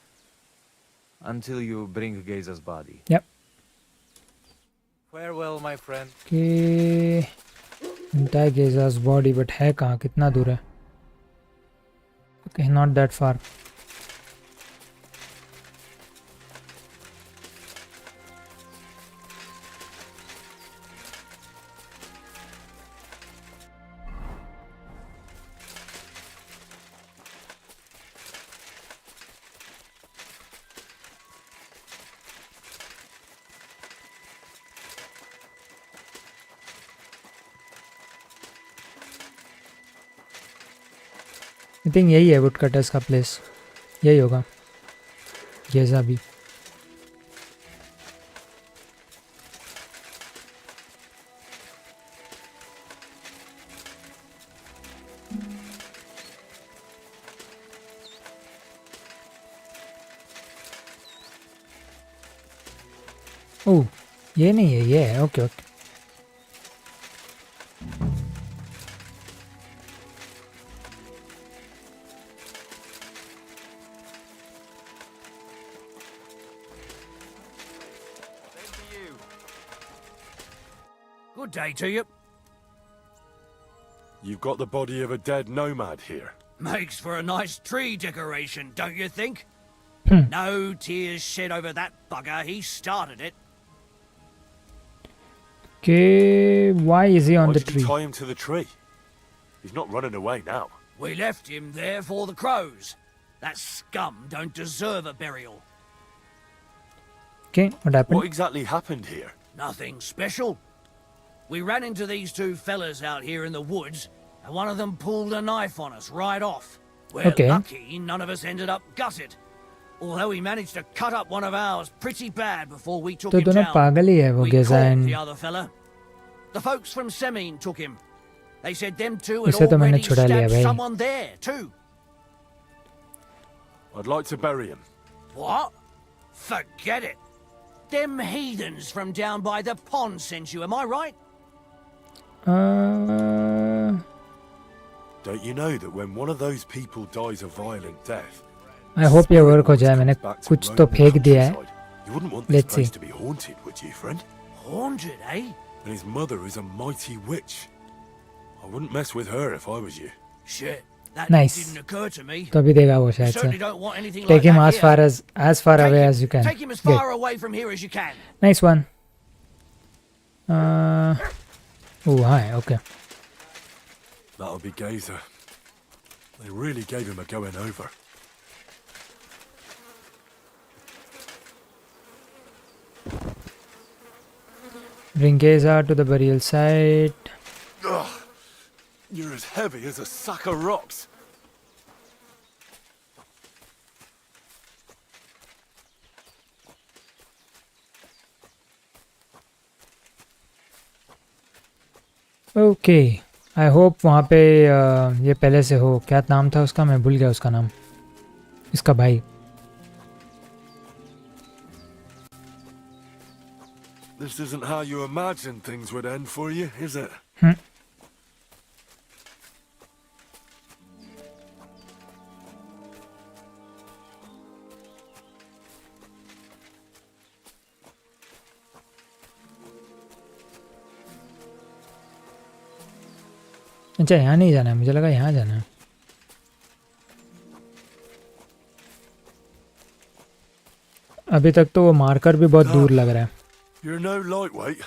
until you bring Geza's body. Yep. Farewell, my friend. Okay. Entire Geza's body, but है कहाँ? कितना दूर है? Okay, not that far. I think यही है would cutters का place. यही होगा. गेजा भी. ओह, ये नहीं है, ये है. Okay okay. Good day to you. You've got the body of a dead nomad here. Makes for a nice tree decoration, don't you think? No tears shed over that bugger. He started it. Okay, why is he on Why the did tree? you tie him to the tree? He's not running away now. We left him there for the crows. That scum don't deserve a burial. Okay, what happened? What exactly happened here? Nothing special. We ran into these two fellas out here in the woods, and one of them pulled a knife on us right off. We're lucky none of us ended up gutted. Although he managed to cut up one of ours pretty bad before we took तो him दोनों down. पागल ही है वो We गेजा caught and the other fella. The folks from Semine took him. They said them two had इसे तो मैंने already छुड़ा लिया stabbed भाई. someone there too. I'd like to bury him. What? Forget it. Them heathens from down by the pond sent you, am I right? Don't you know that when one of those people dies a violent death, I hope ये work हो जाए. मैंने कुछ तो फेंक दिया है. you wouldn't want this Let's see. place to be haunted, would you, friend? Haunted, eh? And his mother is a mighty witch. I wouldn't mess with her if I was you. Shit, that Nice. didn't occur to me. तो अभी देगा वो You शायद certainly से. don't want anything Take like him that as far here. away as you can. Take him as Good. far away from here as you can. Nice one. Oh hi. Okay. That'll be Gazer. They really gave him a going over. Bring Geza to the burial site. Ugh, you're as heavy as a sack of rocks. Okay I hope वहाँ पे ये पहले से हो. क्या नाम था उसका, मैं भूल गया उसका नाम. इसका भाई. This isn't how you imagined things would end for you, is it? अच्छा यहाँ नहीं जाना है, मुझे लगा यहाँ जाना है. अभी तक तो वो मार्कर भी बहुत दूर लग रहा है. You're no lightweight.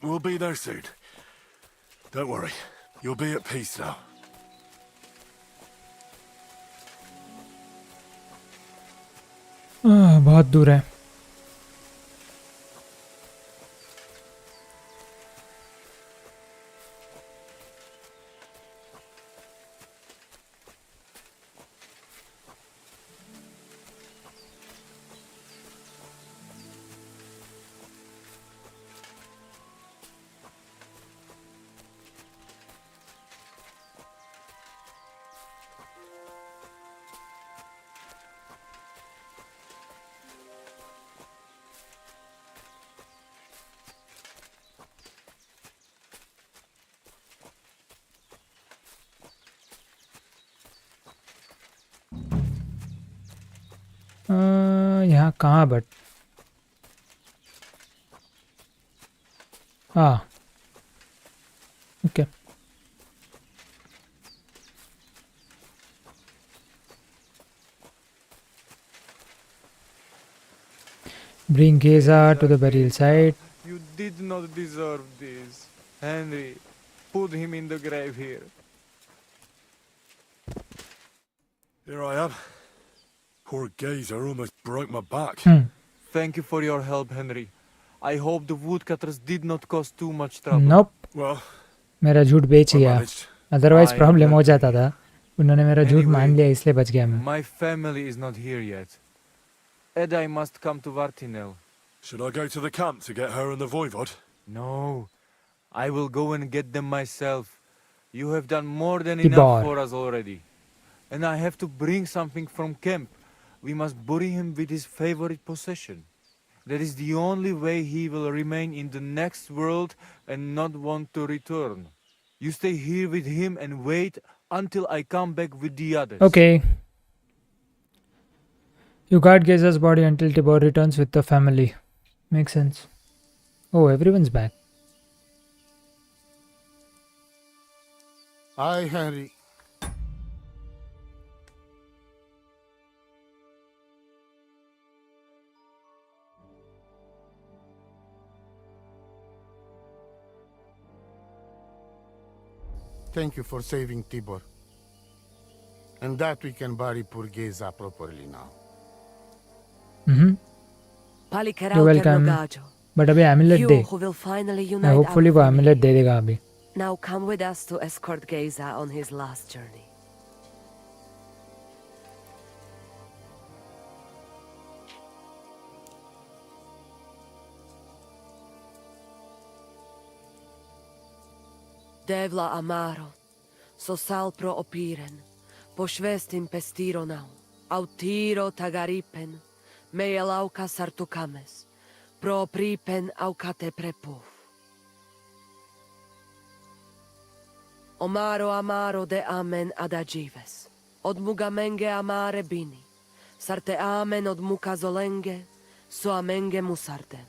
We'll be there soon. Don't worry. You'll be at peace now. बहुत दूर है. यहाँ कहाँ but okay. Bring Geza to the burial site. You did not deserve this. Henry, put him in the grave here. Here I am. Poor Gazer almost broke my back. Thank you for your help, Henry. I hope the woodcutters did not cause too much trouble. Nope. Well, मेरा झूठ बेच गया. Otherwise problem हो जाता था. उन्होंने मेरा झूठ मान लिया, इसलिए बच गया मैं. My family is not here yet. Ed, I must come to Vartinel. Should I go to the camp to get her and the voivod? No. I will go and get them myself. You have done more than enough for us already. And I have to bring something from camp. We must bury him with his favorite possession. That is the only way he will remain in the next world and not want to return. You stay here with him and wait until I come back with the others. Okay. You guard Geza's body until Tibor returns with the family. Makes sense. Oh, everyone's back. Hi, Henry. Thank you for saving Tibor. And that we can bury poor Geza properly now. You're welcome. But अभी amulet they. who will finally मैं unite hopefully our वो family. amulet दे देगा अभी. Now come with us to escort Geza on his last journey. Devla amaro, so sal pro opiren, pošvestin pestironau, autiro tagaripen, mejelauka sartukames, pro pripen aukate prepuf. Omaro amaro de amen adagives, od mugamenge amare bini, sarte amen od mukazolenge, so amenge musarte.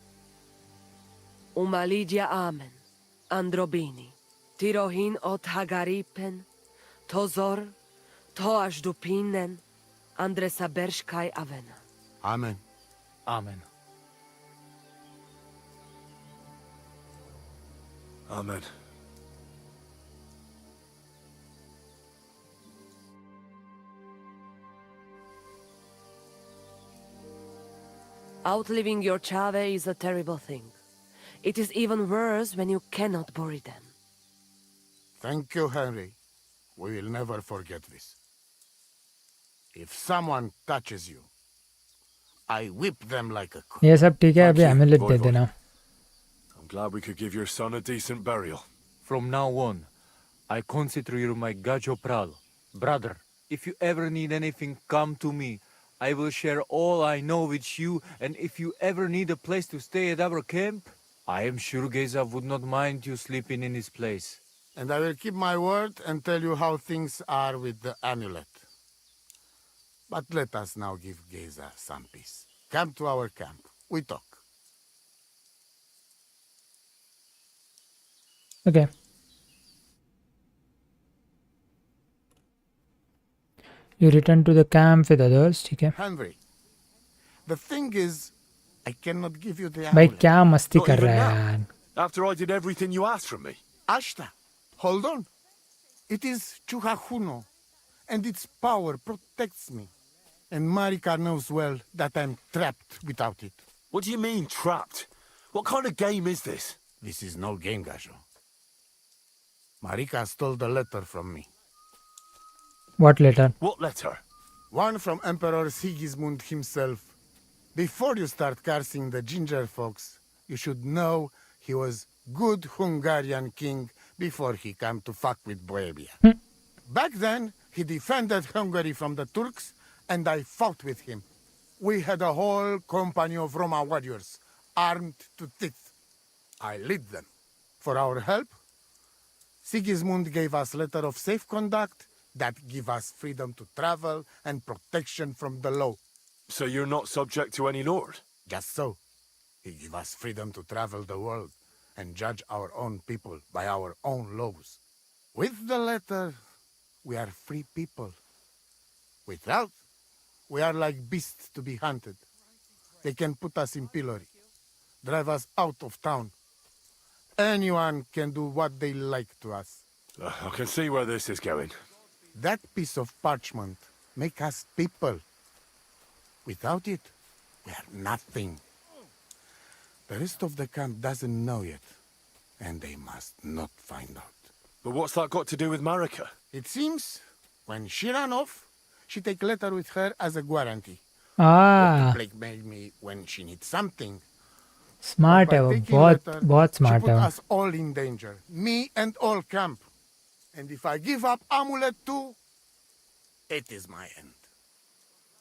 Umalidia amen, androbini. Tirohin od hagaripen, tozor, toaž dupinen, andresa berškaj avena. Amen. Amen. Amen. Outliving your chave is a terrible thing. It is even worse when you cannot bury them. Thank you, Henry. We will never forget this. If someone touches you, I whip them like a cook. ये सब ठीक है अभी amulet दे देना. I'm glad we could give your son a decent burial. From now on, I consider you my gajo pral. Brother, if you ever need anything, come to me. I will share all I know with you, and if you ever need a place to stay at our camp, I am sure Geza would not mind you sleeping in his place. And I will keep my word and tell you how things are with the amulet. But let us now give Geza some peace. Come to our camp. We talk. Okay. You return to the camp with others, ठीक है? Henry, the thing is, I cannot give you the भाई amulet. क्या मस्ती Not कर even रहा है now. यार? After I did everything you asked from me. Ashta, hold on. It is Chuhajuno, and its power protects me. And Marika knows well that I'm trapped without it. What do you mean, trapped? What kind of game is this? This is no game, Gajo. Marika stole the letter from me. What letter? What letter? One from Emperor Sigismund himself. Before you start cursing the ginger folks, you should know he was good Hungarian king before he came to fuck with Bohemia. Back then, he defended Hungary from the Turks, and I fought with him. We had a whole company of Roma warriors, armed to teeth. I lead them. For our help, Sigismund gave us letter of safe conduct that give us freedom to travel and protection from the law. So you're not subject to any lord? Just so. He give us freedom to travel the world and judge our own people by our own laws. With the letter, we are free people. Without, we are like beasts to be hunted. They can put us in pillory, drive us out of town. Anyone can do what they like to us. I can see where this is going. That piece of parchment make us people. Without it, we are nothing. The rest of the camp doesn't know yet, and they must not find out. But what's that got to do with Marika? It seems, when she ran off, she take letter with her as a guarantee. Ah, To blackmail me when she needs something. smart By है वो taking बहुत letter, बहुत she smart put है वो. us all in danger, me and all camp. And if I give up amulet too, it is my end.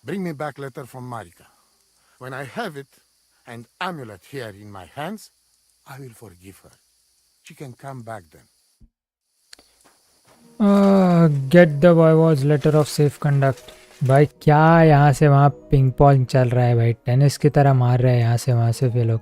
Bring me back letter from Marika. When I have it, and amulet here in my hands, I will forgive her. She can come back then. Get the voivode's letter of safe conduct. भाई क्या यहाँ से वहाँ ping pong चल रहा है भाई, tennis की तरह मार रहे हैं यहाँ से वहाँ से ये लोग.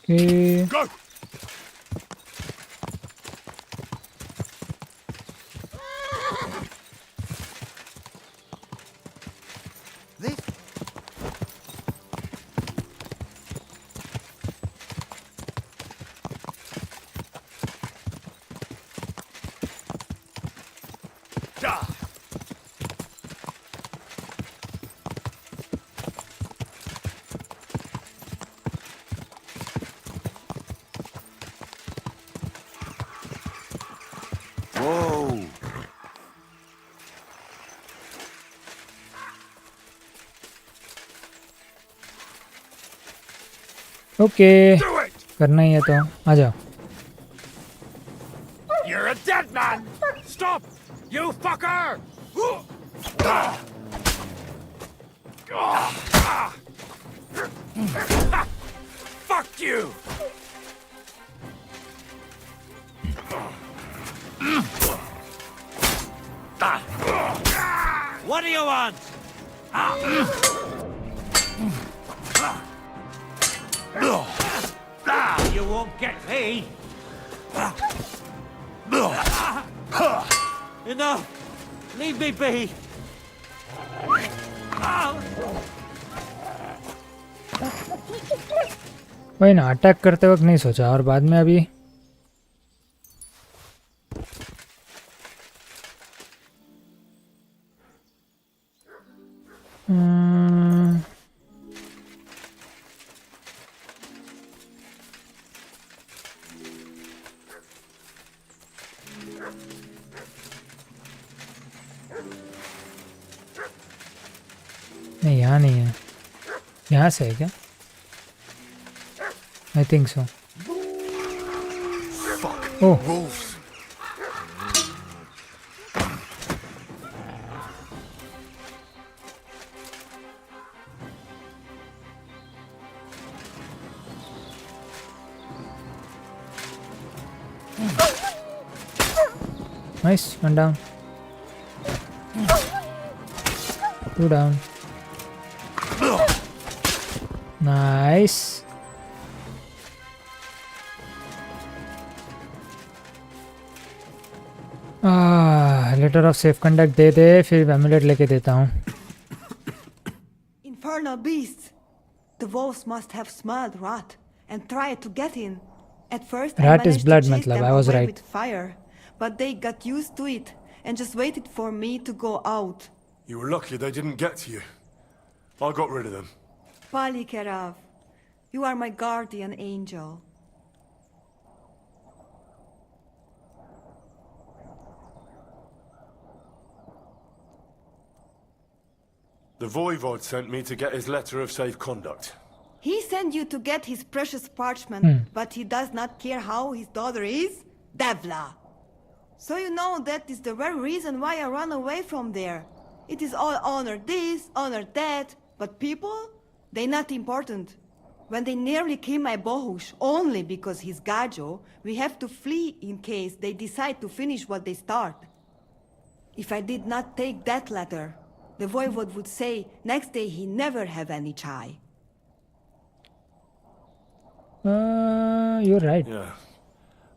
Okay. Go! This? Whoa! Okay. करना ही है तो आ जाओ. You're a dead man! Stop! You fucker! Fuck you! What do you want? You won't get me! Enough! Leave me be! वही ना, अटैक करते वक्त नहीं सोचा और बाद में अभी नहीं, यहाँ नहीं है. यहाँ से है क्या? I think so. Oh. Wolves. Nice, one down. 2 down. Nice. Letter of safe conduct दे दे, फिर एमुलेट लेके देता हूँ. Infernal beasts! The wolves must have smelled rat and tried to get in. At first, Rat I is managed blood, to chase matlab, them I was away right. with fire, but they got used to it and just waited for me to go out. You were lucky they didn't get to you. I got rid of them. Palikerav, you are my guardian angel. The Voivod sent me to get his letter of safe conduct. He sent you to get his precious parchment, but he does not care how his daughter is? Devla! So you know that is the very reason why I run away from there. It is all honor this, honor that, but people? They not important. When they nearly kill my Bohush only because he's Gajo, we have to flee in case they decide to finish what they start. If I did not take that letter, the Voivod would say next day he never have any chai. You're right. Yeah,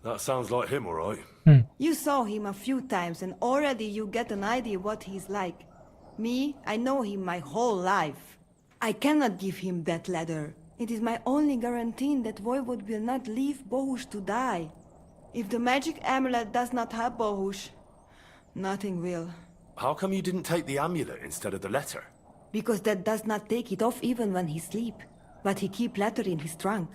that sounds like him, all right. You saw him a few times and already you get an idea what he's like. Me, I know him my whole life. I cannot give him that letter. It is my only guarantee that Voivod will not leave Bohush to die. If the magic amulet does not help Bohush, nothing will. How come you didn't take the amulet instead of the letter? because that does not take it off even when he sleep, but he keep letter in his trunk.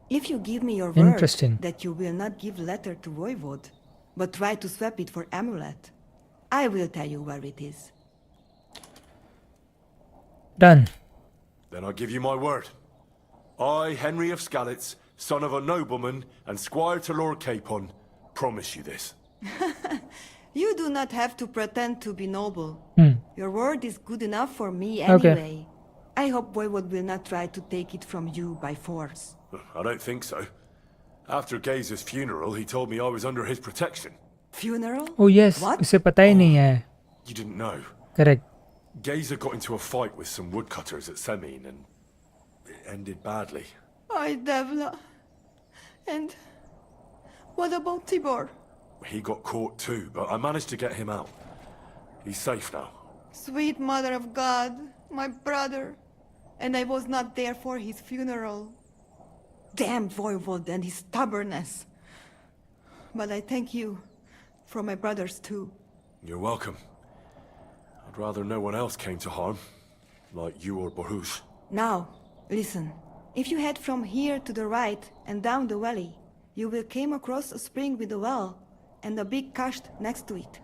If you give me your word Interesting. that you will not give letter to Voivod, but try to swap it for amulet, I will tell you where it is. Done. Then I give you my word. I, Henry of Skalitz, son of a nobleman and squire to Lord Capon, promise you this. You do not have to pretend to be noble. Hmm. Your word is good enough for me Okay. anyway. I hope Voivod will not try to take it from you by force. I don't think so. After Gazer's funeral, he told me I was under his protection. Funeral? Oh yes, What? उसे पता ही नहीं है. You didn't know. Correct. Gazer got into a fight with some woodcutters at Semin and it ended badly. Ay, Devla. And what about Tibor? He got caught too, but I managed to get him out. He's safe now. Sweet Mother of God, my brother. And I was not there for his funeral. Damn Voivod and his stubbornness. But I thank you for my brothers too. You're welcome. I'd rather no one else came to harm, like you or Baruch. Now, listen. If you head from here to the right and down the valley, you will come across a spring with a well and a big cache next to it.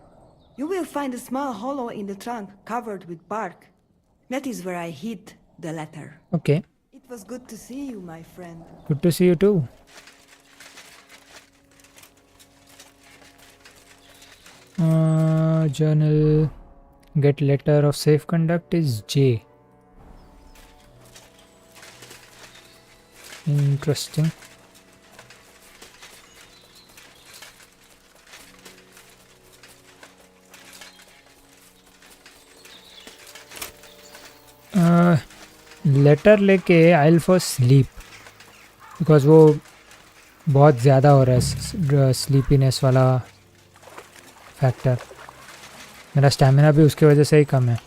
You will find a small hollow in the trunk covered with bark. That is where I hid the letter. Okay. It was good to see you, my friend. Good to see you too. Journal. Get letter of safe conduct is J. Interesting. Letter लेके I'll first sleep because वो बहुत ज़्यादा हो रहा है sleepiness वाला factor. मेरा stamina भी उसकी वजह से ही कम है.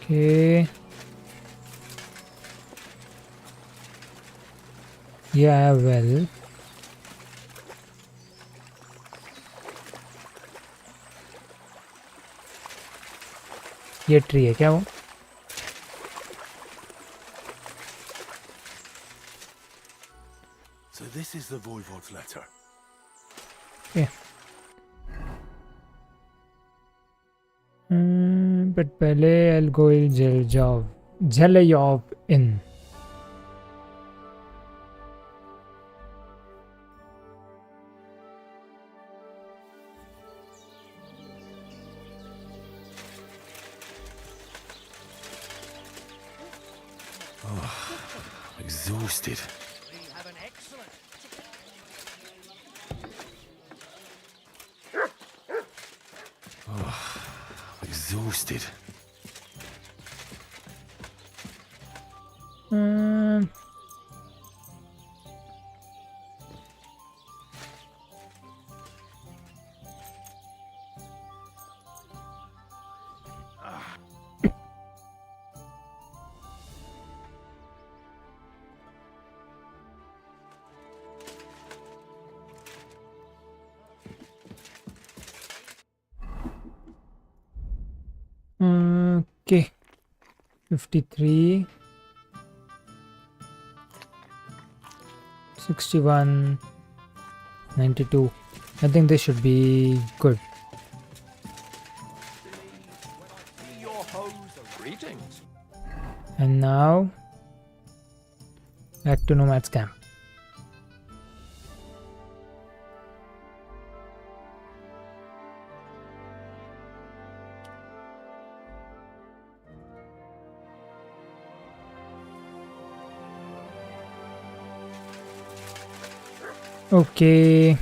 Okay. Yeah, well. ये ट्री है क्या वो? So this is the Voivod's letter. Yeah. But पहले I'll go Zelayov in. Exhausted. Exhausted. Okay. 53. 61. 92. I think this should be good. And now back to Nomad's camp. Okay.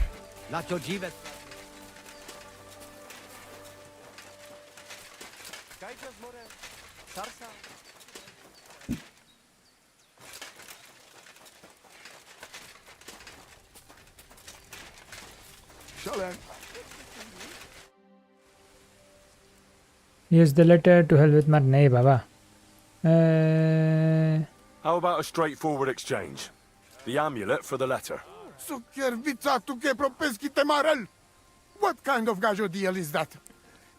Here's the letter. To hell with my nay, Baba. How about a straightforward exchange? The amulet for the letter. What kind of gajo deal is that?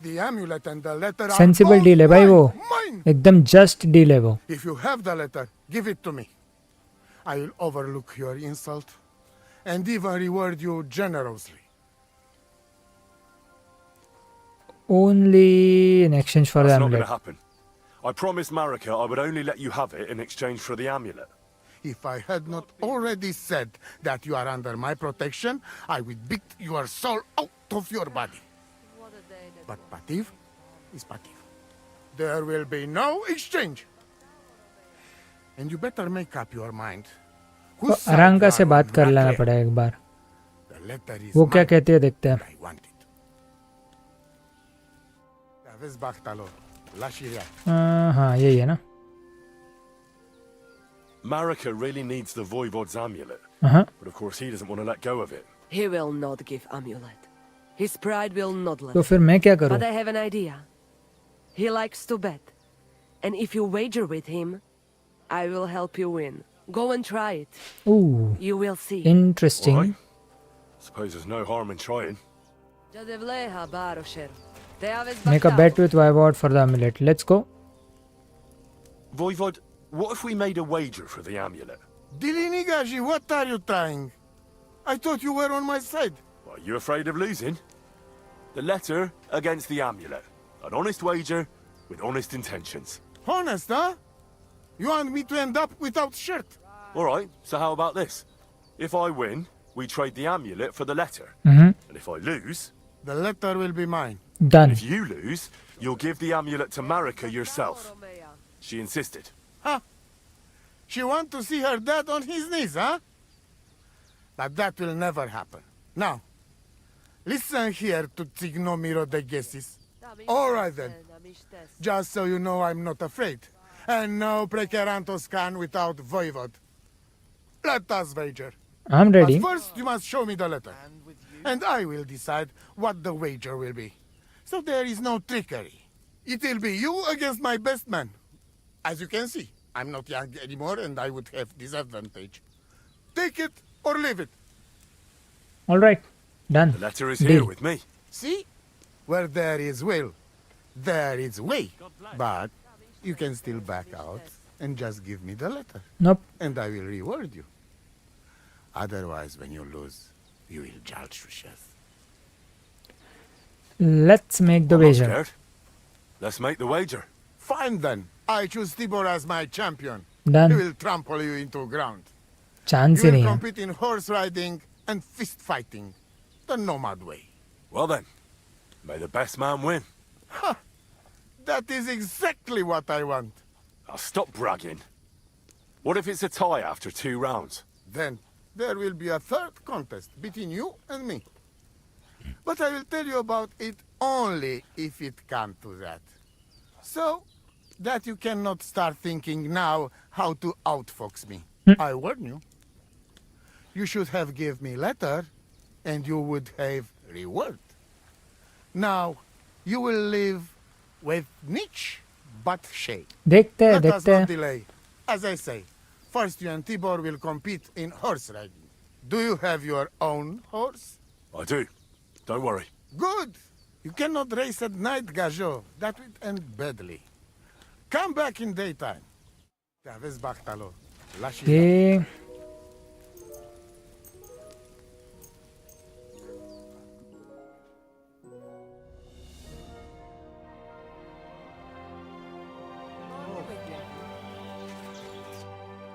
The amulet and the letter are sensible deal है भाई वो एकदम just deal है वो If you have the letter, give it to me. I will overlook your insult and even reward you generously. Only in exchange for the That's not going amulet. to happen. I promised Marika I would only let you have it in exchange for the amulet. If I had not already said that you are under my protection, I would beat your soul out of your body. But Pativ is Pativ. There will be no exchange. And you better make up your mind. तो अरंगा से बात कर लेना पड़ेगा एक बार वो क्या कहती है देखते हैं हाँ यही है ना Marika really needs the Voivod's amulet. But of course he doesn't want to let go of it. He will not give amulet. His pride will not let तो फिर मैं क्या करूं? But I have an idea. He likes to bet. And if you wager with him, I will help you win. Go and try it. Ooh. You will see. Interesting. Right. Suppose there's no harm in trying. Make a bet with Voivod for the amulet. Let's go. Voivod, what if we made a wager for the amulet? Dilinigaji, what are you trying? I thought you were on my side. Are you afraid of losing? The letter against the amulet. An honest wager with honest intentions. Honest, huh? You want me to end up without shirt? Alright, so how about this? If I win, we trade the amulet for the letter. And if I lose... The letter will be mine. Done. If you lose, you'll give the amulet to Marika yourself. She insisted. Huh? She want to see her dad on his knees, huh? But that will never happen. Now, listen here to Tignomiro de Gessis. Alright then. Just so you know I'm not afraid. And no precarantos can without Voivod. Let us wager. I'm ready. But first you must show me the letter. And I will decide what the wager will be. So there is no trickery. It will be you against my best man. As you can see, I'm not young anymore and I would have disadvantage. Take it or leave it. Alright. Done. The letter is here with me. See? Where there is will, there is way. But you can still back out and just give me the letter. Nope. And I will reward you. Otherwise, when you lose, you will judge yourself. Let's make the wager. Scared. Let's make the wager. Fine then. I choose Tibor as my champion. Done. He will trample you into ground. Chance You he will नहीं है. compete in horse riding and fist fighting. The nomad way. Well then, may the best man win. Ha! That is exactly what I want. Now stop bragging. What if it's a tie after 2 rounds? Then there will be a third contest between you and me. But I will tell you about it only if it comes to that. So that you cannot start thinking now how to outfox me. I warn you. You should have give me letter and you would have reward. Now you will live with niche but shade. देखते हैं, Let us देखते not हैं. delay. As I say, first you and Tibor will compete in horse riding. Do you have your own horse? I do. Don't worry. Good. You cannot race at night, Gajo. That would end badly. Come back in daytime. ये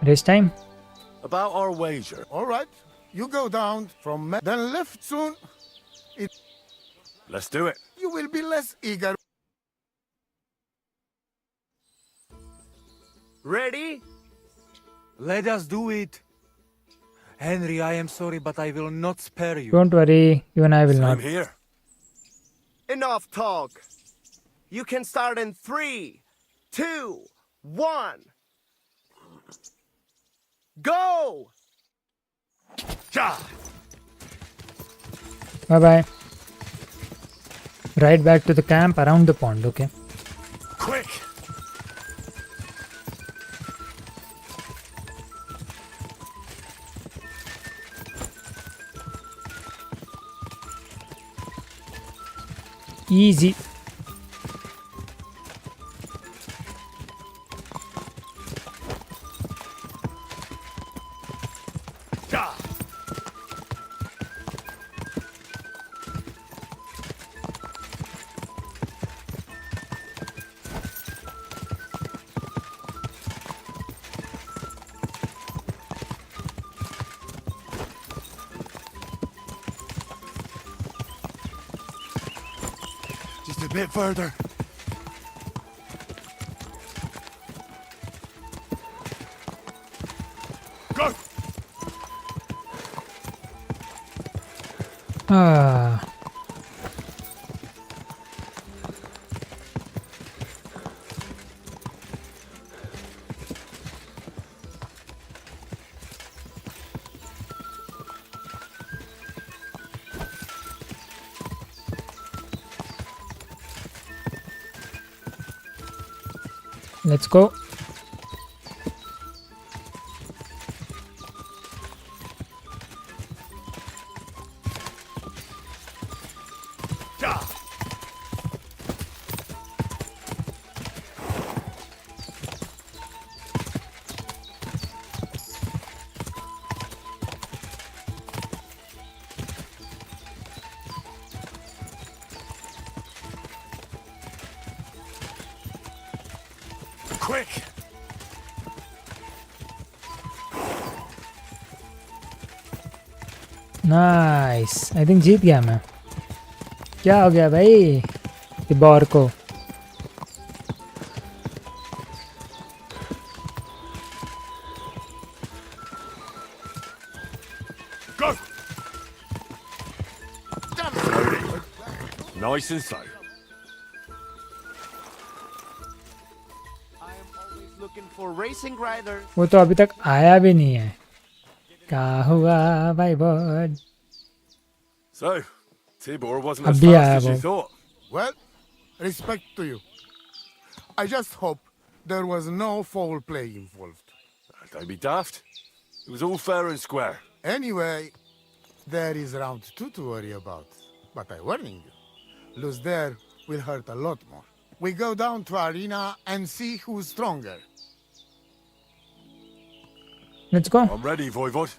race time. About our wager. All right. You go down from then left soon. Let's do it. You will be less eager. Ready? Let us do it. Henry, I am sorry, but I will not spare you. Don't worry, you and I will not. Here. Enough talk. You can start in 3, 2, 1. Go! Bye bye. Right back to the camp around the pond, okay? Quick! Easy. Just a bit further. Go! Ah. Let's go. Quick! Nice I think जीत गया मैं. क्या हो गया भाई ये बॉर को? Go! Nice and slow. For racing riders. वो तो अभी तक आया भी नहीं है. क्या हुआ भाई baud? So, Tibor wasn't as अभी fast आया as you वो. thought. Well, respect to you. I just hope there was no foul play involved. Don't be daft. It was all fair and square. Anyway, there is round 2 to worry about. But I'm warning you, lose there will hurt a lot more. We go down to arena and see who's stronger. Let's go. I'm ready, Voivod.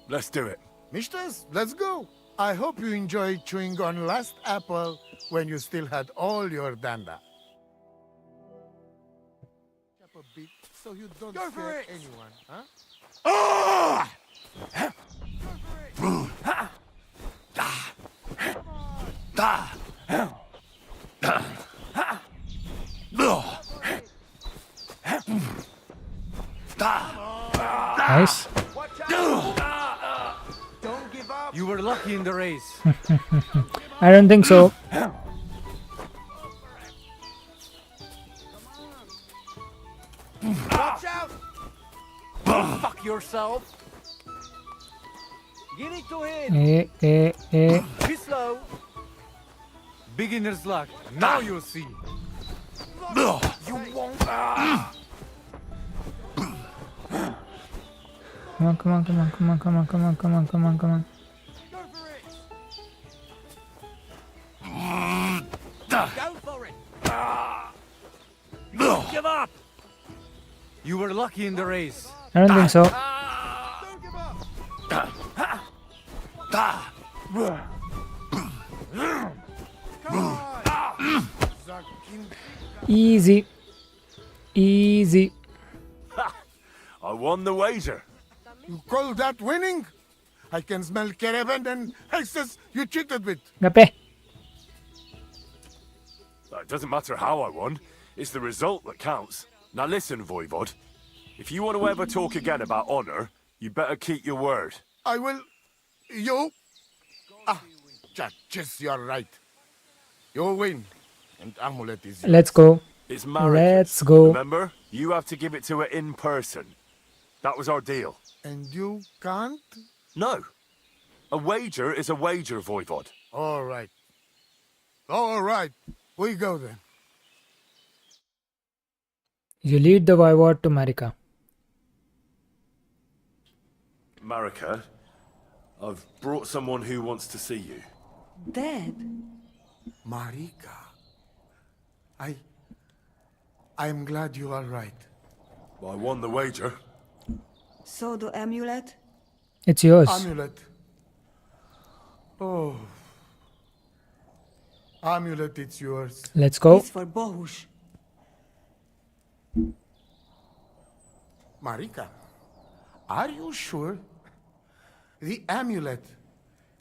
Let's do it. Mistress, let's go. I hope you enjoyed chewing on last apple when you still had all your danda. Up a bit so you don't Go for scare it. anyone, huh? Nice. Don't give up. You were lucky in the race. I don't think so. Watch out! Fuck yourself. Get it to him. Be slow. Beginner's luck. Now you'll see. You won't. Come on, come on, come on, come on, come on, come on, come on, come on, come on. Go for it. Don't give up. You were lucky in the race. I don't think so. Easy. Easy. I won the wager. You call that winning? I can smell caravan and Haste you cheated with. Gape. It doesn't matter how I won. It's the result that counts. Now listen, Voivod. If you want to ever talk again about honor, you better keep your word. I will. You? Just you're right. You win. And amulet is yours. Let's go. It's marriage. Let's go. Remember? You have to give it to her in person. That was our deal. And you can't? No. A wager is a wager, Voivod. All right. All right. We go then. You lead the Voivod to Marika. Marika, I've brought someone who wants to see you. Dad, Marika, I'm glad you are right. I won the wager. So the amulet? It's yours. Amulet. Oh. Amulet, it's yours. Let's go. It's for Bohush. Marika, are you sure? The amulet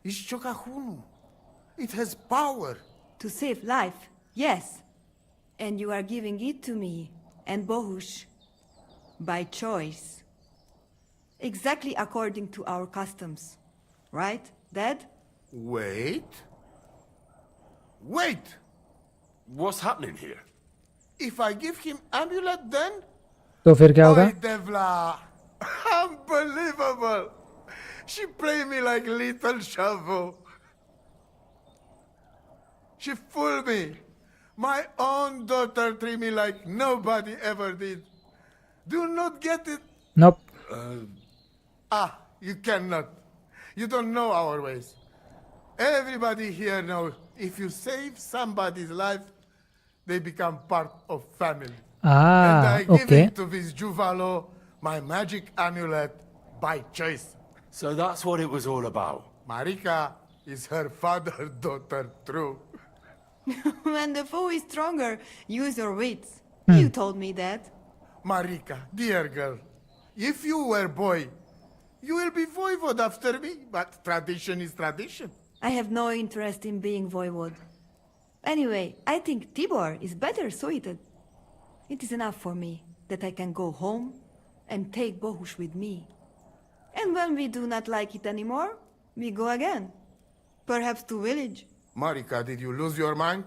is Chokahunu. It has power. To save life, yes. And you are giving it to me and Bohush. By choice. Exactly according to our customs. Right, Dad? Wait. What's happening here? If I give him amulet then? तो फिर क्या होगा? Oy, Devla! Unbelievable! She played me like little shovel. She fooled me. My own daughter treated me like nobody ever did. Do not get it? Nope. You cannot. You don't know our ways. Everybody here knows if you save somebody's life, they become part of family. And I give it to this Juvalo, my magic amulet, by choice. So that's what it was all about. Marika is her father's daughter, true. When the foe is stronger, use your wits. You told me that. Marika, dear girl, if you were boy, you will be voivode after me, but tradition is tradition. I have no interest in being voivode. Anyway, I think Tibor is better suited. It is enough for me that I can go home and take Bohush with me. And when we do not like it anymore, we go again. Perhaps to village. Marika, did you lose your mind?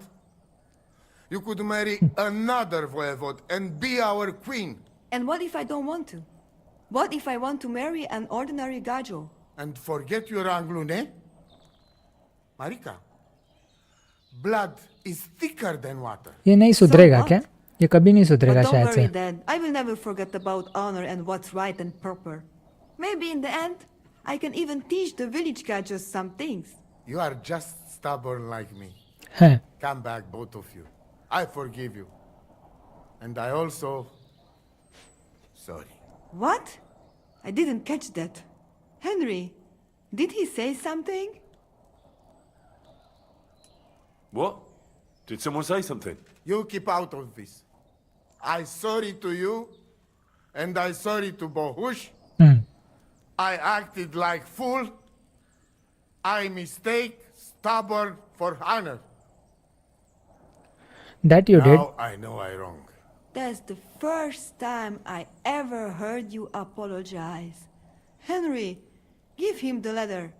You could marry another voivode and be our queen. And what if I don't want to? What if I want to marry an ordinary gajo? And forget your Anglune? Marika, blood is thicker than water. ये नहीं सुधरेगा क्या? ये कभी नहीं सुधरेगा But शायद don't worry, से. Dad. I will never forget about honor and what's right and proper. Maybe in the end, I can even teach the village gajos some things. You are just stubborn like me. Huh. Come back, both of you. I forgive you. And I also... Sorry. What? I didn't catch that. Henry, did he say something? What? Did someone say something? You keep out of this. I sorry to you, and I sorry to Bohush. I acted like fool. I mistake, stubborn for honor. That you did. Now I know I wrong. That's the first time I ever heard you apologize. Henry, give him the letter.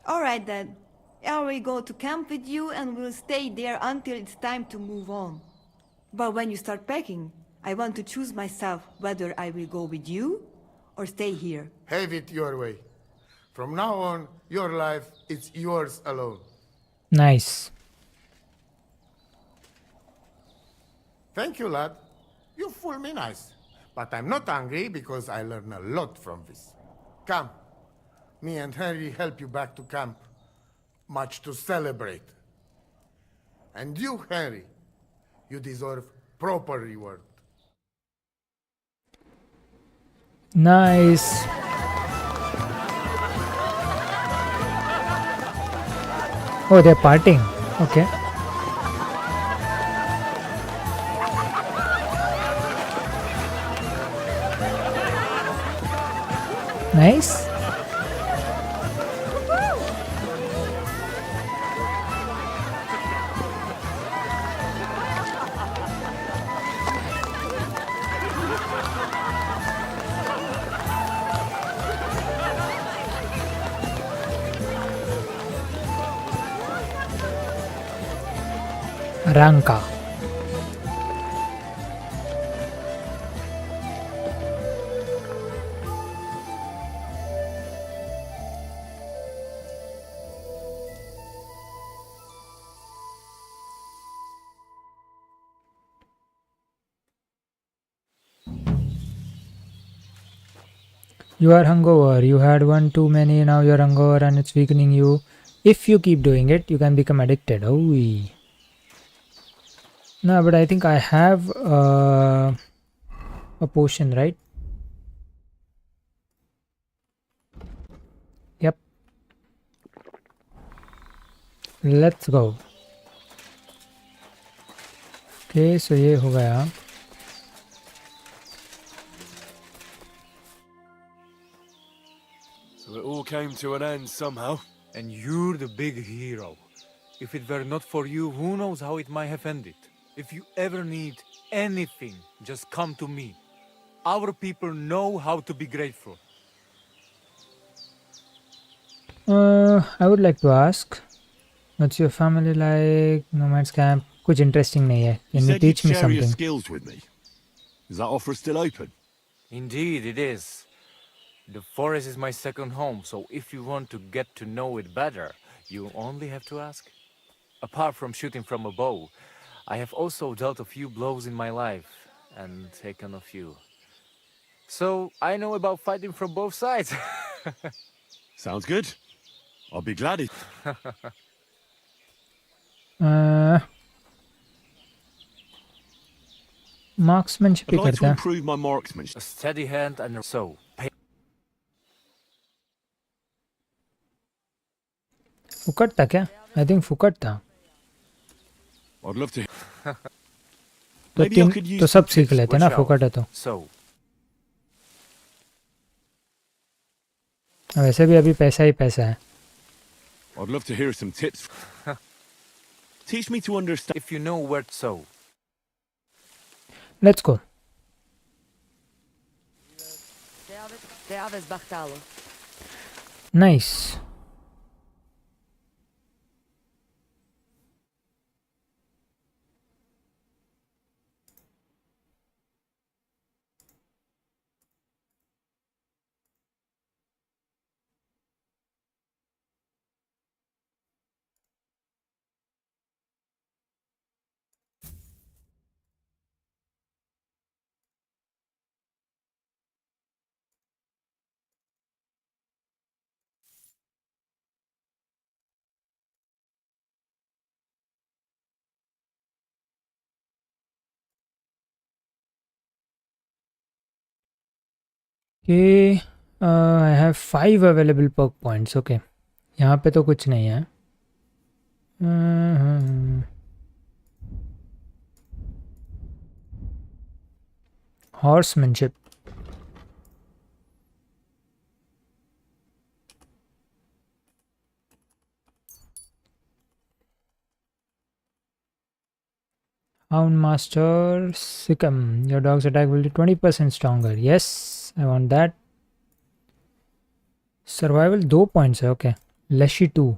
All right, then. I will go to camp with you and we'll stay there until it's time to move on. But when you start packing, I want to choose myself whether I will go with you or stay here. Have it your way. From now on, your life is yours alone. Nice. Thank you, lad. You fool me nice. But I'm not angry because I learned a lot from this. Come. Me and Henry help you back to camp. Much to celebrate. And you, Henry, you deserve proper reward. Nice. Oh, they're partying. Okay. Nice. Ranka. You are hungover. You had one too many. Now you're hungover and it's weakening you. If you keep doing it, you can become addicted. Oh, no, but I think I have a potion, right? Yep. Let's go. Okay, so ये हो गया. So it all came to an end somehow. And you're the big hero. If it were not for you, who knows how it might have ended. If you ever need anything, just come to me. Our people know how to be grateful. I would like to ask, what's your family like? Nomad's camp? कुछ interesting नहीं है. Can you teach me share your something? skills with me. Is that offer still open? Indeed, it is. The forest is my second home, so if you want to get to know it better, you only have to ask. Apart from shooting from a bow, I have also dealt a few blows in my life, and taken a few. So, I know about fighting from both sides. Sounds good. I'll be glad it. Marksmanship I'd he like करते to हैं. improve my marksmanship. A steady hand and so. फुकट था क्या? I think फुकट था. I'd love to. तो सब सीख लेते ना फुकट है तो. वैसे भी अभी पैसा ही पैसा है. I'd love to hear some tips. Teach me to understand. If you know where to sow. Let's go. Nice. Okay, I have 5 available perk points. Okay, यहाँ पे तो कुछ नहीं है. Horsemanship. Houndmaster Sikkim. Your dog's attack will be 20% stronger. Yes, I want that. Survival 2 points है. Okay. Leshy 2.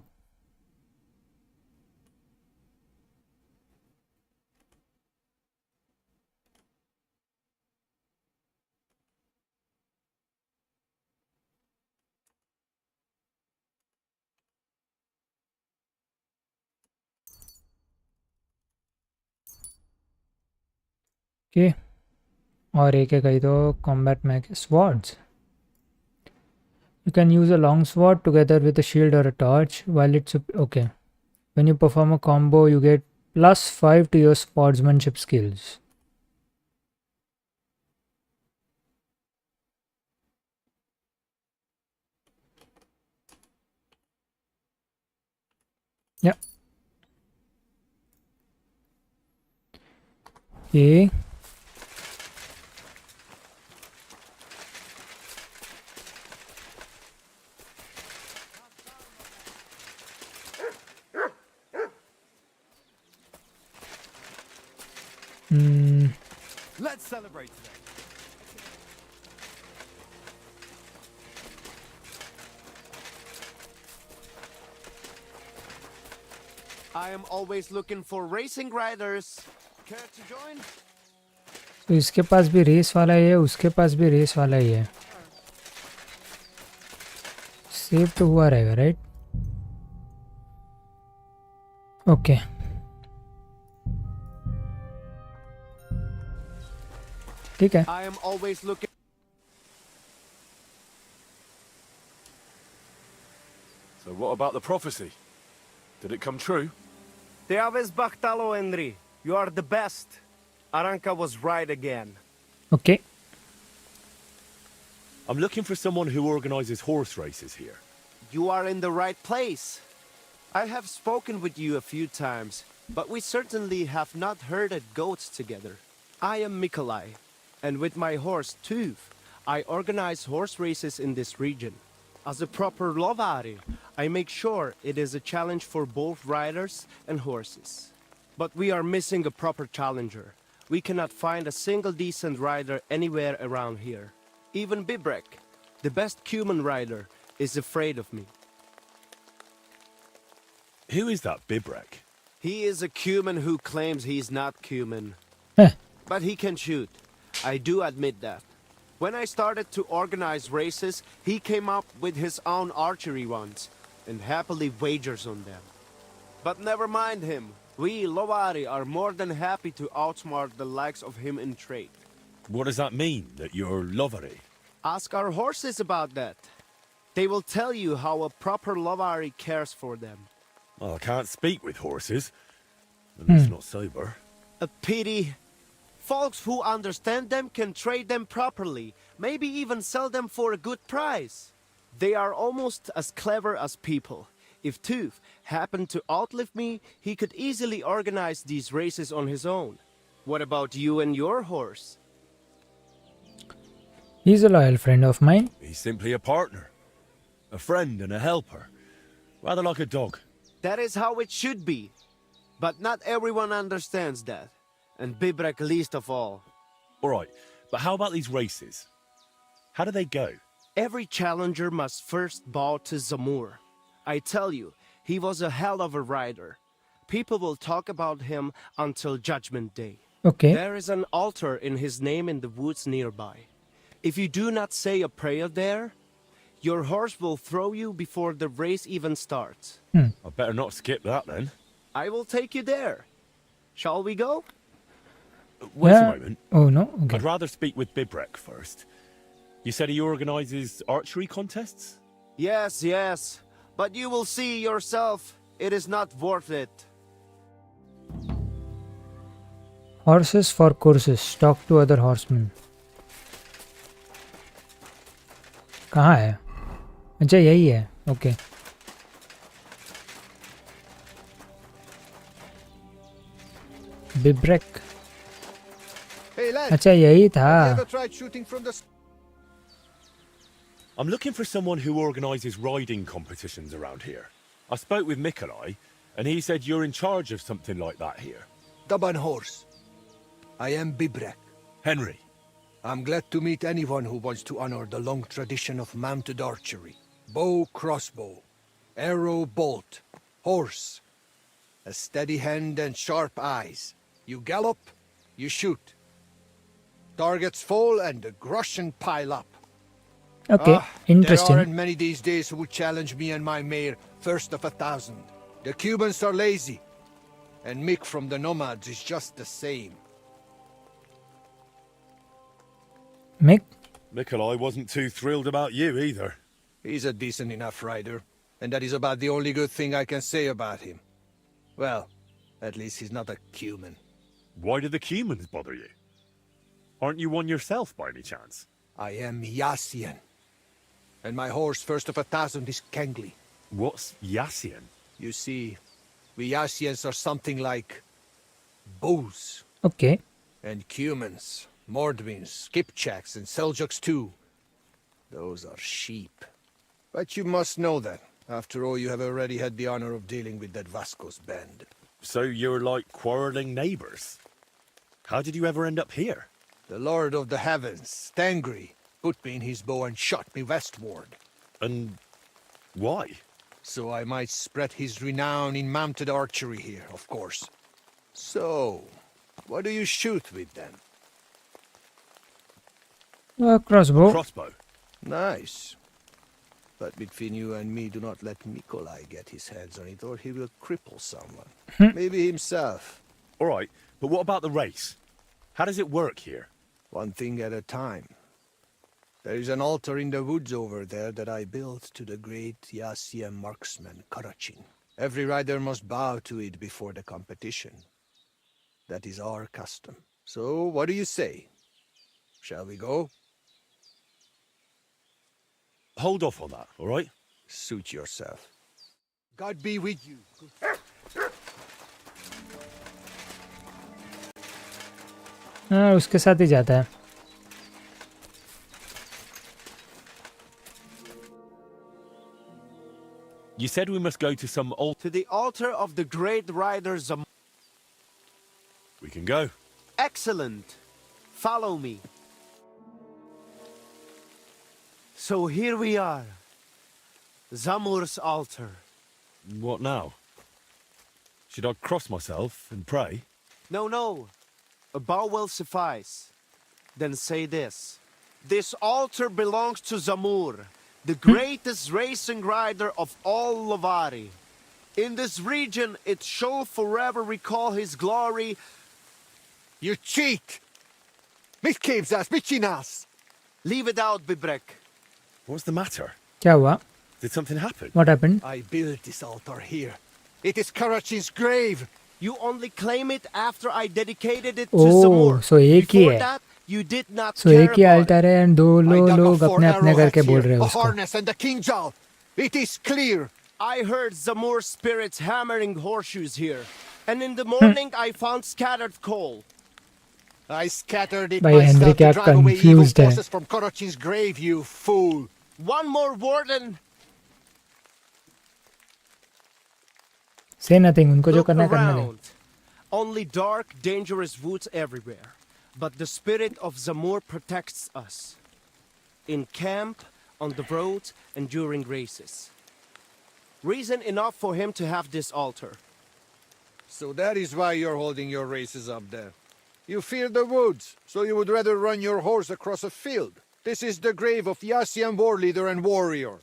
Okay. और एक है कहीं तो combat mag swords. You can use a long sword together with a shield or a torch while it's okay. When you perform a combo, you get +5 to your swordsmanship skills. Yeah. Okay. Let's celebrate today. I am always looking for racing riders. Care to join? तो इसके पास भी race वाला ही है, उसके पास भी race वाला ही है. Save तो हुआ रहेगा, राइट? ओके. ठीक है. I am always looking. So what about the prophecy? Did it come true? Te aves bachtalo, Henry. You are the best. Aranka was right again. Okay. I'm looking for someone who organizes horse races here. You are in the right place. I have spoken with you a few times, but we certainly have not herded goats together. I am Mikolai, and with my horse Tuv, I organize horse races in this region. As a proper lovari, I make sure it is a challenge for both riders and horses. But we are missing a proper challenger. We cannot find a single decent rider anywhere around here. Even Bibrek, the best human rider, is afraid of me. Who is that Bibrek? He is a human who claims he's not human. But he can shoot. I do admit that. When I started to organize races, he came up with his own archery ones, and happily wagers on them. But never mind him. We, Lovari, are more than happy to outsmart the likes of him in trade. What does that mean, that you're Lovari? Ask our horses about that. They will tell you how a proper Lovari cares for them. Well, I can't speak with horses. At least not sober. A pity. Folks who understand them can trade them properly, maybe even sell them for a good price. They are almost as clever as people. If Tuv happened to outlive me, he could easily organize these races on his own. What about you and your horse? He's a loyal friend of mine. He's simply a partner. A friend and a helper. Rather like a dog. That is how it should be. But not everyone understands that. And Bibrek least of all. Alright, but how about these races? How do they go? Every challenger must first bow to Zamur. I tell you, he was a hell of a rider. People will talk about him until Judgment Day. Okay. There is an altar in his name in the woods nearby. If you do not say a prayer there, your horse will throw you before the race even starts. I better not skip that then. I will take you there. Shall we go? Wait a moment. Oh, no? Okay. I'd rather speak with Bibrek first. You said he organizes archery contests? Yes, yes. But you will see yourself. It is not worth it. Horses for courses. Talk to other horsemen. कहाँ है? अच्छा यही है. Okay. Bibrek. Hey lad. अच्छा यही था. Have you ever tried shooting from the... I'm looking for someone who organises riding competitions around here. I spoke with Mikolai, and he said you're in charge of something like that here. Daban horse. I am Bibrek. Henry. I'm glad to meet anyone who wants to honor the long tradition of mounted archery. Bow, crossbow, arrow, bolt, horse. A steady hand and sharp eyes. You gallop, you shoot. Targets fall and the groschen pile up. Okay, interesting. There aren't many these days who would challenge me and my mare first of 1,000. The Cubans are lazy, and Mick from the Nomads is just the same. Mick? Mikolai wasn't too thrilled about you either. He's a decent enough rider, and that is about the only good thing I can say about him. Well, at least he's not a Cuman. Why do the Cumans bother you? Aren't you one yourself by any chance? I am Yassian. And my horse first of 1,000 is Kengli. What's Yassian? You see, we Yassians are something like... Boos. Okay. And Cumans, Mordvins, Skipchaks, and Seljuks too. Those are sheep. But you must know that. After all, you have already had the honor of dealing with that Vasco's band. So you're like quarreling neighbours. How did you ever end up here? The Lord of the Heavens, Stangri, put me in his bow and shot me westward. And why? So I might spread his renown in mounted archery here, of course. So, what do you shoot with then? Crossbow. Crossbow. Nice. But between you and me, do not let Mikolai get his hands on it, or he will cripple someone. Maybe himself. All right, but what about the race? How does it work here? One thing at a time. There is an altar in the woods over there that I built to the great Yassian marksman, Karachin. Every rider must bow to it before the competition. That is our custom. So, what do you say? Shall we go? Hold off on that, all right? Suit yourself. God be with you. हाँ उसके साथ ही जाता है. You said we must go to some altar. To the altar of the great rider Zamur. We can go. Excellent. Follow me. So here we are. Zamur's altar. What now? Should I cross myself and pray? No. A bow will suffice. Then say this. This altar belongs to Zamur, the greatest racing rider of all Lavari. In this region, it shall forever recall his glory. You cheat! Michinas! Leave it out, Bibrek. What's the matter? क्या हुआ? Did something happen? What happened? I built this altar here. It is Karachin's grave. You only claim it after I dedicated it to Oh, Zamur. so एक ही Before है. that, you did not So care एक ही about altar है and दो लोग अपने करके बोल रहे हैं A उसको. harness and a kinjal. It is clear. I heard Zamur spirits hammering horseshoes here. And in the morning, I found scattered coal. I scattered it भाई हेनरी myself क्या to drive away evil confused है. forces from Karachin's grave, you fool. One more warden. Say nothing. उनको जो Look करना है करने दे. around. Only dark, dangerous woods everywhere. But the spirit of Zamur protects us. In camp, on the road, and during races. Reason enough for him to have this altar. So that is why you're holding your races up there. You fear the woods, so you would rather run your horse across a field. This is the grave of Yassian war leader and warrior.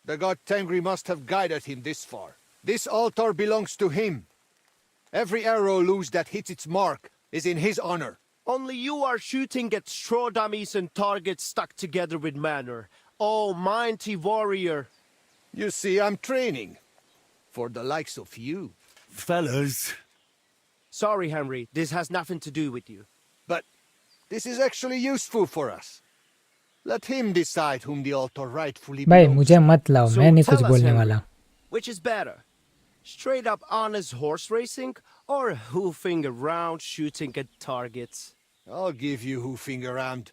The god Tengri must have guided him this far. This altar belongs to him. Every arrow loose that hits its mark is in his honor. Only you are shooting at straw dummies and targets stuck together with manner. Oh, mighty warrior. You see, I'm training. For the likes of you. Fellas. Sorry, Henry. This has nothing to do with you. But this is actually useful for us. Let him decide whom the altar rightfully भाई belongs. मुझे मत लाओ. मैं नहीं tell कुछ us, बोलने Henry, वाला. Which is better? Straight up honest horse racing or hoofing around shooting at targets? I'll give you hoofing around.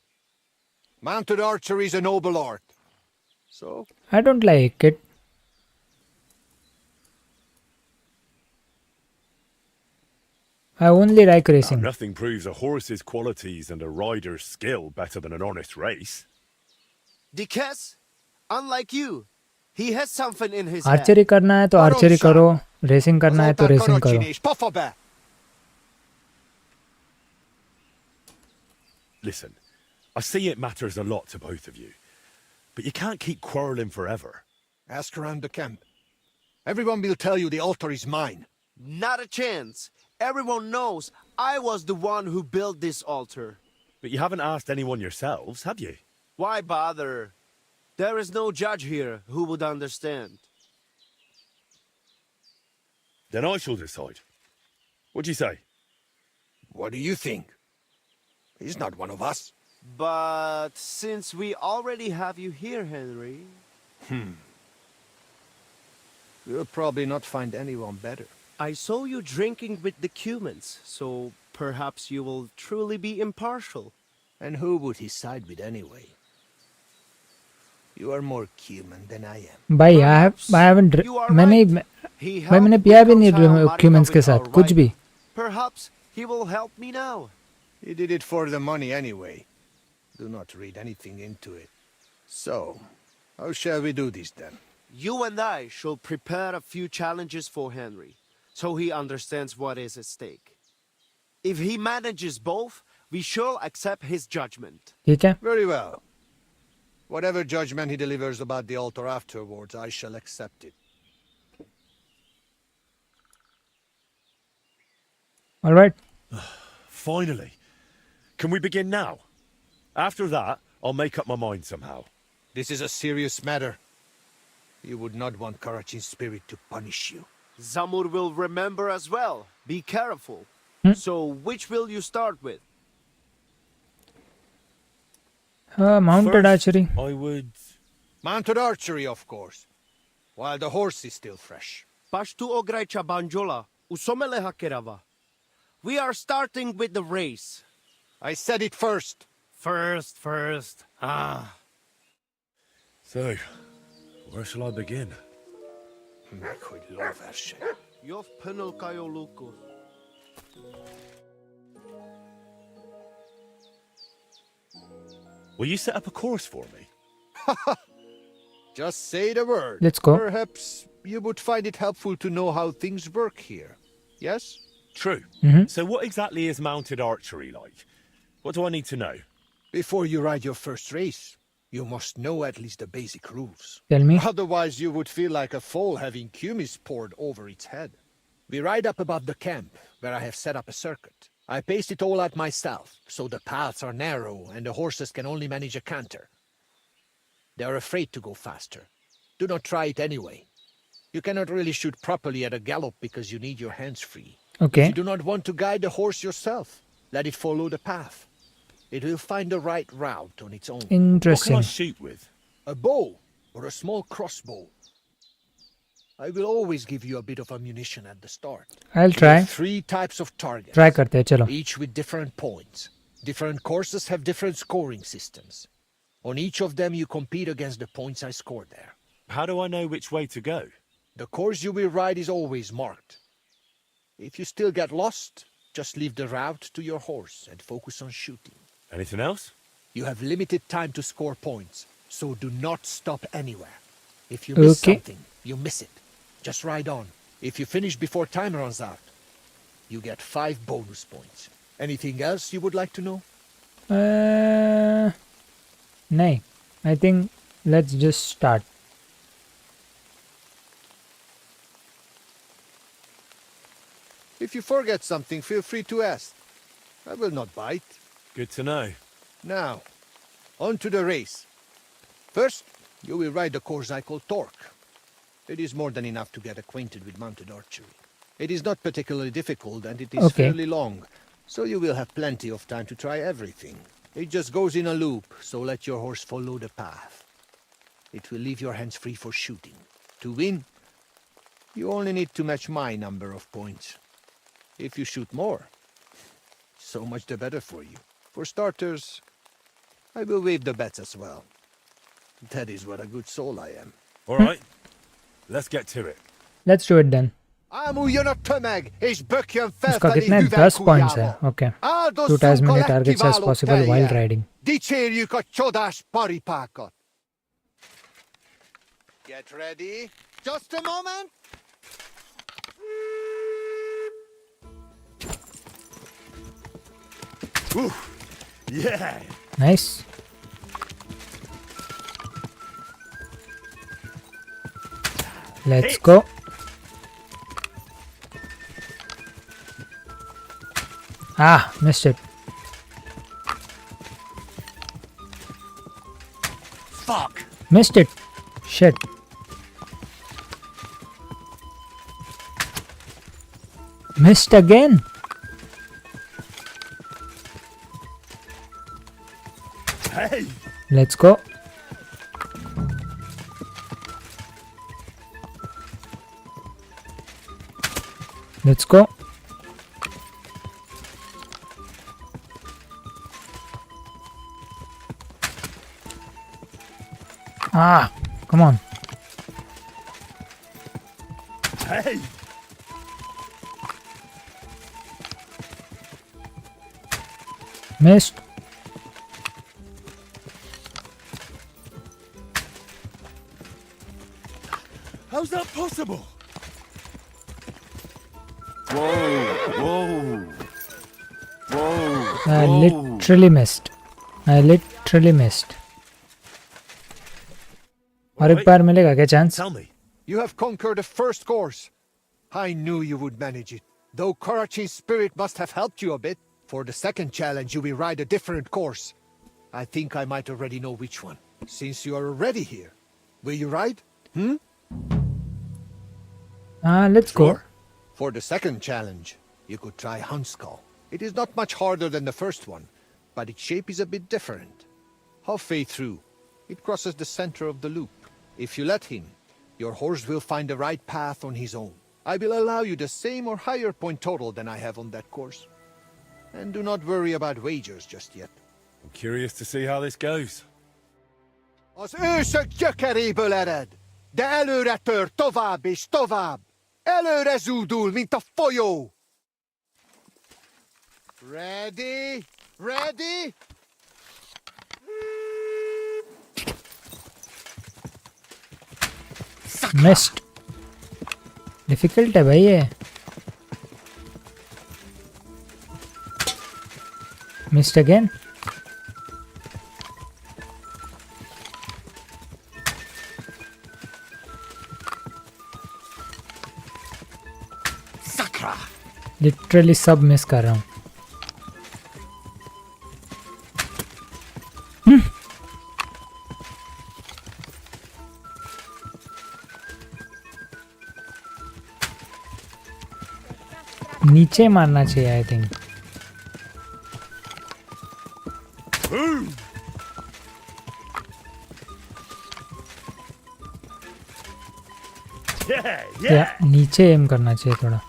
Mounted archery is a noble art. So? I don't like it. I only like racing. Nothing proves a horse's qualities and a rider's skill better than an honest race. Because, unlike you, he has something in his archery head. करना है तो archery करो. Racing करना है तो racing करो. Listen, I see it matters a lot to both of you. But you can't keep quarreling forever. Ask around the camp. Everyone will tell you the altar is mine. Not a chance. Everyone knows I was the one who built this altar. But you haven't asked anyone yourselves, have you? Why bother? There is no judge here who would understand. Then I shall decide. What do you say? What do you think? He's not one of us. But since we already have you here, Henry... We'll probably not find anyone better. I saw you drinking with the Cumans, so perhaps you will truly be impartial. And who would he side with anyway? You are more Cuman than I am. भाई I haven't मैंने पिया भी नहीं Cummins के साथ कुछ भी. Perhaps he will help me now. He did it for the money anyway. Do not read anything into it. So, how shall we do this then? You and I shall prepare a few challenges for Henry, so he understands what is at stake. If he manages both, we shall accept his judgment. ठीक है? Very well. Whatever judgment he delivers about the altar afterwards, I shall accept it. All right. Finally. Can we begin now? After that, I'll make up my mind somehow. This is a serious matter. You would not want Karachin's spirit to punish you. Zamur will remember as well. Be careful. So, which will you start with? Mounted archery. I would... Mounted archery, of course. While the horse is still fresh. Pashtu ograjcha banjola. Usomele hakerava. We are starting with the race. I said it first. First. Ah. So, where shall I begin? Yov penel kayo luku. Will you set up a course for me? Just say the word. Let's go. Perhaps you would find it helpful to know how things work here. Yes? True. So what exactly is mounted archery like? What do I need to know? Before you ride your first race, you must know at least the basic rules. Tell me. Otherwise, you would feel like a foal having kumis poured over its head. We ride up above the camp, where I have set up a circuit. I paced it all out myself, so the paths are narrow and the horses can only manage a canter. They are afraid to go faster. Do not try it anyway. You cannot really shoot properly at a gallop because you need your hands free. Okay. If you do not want to guide the horse yourself, let it follow the path. It will find the right route on its own. Interesting. What can I shoot with? A bow or a small crossbow. I will always give you a bit of ammunition at the start. I'll We try. have 3 types of targets. Try karte हैं, चलो. Each with different points. Different courses have different scoring systems. On each of them you compete against the points I scored there. How do I know which way to go? The course you will ride is always marked. If you still get lost, just leave the route to your horse and focus on shooting. Anything else? You have limited time to score points, so do not stop anywhere. If you miss something, you miss it. Just ride on. If you finish before time runs out, you get 5 bonus points. Anything else you would like to know? No. I think let's just start. If you forget something, feel free to ask. I will not bite. Good to know. Now, on to the race. First, you will ride the course I call Torque. It is more than enough to get acquainted with mounted archery. It is not particularly difficult and it is fairly long, so you will have plenty of time to try everything. It just goes in a loop, so let your horse follow the path. It will leave your hands free for shooting. To win, you only need to match my number of points. If you shoot more, so much the better for you. For starters, I will waive the bets as well. That is what a good soul I am. All right, let's get to it. Let's do it then. इसका कितना है 10 points है. Okay. 2 times many targets as possible while riding. Get ready. Just a moment. Woo. Yeah. Nice. Let's go. Ah, missed it. Fuck. Missed it. Shit. Missed again. Hey. Let's go. Let's go. Ah, come on. Hey. Missed. How's that possible? Whoa. I literally missed. और एक बार मिलेगा क्या chance? Tell me. You have conquered the first course. I knew you would manage it. Though Karachin's spirit must have helped you a bit. For the second challenge, you will ride a different course. I think I might already know which one. Since you are already here, will you ride? Let's go. For the second challenge, you could try Huntskull. It is not much harder than the first one, but its shape is a bit different. Halfway through, it crosses the center of the loop. If you let him, your horse will find the right path on his own. I will allow you the same or higher point total than I have on that course. And do not worry about wagers just yet. I'm curious to see how this goes. Az ősök gyökeréből ered, de előre tör tovább és tovább. Előre zúdul, mint a folyó. Ready? Ready? Missed. Difficult है भाई ये. Missed again. Literally सब miss कर रहा हूँ. नीचे मारना चाहिए आई थिंक. या नीचे एम करना चाहिए थोड़ा.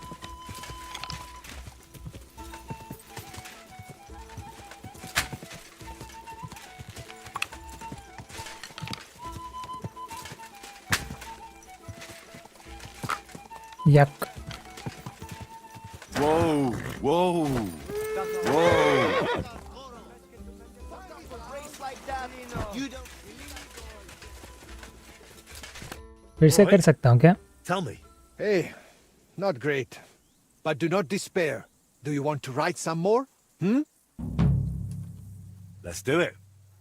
Yuck. Whoa, whoa, whoa. फिर से कर सकता हूँ क्या? Tell me. Hey, not great. But do not despair. Do you want to write some more? Let's do it.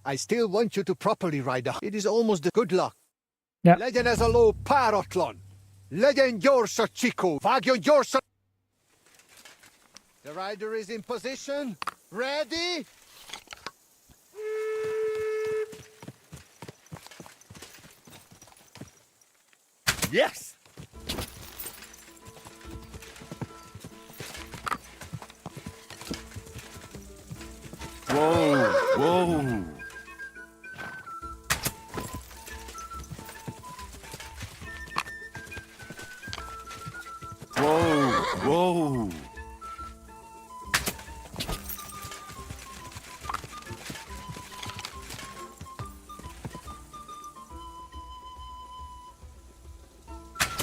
I still want you to properly ride. It is almost the good luck. Yeah. Legyen ez a ló páratlan. Legyen gyors a csikó. Vágjon gyorsan. The rider is in position. Ready? Yes! Whoa, whoa. Whoa, whoa.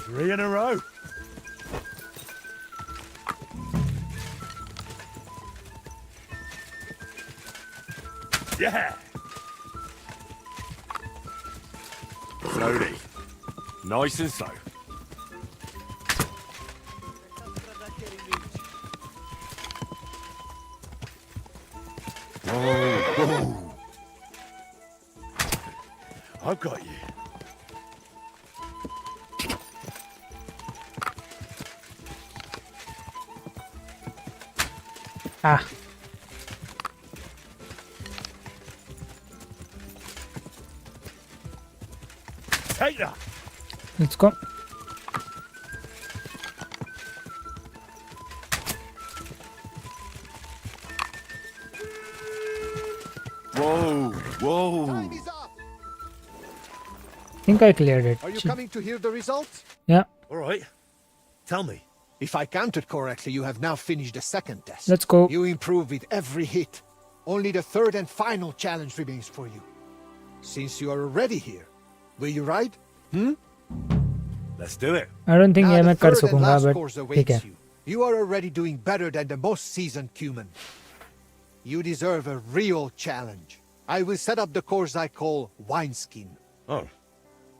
Three in a row. Yeah. Slowly. Nice and slow. Whoa, whoa. I've got you. Ah. Take that. Let's go. Whoa, whoa. Time is up. I think I cleared it. Are you coming to hear the results? Yeah. All right. Tell me. If I counted correctly, you have now finished the second test. Let's go. You improve with every hit. Only the third and final challenge remains for you. Since you are already here, will you ride? Let's do it. I don't think Now ये the मैं कर third and सकूंगा last but course ठीक awaits है. you. You are already doing better than the most seasoned Cuman. You deserve a real challenge. I will set up the course I call Wineskin. Oh.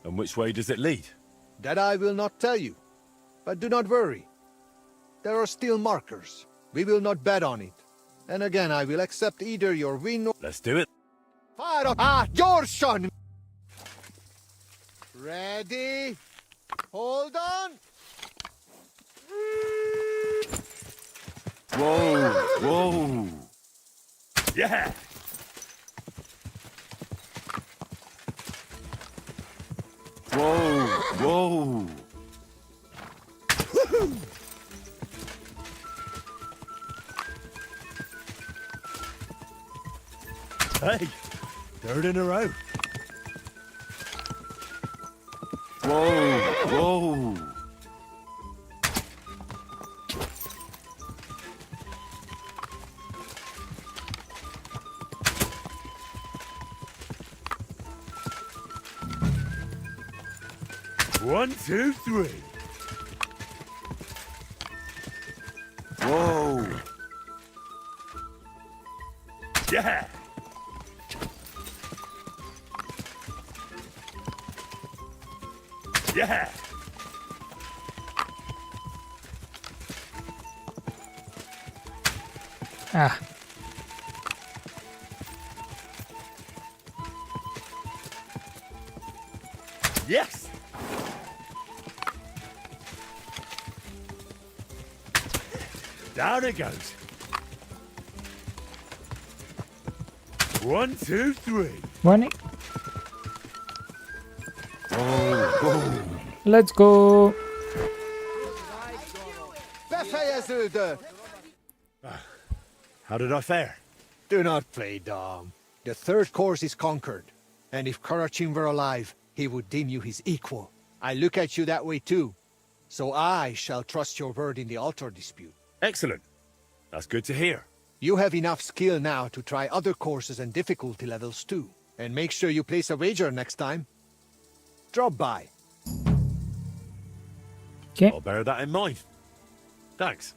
And which way does it lead? That I will not tell you. But do not worry. There are still markers. We will not bet on it. And again, I will accept either your win or... Let's do it. Fire up! Ah, your son! Ready? Hold on! Whoa, whoa. Yeah! Whoa, whoa. Hey, third in a row. Whoa, whoa. One, two, three. Whoa. Yeah. Yeah. Ah. Yes. Down it goes. One, two, three. One. Oh, Let's go. How did I fare? Do not play dumb. The third course is conquered, and if Karachin were alive, he would deem you his equal. I look at you that way too, so I shall trust your word in the altar dispute. Excellent. That's good to hear. You have enough skill now to try other courses and difficulty levels too, and make sure you place a wager next time. Drop by. Okay. I'll bear that in mind. Thanks.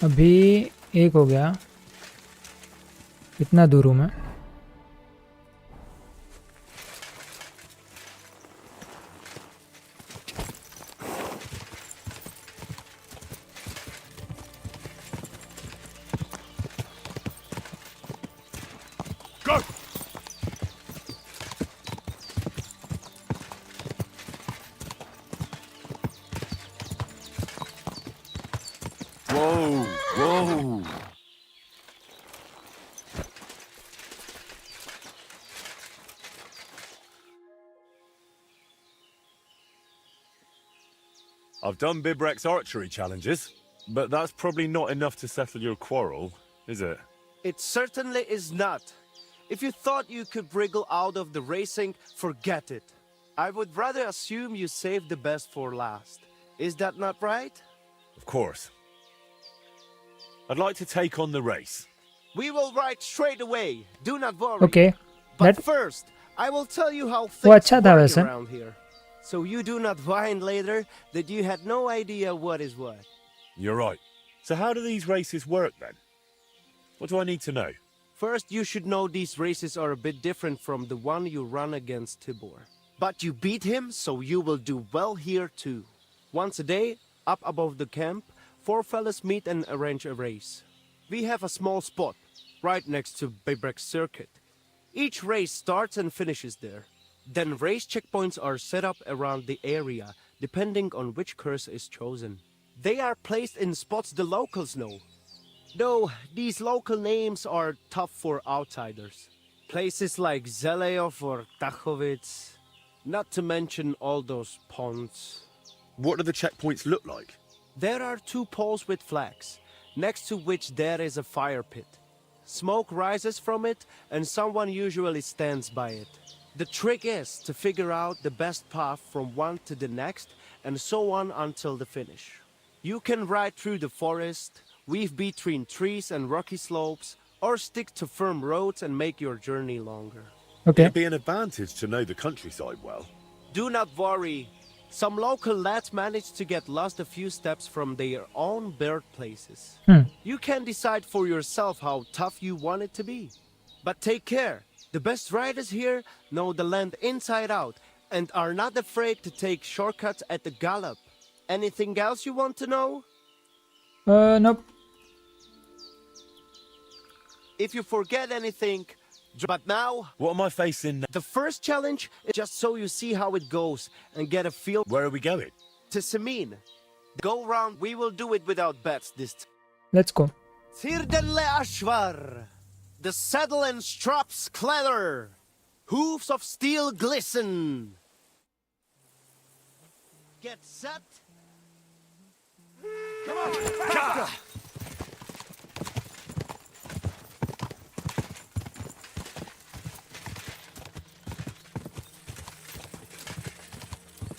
अभी एक हो गया. कितना दूर हूँ मैं? Go! whoa, whoa. I've done Bibrek's archery challenges, but that's probably not enough to settle your quarrel, is it? It certainly is not. If you thought you could wriggle out of the racing, forget it. I would rather assume you saved the best for last. Is that not right? Of course. I'd like to take on the race. We will ride straight away. Do not worry. Okay. But first, I will tell you how वो things अच्छा था work वैसे. around here. So you do not whine later that you had no idea what is what. You're right. So how do these races work then? What do I need to know? First, you should know these races are a bit different from the one you run against Tibor. But you beat him, so you will do well here too. Once a day, up above the camp, 4 fellas meet and arrange a race. We have a small spot, right next to Bibrek's circuit. Each race starts and finishes there. Then race checkpoints are set up around the area, depending on which course is chosen. They are placed in spots the locals know. Though these local names are tough for outsiders. Places like Zeleov or Tachovitz, not to mention all those ponds. What do the checkpoints look like? There are 2 poles with flags, next to which there is a fire pit. Smoke rises from it, and someone usually stands by it. The trick is to figure out the best path from one to the next, and so on until the finish. You can ride through the forest, weave between trees and rocky slopes, or stick to firm roads and make your journey longer. Okay. It'd be an advantage to know the countryside well. Do not worry. Some local lads managed to get lost a few steps from their own birthplaces. You can decide for yourself how tough you want it to be. But take care. The best riders here know the land inside out and are not afraid to take shortcuts at the gallop. Anything else you want to know? Nope. If you forget anything, but now... What am I facing now? The first challenge is just so you see how it goes and get a feel... Where are we going? To Semin. Go round, we will do it without bets this time. Let's go. Tirdenle Ashvar. The saddle and straps clatter. Hoofs of steel glisten. Get set. Come on, faster!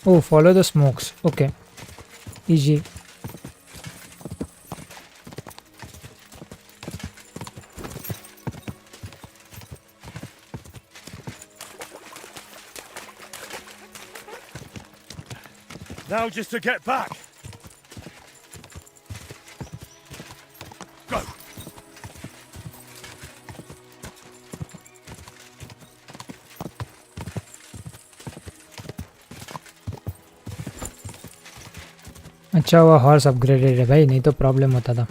Oh, follow the smokes. Okay. Easy. Now just to get back. Go. अच्छा हुआ horse upgraded है भाई, नहीं तो problem होता था।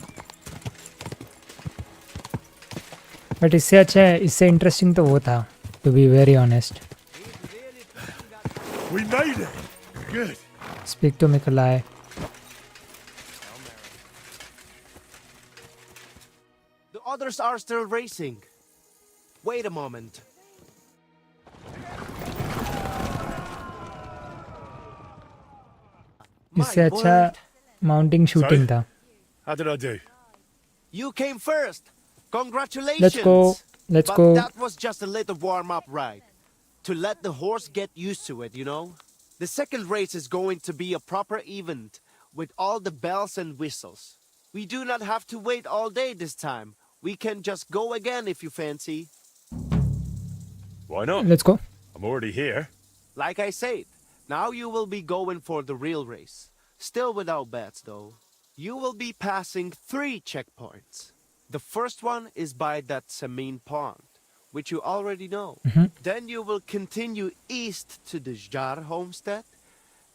But इससे अच्छा है, इससे इंटरेस्टिंग तो वो था, to be very honest. We made it. Good. Speak to Nikolai. The others are still racing. Wait a moment. इससे अच्छा माउंटिंग शूटिंग था। How did I do? You came first. Congratulations. Let's go. Let's but go. That was just a little warm-up ride. To let the horse get used to it, you know? The second race is going to be a proper event with all the bells and whistles. We do not have to wait all day this time. We can just go again if you fancy. Why not? Let's go. I'm already here. Like I said, now you will be going for the real race. Still without bets, though. You will be passing 3 checkpoints. The first one is by that Samin pond, which you already know. Then you will continue east to the Jar homestead,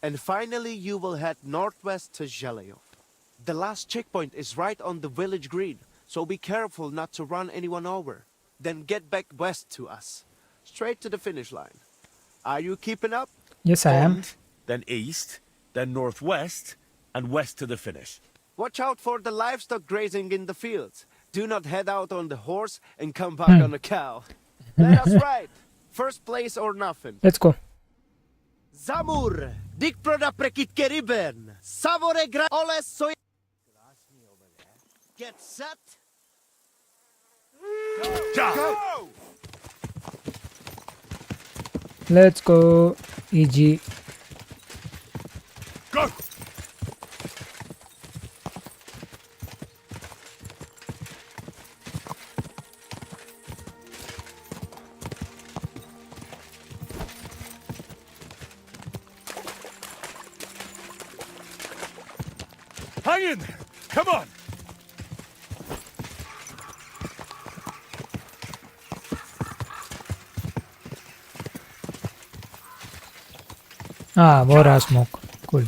and finally you will head northwest to Zheleov. The last checkpoint is right on the village green, so be careful not to run anyone over. Then get back west to us, straight to the finish line. Are you keeping up? Yes, I am. Then east, then northwest, and west to the finish. Watch out for the livestock grazing in the fields. Do not head out on the horse and come back on a cow. Let us ride. First place or nothing. Let's go. Zamur, dik proda prekit keriben. Savore gra ole soy. Get set. Go! Let's go. EG. Go! Hang in there! Come on! Ah, more smoke. Cool.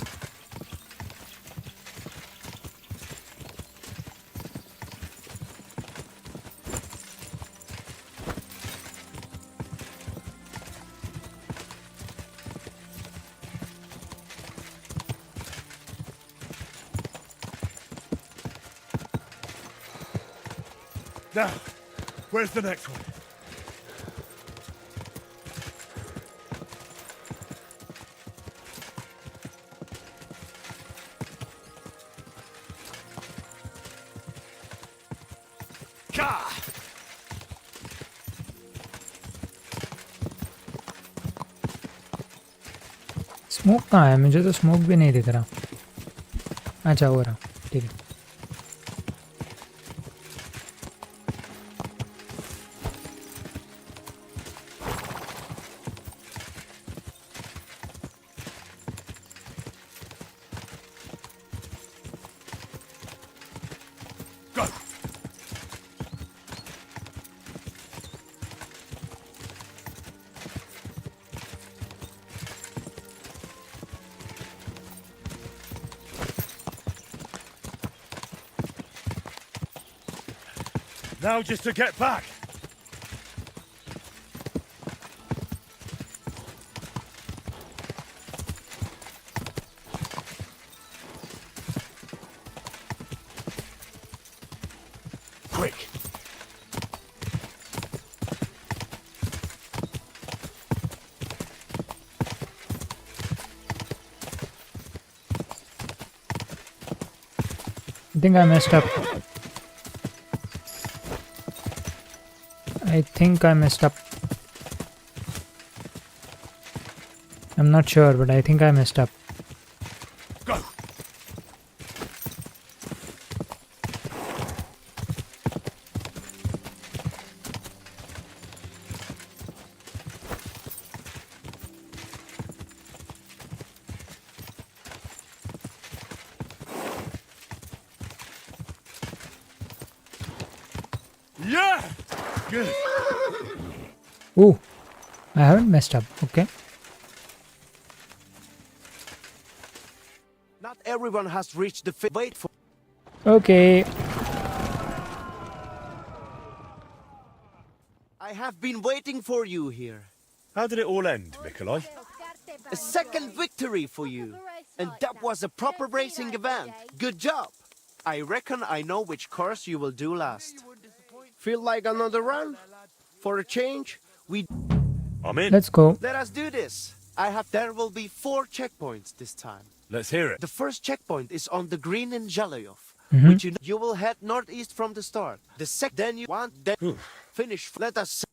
Now, where's the next one? Smoke कहाँ है? मुझे तो smoke भी नहीं दिख रहा। अच्छा हो रहा, ठीक है। Now just to get back. Quick. I think I messed up. I'm not sure, but I think I messed up. Go. Yeah. Good. Ooh, I haven't messed up. Okay. Not everyone has reached the wait for. Okay. I have been waiting for you here. How did it all end, Nikolai? A second victory for you. And that was a proper racing event. Good job. I reckon I know which course you will do last. Feel like another run? For a change, I'm in. Let's go. Let us do this. There will be 4 checkpoints this time. Let's hear it. The first checkpoint is on the green in Jalalyov, Mhm. which you will head northeast from the start. The then you want finish. Let us.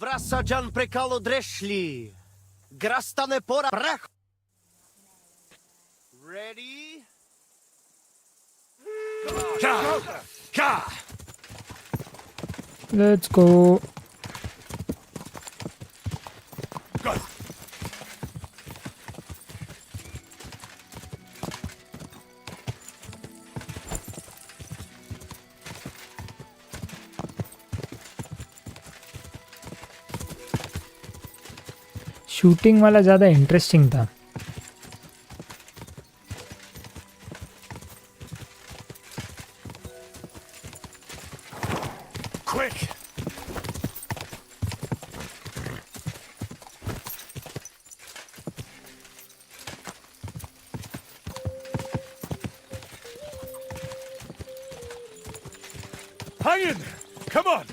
Vrasajan prekalo dreshli. Grastane pora brach. Ready? Let's go. Go. Shooting वाला ज़्यादा interesting था. Quick. Hang in. Come on.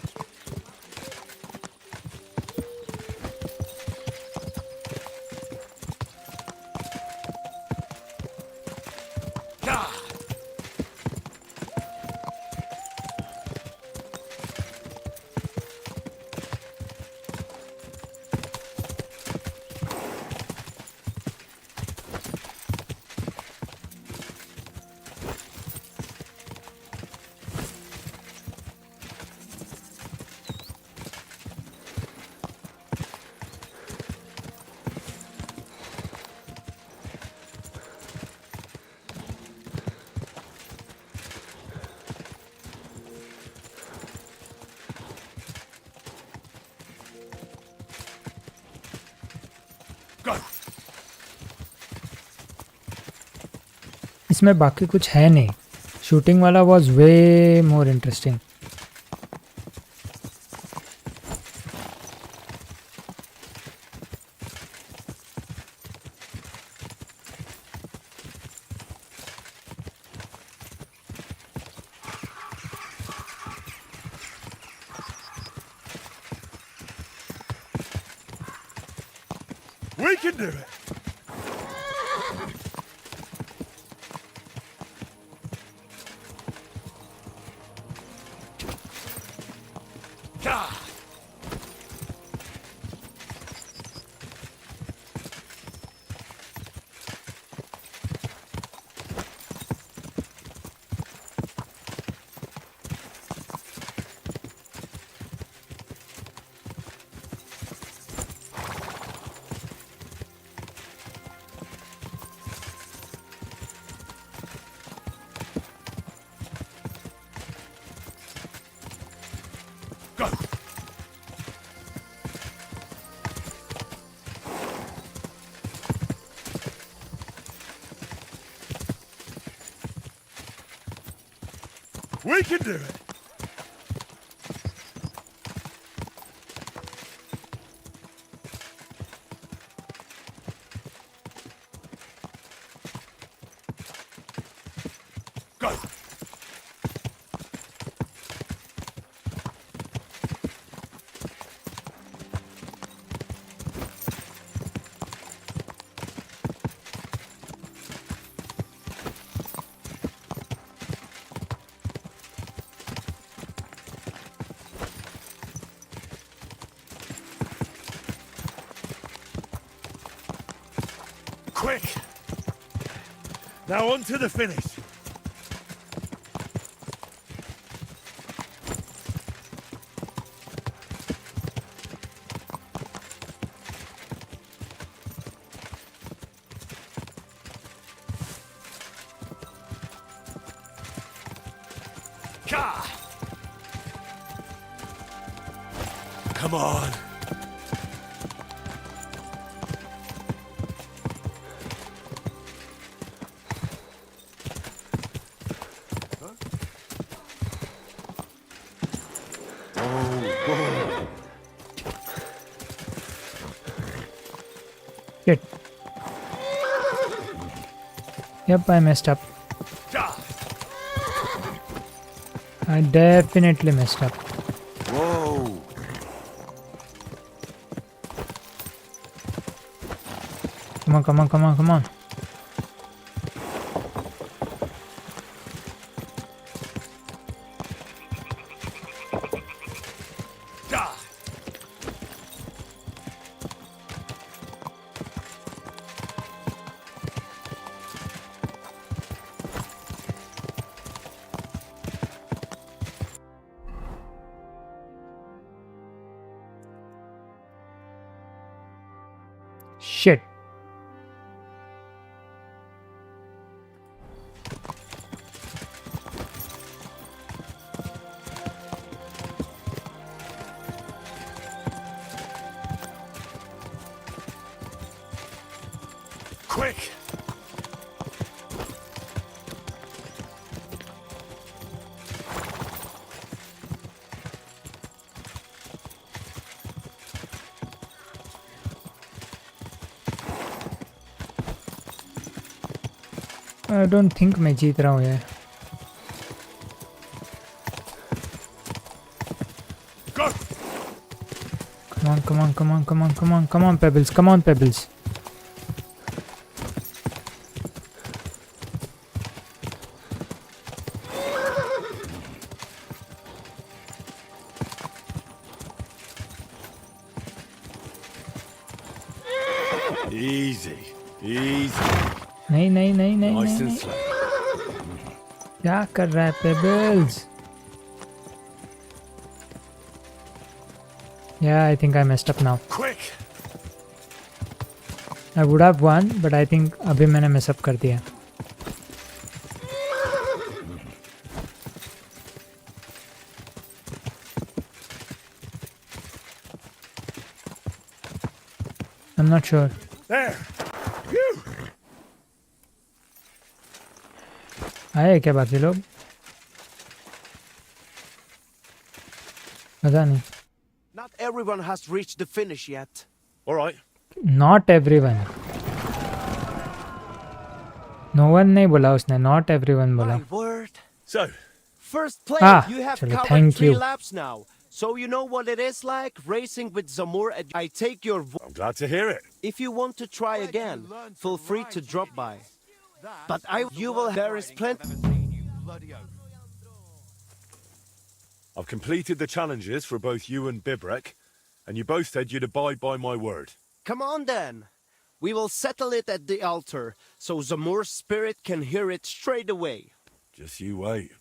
इसमें बाकी कुछ है नहीं. Shooting वाला was way more interesting. We can do it. We can do it. Go. Quick! Now on to the finish. Come on. Shit. Yep, I messed up. I definitely messed up. Whoa. Come on, come on, come on, come on. Shit. Quick! I don't think मैं जीत रहा हूँ ये. Come on, come on, come on, come on, come on, come on, Pebbles, come on, Pebbles. Easy, easy. नहीं नहीं नहीं नहीं Nice नहीं and नहीं. slow. क्या कर रहा है Pebbles? Yeah, I think I messed up now. Quick! I would have won, but I think अभी मैंने mess up कर दिया. I'm not sure. There! आए क्या बाकी लोग? पता नहीं. Not everyone has reached the finish yet. All right. Not everyone. No one नहीं बोला उसने. Not everyone बोला. My word. So, first place, you have चलो, covered thank 3 you. laps now. So you know what it is like racing with Zamor. I take your I'm glad to hear it. If you want to try again, feel free to drop by. But you will. There is plenty. I've completed the challenges for both you and Bibrek, and you both said you'd abide by my word. Come on then. We will settle it at the altar, so Zamor's spirit can hear it straight away. Just you wait.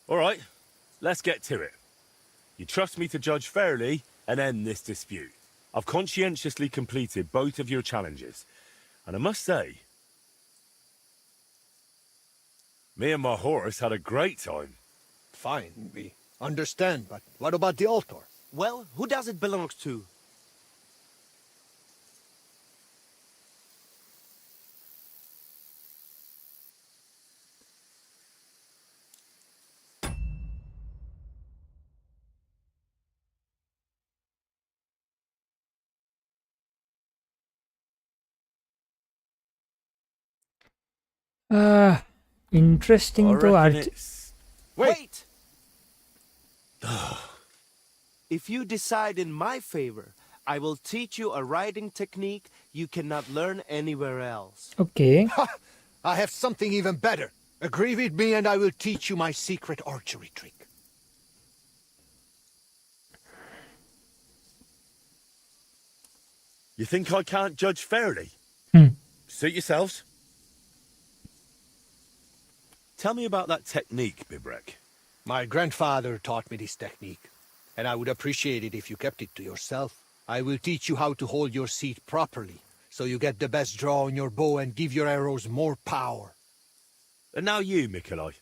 All right, let's get to it. You trust me to judge fairly and end this dispute. I've conscientiously completed both of your challenges, and I must say, me and my horse had a great time. Fine, we understand, but what about the altar? Well, who does it belong to? Interesting to Wait! If you decide in my favor, I will teach you a riding technique you cannot learn anywhere else. Okay. I have something even better. Agree with me and I will teach you my secret archery trick. You think I can't judge fairly? Suit yourselves. Tell me about that technique, Bibrek. My grandfather taught me this technique, and I would appreciate it if you kept it to yourself. I will teach you how to hold your seat properly, so you get the best draw on your bow and give your arrows more power. And now you, Mikolai.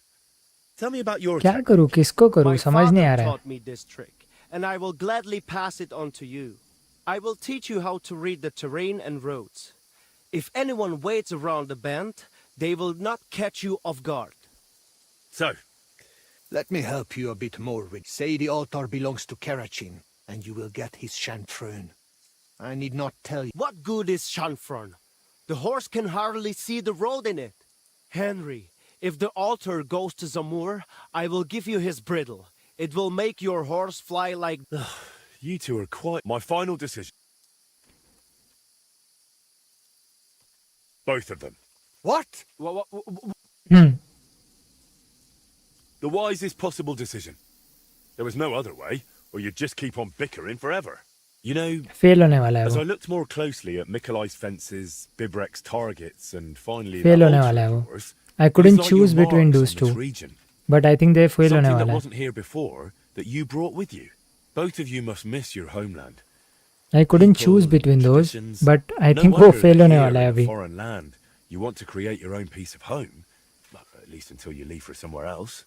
Tell me about your क्या करूँ किसको करूँ समझ नहीं आ रहा है. taught me this trick, and I will gladly pass it on to you. I will teach you how to read the terrain and roads. If anyone waits around the bend, they will not catch you off guard. So, let me help you a bit more with. Say the altar belongs to Karachin, and you will get his chanfron. I need not tell you. What good is chanfron? The horse can hardly see the road in it. Henry, if the altar goes to Zamur, I will give you his bridle. It will make your horse fly like... You two are quite... My final decision. Both of them. What? The wisest possible decision. There was no other way, or you'd just keep on bickering forever. You know, Fail होने वाला है as वो. I looked more closely at Mikolai's fences, Bibrek's targets, and finally Fail that होने altar वाला है of वो. yours, I it couldn't was like choose your between marks those on this two, region. but I think they fail होने Something वाला that है. wasn't here before that you brought with you. Both of you must miss your homeland. I couldn't People choose and between those, traditions. but I No think वो wonder fail that होने here वाला है in a अभी. foreign land, you want to create your own piece of home, well, at least until you leave for somewhere else.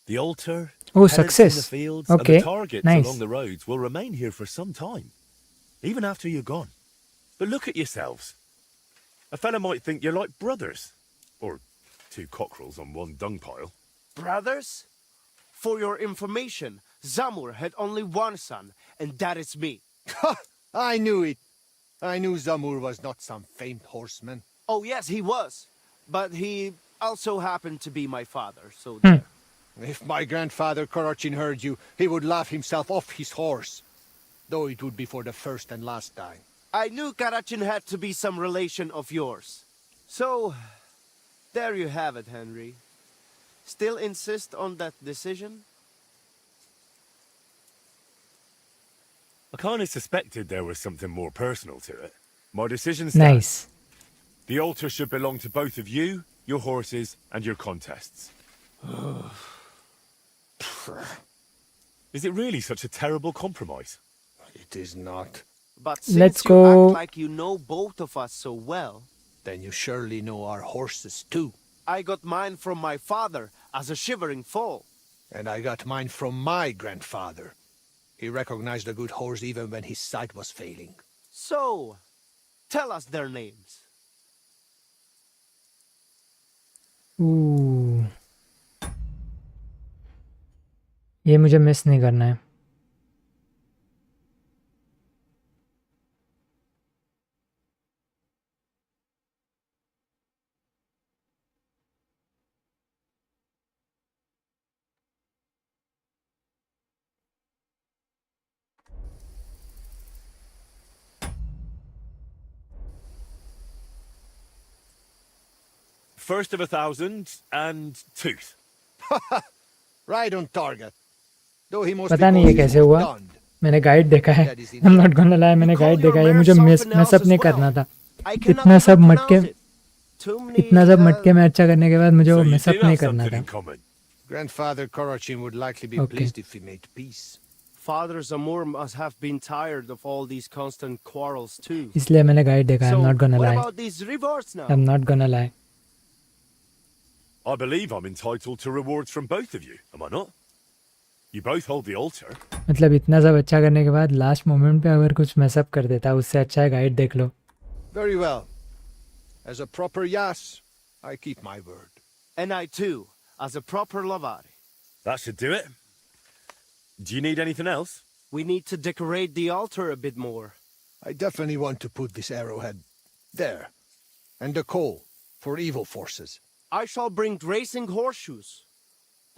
The altar, Oh, pennants in success. the fields, Okay, and the targets nice. along the roads will remain here for some time, even after you're gone. But look at yourselves. A fella might think you're like brothers, or two cockerels on one dung pile. Brothers? For your information, Zamur had only one son, and that is me. I knew it. I knew Zamur was not some famed horseman. Oh yes, he was. But he also happened to be my father, so there. If my grandfather Karachin heard you, he would laugh himself off his horse. Though it would be for the first and last time. I knew Karachin had to be some relation of yours. So, there you have it, Henry. Still insist on that decision? I kind of suspected there was something more personal to it. My decision stands. Nice. The altar should belong to both of you, your horses, and your contests. Is it really such a terrible compromise? It is not. But since Let's you go. act like you know both of us so well, then you surely know our horses too. I got mine from my father as a shivering foal. And I got mine from my grandfather. He recognized a good horse even when his sight was failing. So, tell us their names. Ooh. ये मुझे miss नहीं करना है. First of 1,000 and tooth. Right on target. Though he must पता नहीं ये कैसे हुआ. मैंने गाइड देखा है. I'm not gonna lie, मैंने गाइड देखा है. ये मुझे मिस अप नहीं करना था. इतना सब मटके में अच्छा करने के बाद मुझे वो मिस अप नहीं करना था. Grandfather Karachin would likely be Okay. pleased if we made peace. Father Zamur must have been tired of all these constant quarrels too. इसलिए मैंने गाइड देखा है. I'm So, not gonna what lie. about these rewards now? I'm not gonna lie. I believe I'm entitled to rewards from both of you, am I not? You both hold the altar. मतलब इतना सब अच्छा करने के बाद last moment पे अगर कुछ मिस अप कर देता उससे अच्छा है गाइड देख लो. Very well. As a proper Yas, I keep my word. And I too, as a proper Lavari. That should do it. Do you need anything else? We need to decorate the altar a bit more. I definitely want to put this arrowhead there. And the coal for evil forces. I shall bring racing horseshoes.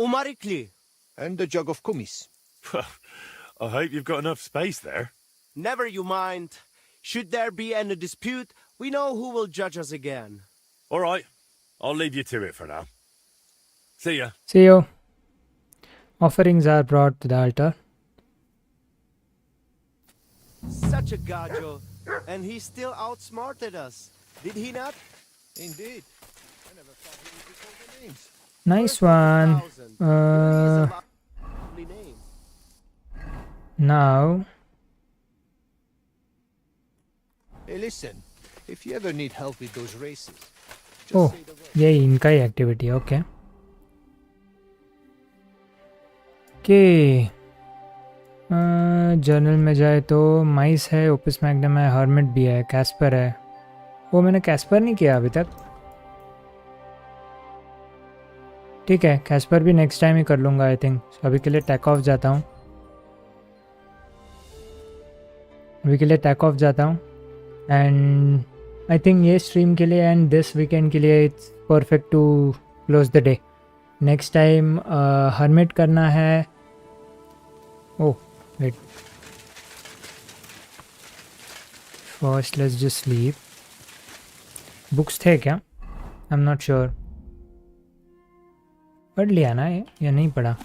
Umarikli. And the jug of kumis. I hope you've got enough space there. Never you mind. Should there be any dispute, we know who will judge us again. All right. I'll leave you to it for now. See ya. See you. Offerings are brought to the altar. Such a gajo, and he still outsmarted us. Did he not? Indeed. I never thought he would be called the names. Nice one. Now. Hey, listen. If you ever need help with those races, just Oh, say the word. ये इनका ही activity है. Okay. Okay. Journal में जाए तो माइस है, opus magnum है, hermit भी है, कैस्पर है. वो मैंने कैस्पर नहीं किया अभी तक. ठीक है, कैस्पर भी नेक्स्ट टाइम ही कर लूँगा आई थिंक. अभी के लिए टैक ऑफ जाता हूँ. एंड आई थिंक ये स्ट्रीम के लिए एंड दिस वीकेंड के लिए it's perfect to close the day. Next time hermit करना है. Oh wait, first let's just sleep. Books थे क्या? I am not sure. पढ़ लिया ना ये या नहीं पढ़ा?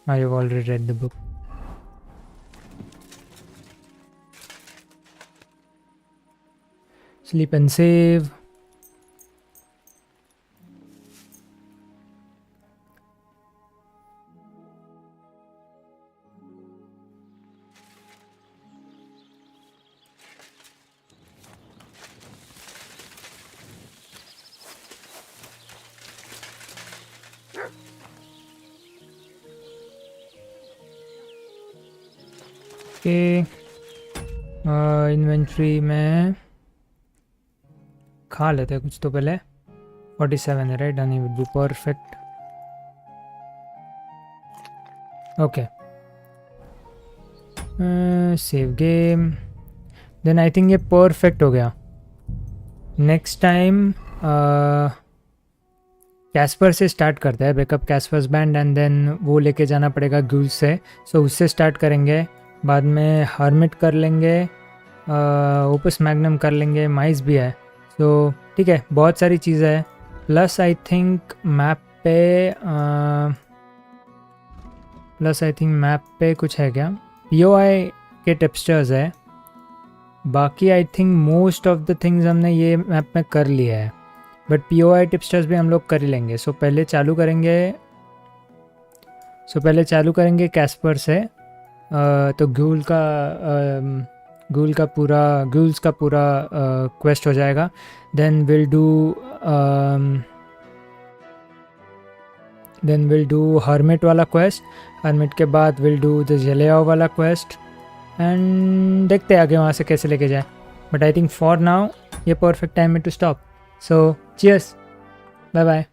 I have already read the book. Sleep and save. Okay. Inventory में खा लेते हैं कुछ तो पहले. 47 है right. Done would be perfect. Okay, save game. Then I think ये परफेक्ट हो गया. नेक्स्ट टाइम कैस्पर से स्टार्ट करते हैं. Backup Casper's band and then वो लेके जाना पड़ेगा गूल से. सो उससे स्टार्ट करेंगे. बाद में हर्मिट कर लेंगे, ओपस मैग्नम कर लेंगे, माइस भी है. तो ठीक है, बहुत सारी चीज़ें हैं. प्लस आई थिंक मैप पे कुछ है क्या? POI के टेक्सचर्स है. बाकी I think most of the things हमने ये मैप में कर लिया है. बट POI टेक्सचर्स भी हम लोग कर ही लेंगे. सो पहले चालू करेंगे कैस्पर से. तो गूल्स का पूरा क्वेस्ट हो जाएगा. देन विल डू हर्मिट वाला क्वेस्ट. हर्मिट के बाद विल डू द जेलेओ वाला क्वेस्ट एंड देखते हैं आगे वहाँ से कैसे लेके जाए. But I think for now ये परफेक्ट टाइम है to stop. So cheers, bye bye.